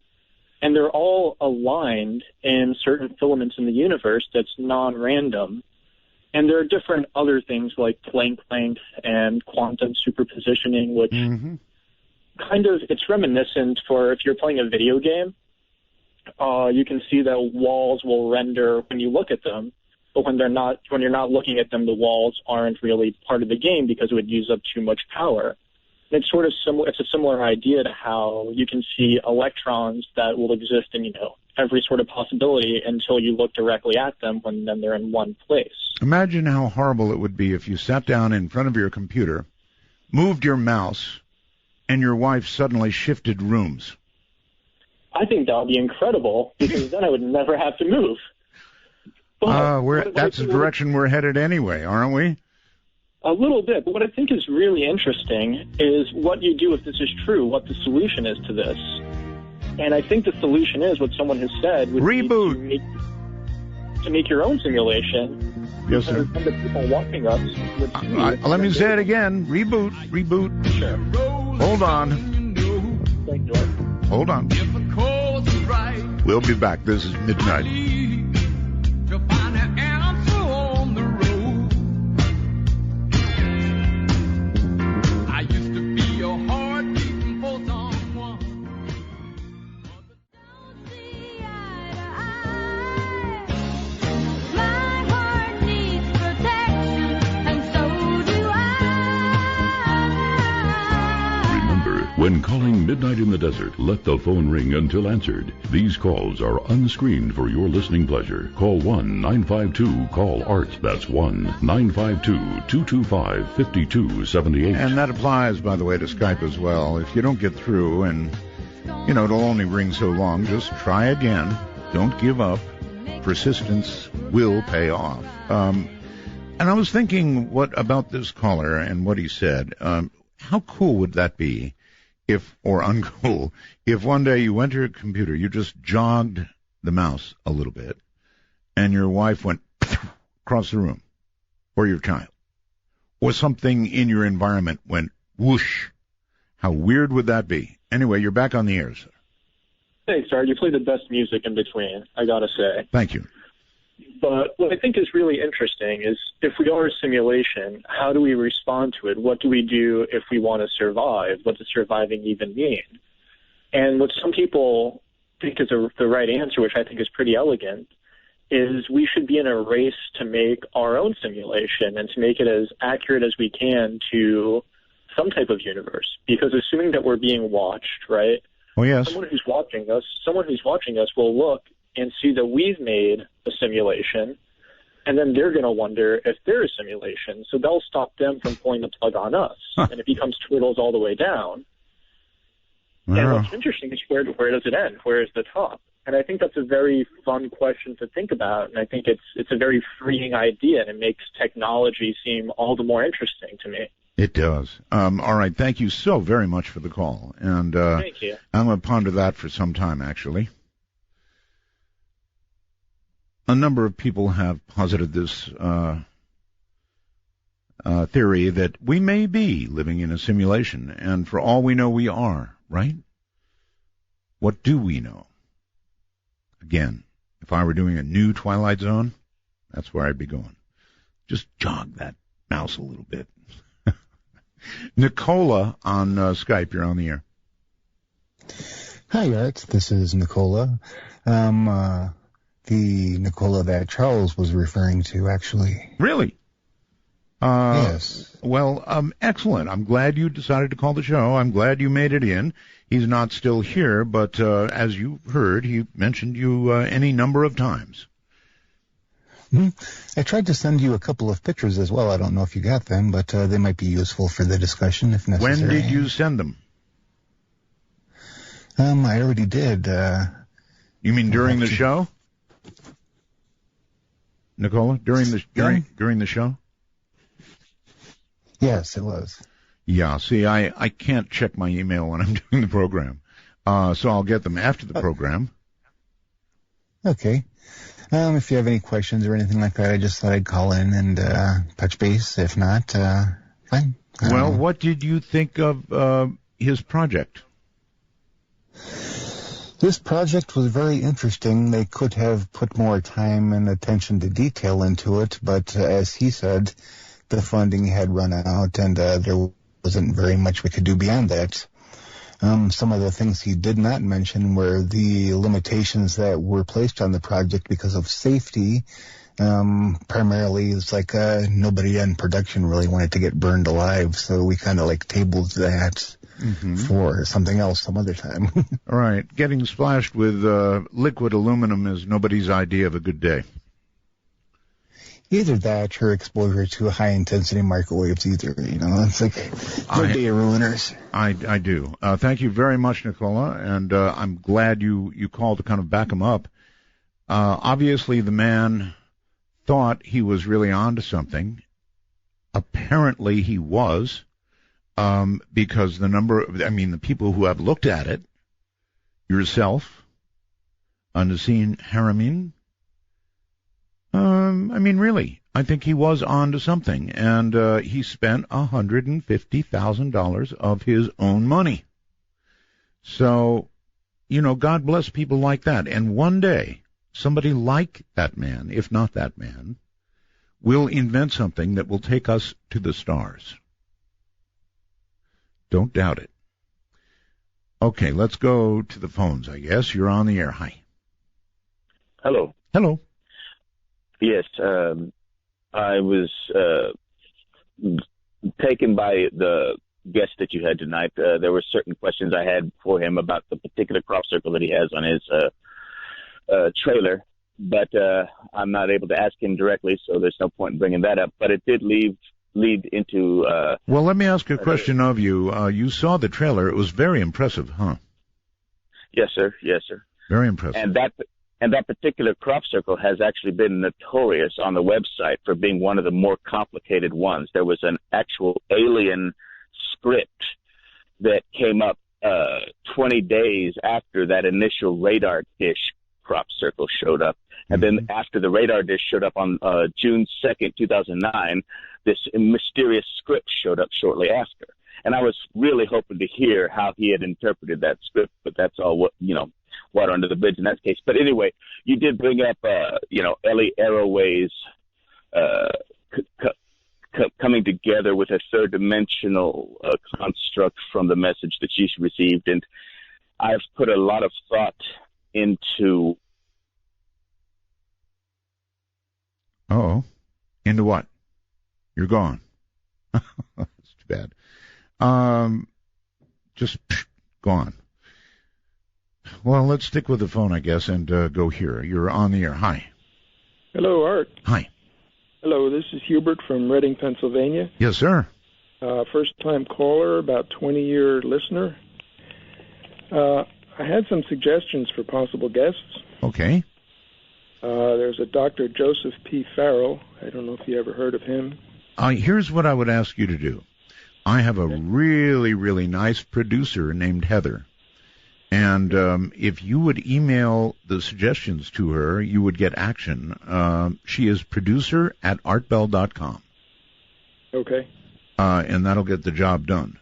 And they're all aligned in certain filaments in the universe that's non-random. And there are different other things like Planck length and quantum superpositioning, which it's reminiscent for if you're playing a video game. You can see that walls will render when you look at them, but when you're not looking at them, the walls aren't really part of the game because it would use up too much power. And it's sort of similar. It's a similar idea to how you can see electrons that will exist in every sort of possibility until you look directly at them, when then they're in one place. Imagine how horrible it would be if you sat down in front of your computer, moved your mouse, and your wife suddenly shifted rooms. I think that would be incredible, because then I would never have to move. That's the direction we're headed anyway, aren't we? A little bit, but what I think is really interesting is what you do if this is true, what the solution is to this. And I think the solution is what someone has said would reboot. Be to make your own simulation. Yes, sir. And the people watching us would see let me say it again. Reboot. Sure. Hold on. Thank you, Art. Hold on. We'll be back. This is Midnight. When calling Midnight in the Desert, let the phone ring until answered. These calls are unscreened for your listening pleasure. Call 1-952-CALL-ART. That's 1-952-225-5278. And that applies, by the way, to Skype as well. If you don't get through and, it'll only ring so long, just try again. Don't give up. Persistence will pay off. And I was thinking about this caller and what he said. How cool would that be? Or uncool, if one day you went to your computer, you just jogged the mouse a little bit, and your wife went across the room, or your child, or something in your environment went whoosh. How weird would that be? Anyway, you're back on the air, sir. Thanks, Art. You play the best music in between, I gotta say. Thank you. But what I think is really interesting is if we are a simulation, how do we respond to it? What do we do if we want to survive? What does surviving even mean? And what some people think is the right answer, which I think is pretty elegant, is we should be in a race to make our own simulation and to make it as accurate as we can to some type of universe. Because assuming that we're being watched, right? Oh, yes. Someone who's watching us will look and see that we've made a simulation, and then they're going to wonder if they're a simulation. So they'll stop them from pulling the plug on us, and it becomes turtles all the way down. And what's interesting is where does it end? Where is the top? And I think that's a very fun question to think about, and I think it's a very freeing idea, and it makes technology seem all the more interesting to me. It does. All right. Thank you so very much for the call. And thank you. I'm going to ponder that for some time, actually. A number of people have posited this theory that we may be living in a simulation, and for all we know, we are, right? What do we know? Again, if I were doing a new Twilight Zone, that's where I'd be going. Just jog that mouse a little bit. Nicola on Skype, you're on the air. Hi, Art. This is Nicola. The Nicola that Charles was referring to, actually. Really? Yes. Well, excellent. I'm glad you decided to call the show. I'm glad you made it in. He's not still here, but as you heard, he mentioned you any number of times. I tried to send you a couple of pictures as well. I don't know if you got them, but they might be useful for the discussion if necessary. When did you send them? I already did. You mean during the show? Nicola, during the show? Yes, it was. Yeah, see, I can't check my email when I'm doing the program, so I'll get them after the program. Okay. If you have any questions or anything like that, I just thought I'd call in and touch base. If not, fine. Well, what did you think of his project? This project was very interesting. They could have put more time and attention to detail into it, but as he said, the funding had run out and there wasn't very much we could do beyond that. Some of the things he did not mention were the limitations that were placed on the project because of safety. Primarily, it's like nobody in production really wanted to get burned alive, so we kind of like tabled that for something else some other time. All right. Getting splashed with liquid aluminum is nobody's idea of a good day. Either that or exposure to high-intensity microwaves either. It's like good day ruiners. I do. Thank you very much, Nicola, and I'm glad you called to kind of back him up. Obviously, the man thought he was really onto something. Apparently, he was, because the people who have looked at it, yourself, Nassim Haramein, really, I think he was on to something, and he spent $150,000 of his own money. So, God bless people like that. And one day, somebody like that man, if not that man, will invent something that will take us to the stars. Don't doubt it. Okay, let's go to the phones, I guess. You're on the air. Hi. Hello. Hello. Yes, I was taken by the guest that you had tonight. There were certain questions I had for him about the particular crop circle that he has on his trailer, but I'm not able to ask him directly, so there's no point in bringing that up. But it did lead into... well, let me ask a question of you. You saw the trailer. It was very impressive, huh? Yes, sir. Yes, sir. Very impressive. And that particular crop circle has actually been notorious on the website for being one of the more complicated ones. There was an actual alien script that came up 20 days after that initial radar dish crop circle showed up. And then after the radar dish showed up on June 2nd, 2009, this mysterious script showed up shortly after. And I was really hoping to hear how he had interpreted that script, but that's all water under the bridge in that case. But anyway, you did bring up, Ellie Arroway's coming together with a third-dimensional construct from the message that she received. And I've put a lot of thought into... Uh-oh. Into what? You're gone. That's too bad. Just gone. Well, let's stick with the phone, I guess, and go here. You're on the air. Hi. Hello, Art. Hi. Hello, this is Hubert from Reading, Pennsylvania. Yes, sir. First-time caller, about 20-year listener. I had some suggestions for possible guests. Okay. There's a Dr. Joseph P. Farrell. I don't know if you ever heard of him. Here's what I would ask you to do. I have a really, really nice producer named Heather. And if you would email the suggestions to her, you would get action. She is producer@artbell.com. Okay. And that'll get the job done.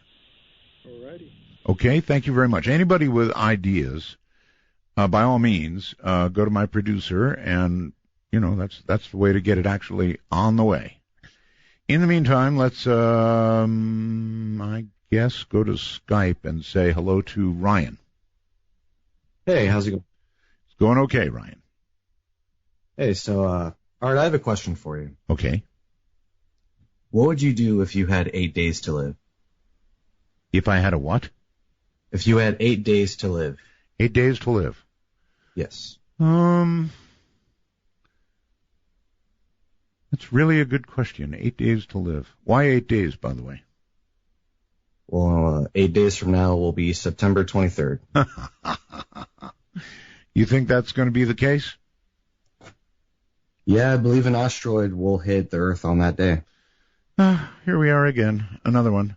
Alrighty. Okay, thank you very much. Anybody with ideas, by all means, go to my producer, and, that's the way to get it actually on the way. In the meantime, let's, I guess, go to Skype and say hello to Ryan. Hey, how's it going? It's going okay, Ryan. Hey, so, Art, I have a question for you. Okay. What would you do if you had 8 days to live? If I had a what? If you had 8 days to live. 8 days to live. Yes. That's really a good question. 8 days to live. Why 8 days, by the way? Well, 8 days from now will be September 23rd. You think that's going to be the case? Yeah, I believe an asteroid will hit the Earth on that day. Here we are again, another one.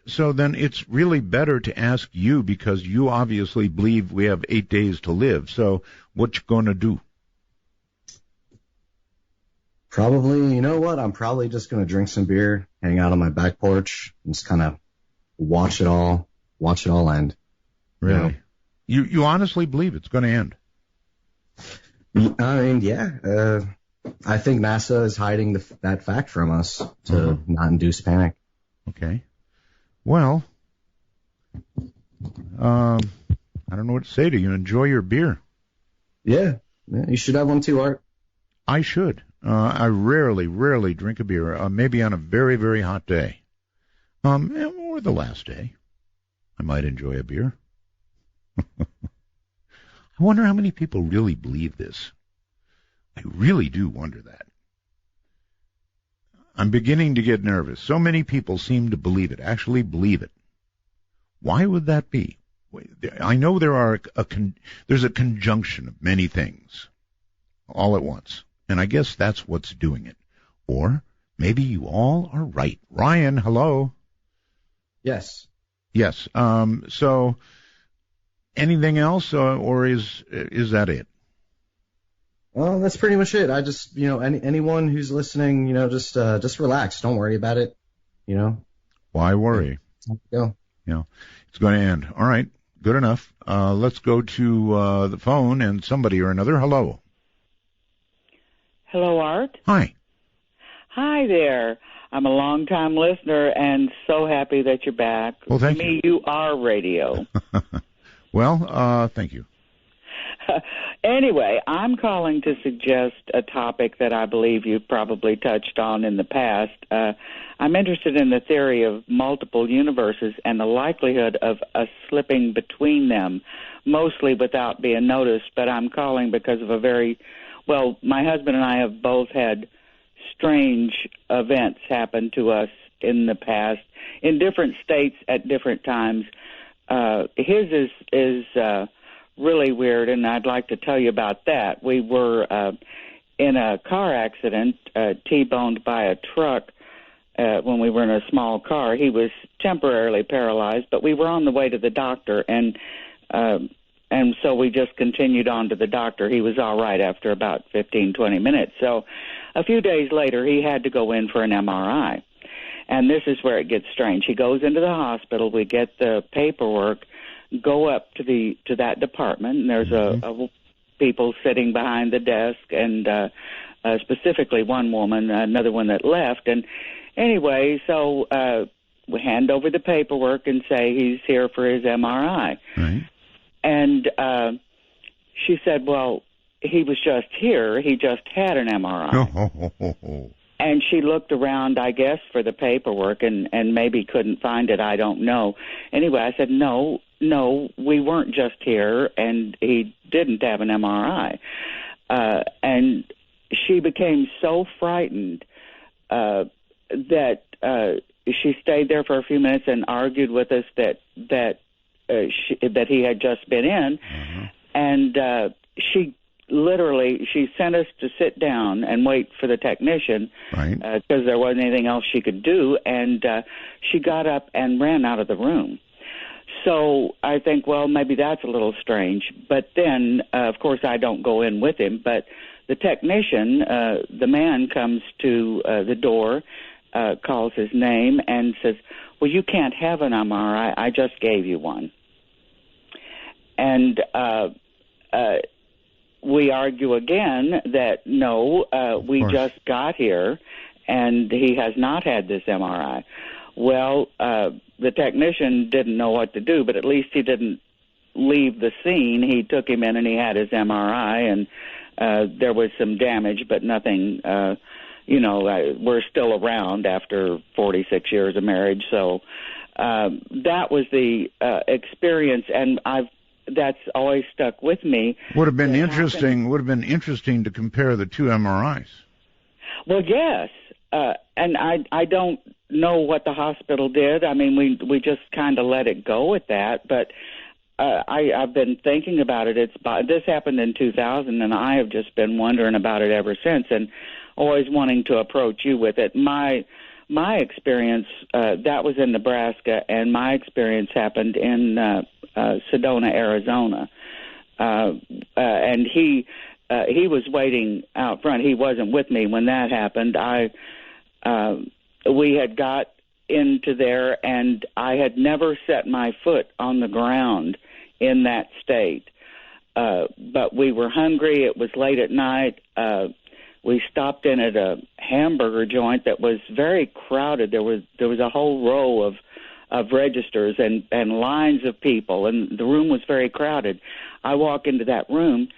So then it's really better to ask you, because you obviously believe we have 8 days to live. So what you going to do? Probably, you know what? I'm probably just going to drink some beer, hang out on my back porch, and just kind of watch it all end. Really? You honestly believe it's going to end? I mean, yeah. I think NASA is hiding that fact from us to not induce panic. Okay. Well, I don't know what to say to you. Enjoy your beer. Yeah, you should have one too, Art. I should. I rarely drink a beer. Maybe on a very, very hot day. Or the last day. I might enjoy a beer. I wonder how many people really believe this. I really do wonder that. I'm beginning to get nervous. So many people seem to believe it, actually believe it. Why would that be? I know there's a conjunction of many things all at once, and I guess that's what's doing it. Or maybe you all are right. Ryan, hello. Yes. Yes. So anything else, or is that it? Well, that's pretty much it. I just, anyone who's listening, just relax. Don't worry about it. Why worry? Go. It's going to end. All right. Good enough. Let's go to the phone and somebody or another. Hello. Hello, Art. Hi. Hi there. I'm a long-time listener and so happy that you're back. Well, thank you. To me, you are radio. Well, thank you. Anyway, I'm calling to suggest a topic that I believe you've probably touched on in the past. I'm interested in the theory of multiple universes and the likelihood of us slipping between them, mostly without being noticed. But I'm calling because of my husband and I have both had strange events happen to us in the past, in different states at different times. His is really weird, and I'd like to tell you about that. We were in a car accident, T-boned by a truck when we were in a small car. He was temporarily paralyzed, but we were on the way to the doctor, and so we just continued on to the doctor. He was all right after about 15, 20 minutes. So a few days later, he had to go in for an MRI. And this is where it gets strange. He goes into the hospital. We get the paperwork, go up to that department, and there's a people sitting behind the desk, and specifically one woman, another one that left. And anyway, so we hand over the paperwork and say he's here for his MRI. Right. And she said, well, he was just here. He just had an MRI. And she looked around, I guess, for the paperwork and maybe couldn't find it. I don't know. Anyway, I said, no, we weren't just here, and he didn't have an MRI. And she became so frightened that she stayed there for a few minutes and argued with us that he had just been in. And she sent us to sit down and wait for the technician, right? Because there wasn't anything else she could do, and she got up and ran out of the room. So I think, well, maybe that's a little strange. But then, of course, I don't go in with him, but the technician, the man comes to the door, calls his name, and says, well, you can't have an MRI. I just gave you one. And we argue again that, no, we just got here, and he has not had this MRI. Well, the technician didn't know what to do, but at least he didn't leave the scene. He took him in, and he had his MRI, and there was some damage, but nothing we're still around after 46 years of marriage. So that was the experience, and that's always stuck with me. Would have been interesting to compare the two MRIs. Well, yes, and I don't know what the hospital did. I mean, we just kind of let it go at that. But I've been thinking about it. This happened in 2000, and I have just been wondering about it ever since, and always wanting to approach you with it. My experience that was in Nebraska, and my experience happened in Sedona, Arizona, and he was waiting out front. He wasn't with me when that happened. We had got into there, and I had never set my foot on the ground in that state. But we were hungry. It was late at night. We stopped in at a hamburger joint that was very crowded. There was a whole row of registers and lines of people, and the room was very crowded. I walk into that room,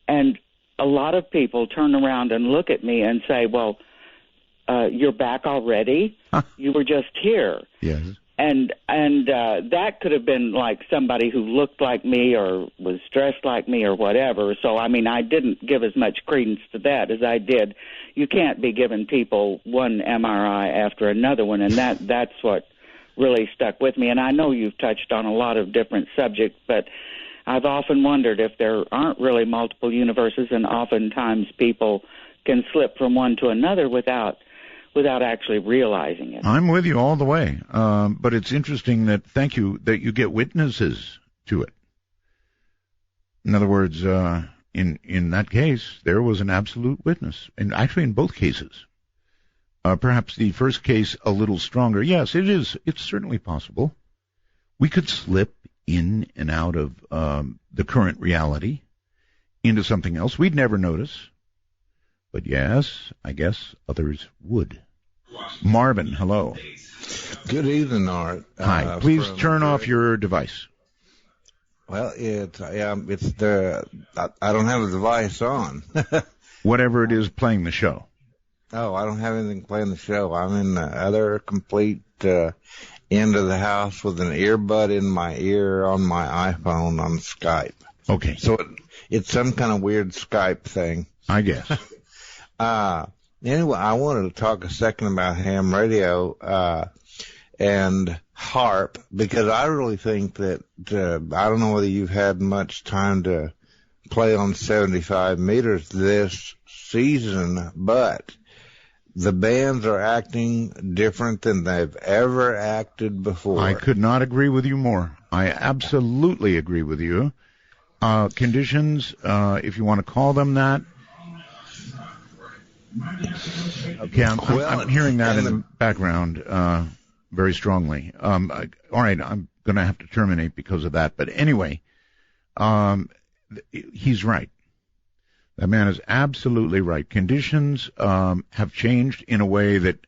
and a lot of people turn around and look at me and say, well, you're back already? You were just here. Yes. And that could have been like somebody who looked like me or was dressed like me or whatever. So, I mean, I didn't give as much credence to that as I did. You can't be giving people one MRI after another one, and that's what really stuck with me. And I know you've touched on a lot of different subjects, but I've often wondered if there aren't really multiple universes, and oftentimes people can slip from one to another without actually realizing it. I'm with you all the way. But it's interesting that you get witnesses to it. In other words, in that case, there was an absolute witness, and actually in both cases. Perhaps the first case a little stronger. Yes, it is. It's certainly possible. We could slip in and out of the current reality into something else. We'd never notice. But yes, I guess others would. Marvin, hello. Good evening, Art. Hi. Please turn off your device. Well, it's the I don't have a device on. Whatever it is playing the show. Oh, I don't have anything playing the show. I'm in the other complete end of the house with an earbud in my ear on my iPhone on Skype. Okay. So it's some kind of weird Skype thing. I guess. Anyway, I wanted to talk a second about ham radio and HARP, because I really think that I don't know whether you've had much time to play on 75 meters this season, but the bands are acting different than they've ever acted before. I could not agree with you more. I absolutely agree with you. Conditions, if you want to call them that. Okay, I'm hearing that in the background very strongly. All right, I'm going to have to terminate because of that. But anyway, he's right. That man is absolutely right. Conditions have changed in a way that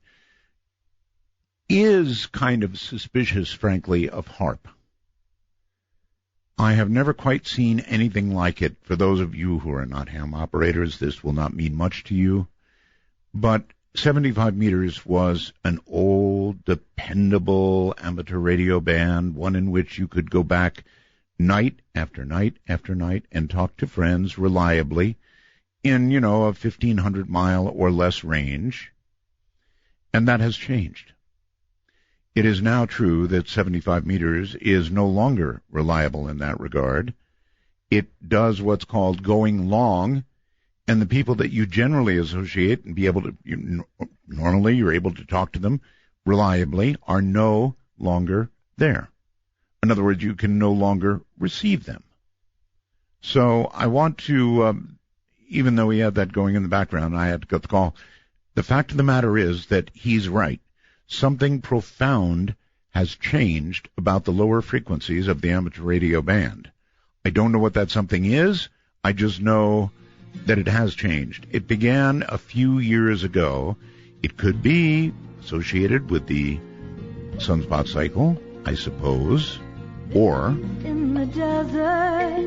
is kind of suspicious, frankly, of HARP. I have never quite seen anything like it. For those of you who are not ham operators, this will not mean much to you. But 75 meters was an old, dependable amateur radio band, one in which you could go back night after night after night and talk to friends reliably in, a 1,500-mile or less range. And that has changed. It is now true that 75 meters is no longer reliable in that regard. It does what's called going long, and the people that you generally associate and be able to, normally you're able to talk to them reliably, are no longer there. In other words, you can no longer receive them. So I want to, even though he had that going in the background, I had to cut the call. The fact of the matter is that he's right. Something profound has changed about the lower frequencies of the amateur radio band. I don't know what that something is. I just know that it has changed. It began a few years ago. It could be associated with the sunspot cycle, I suppose, or in the desert,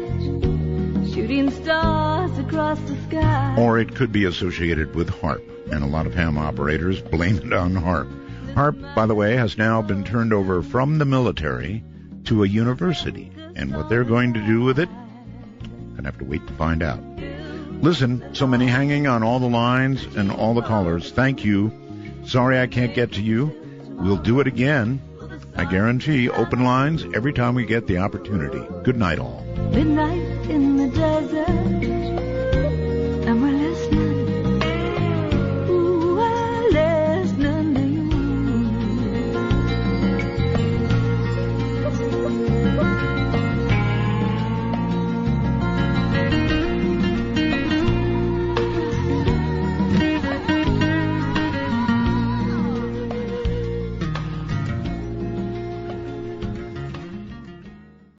shooting stars across the sky. Or it could be associated with HAARP, and a lot of ham operators blame it on HAARP. HAARP, by the way, has now been turned over from the military to a university, and what they're going to do with it, I'm going to have to wait to find out. Listen, so many hanging on all the lines and all the callers. Thank you. Sorry I can't get to you. We'll do it again. I guarantee open lines every time we get the opportunity. Good night, all. Midnight in the desert.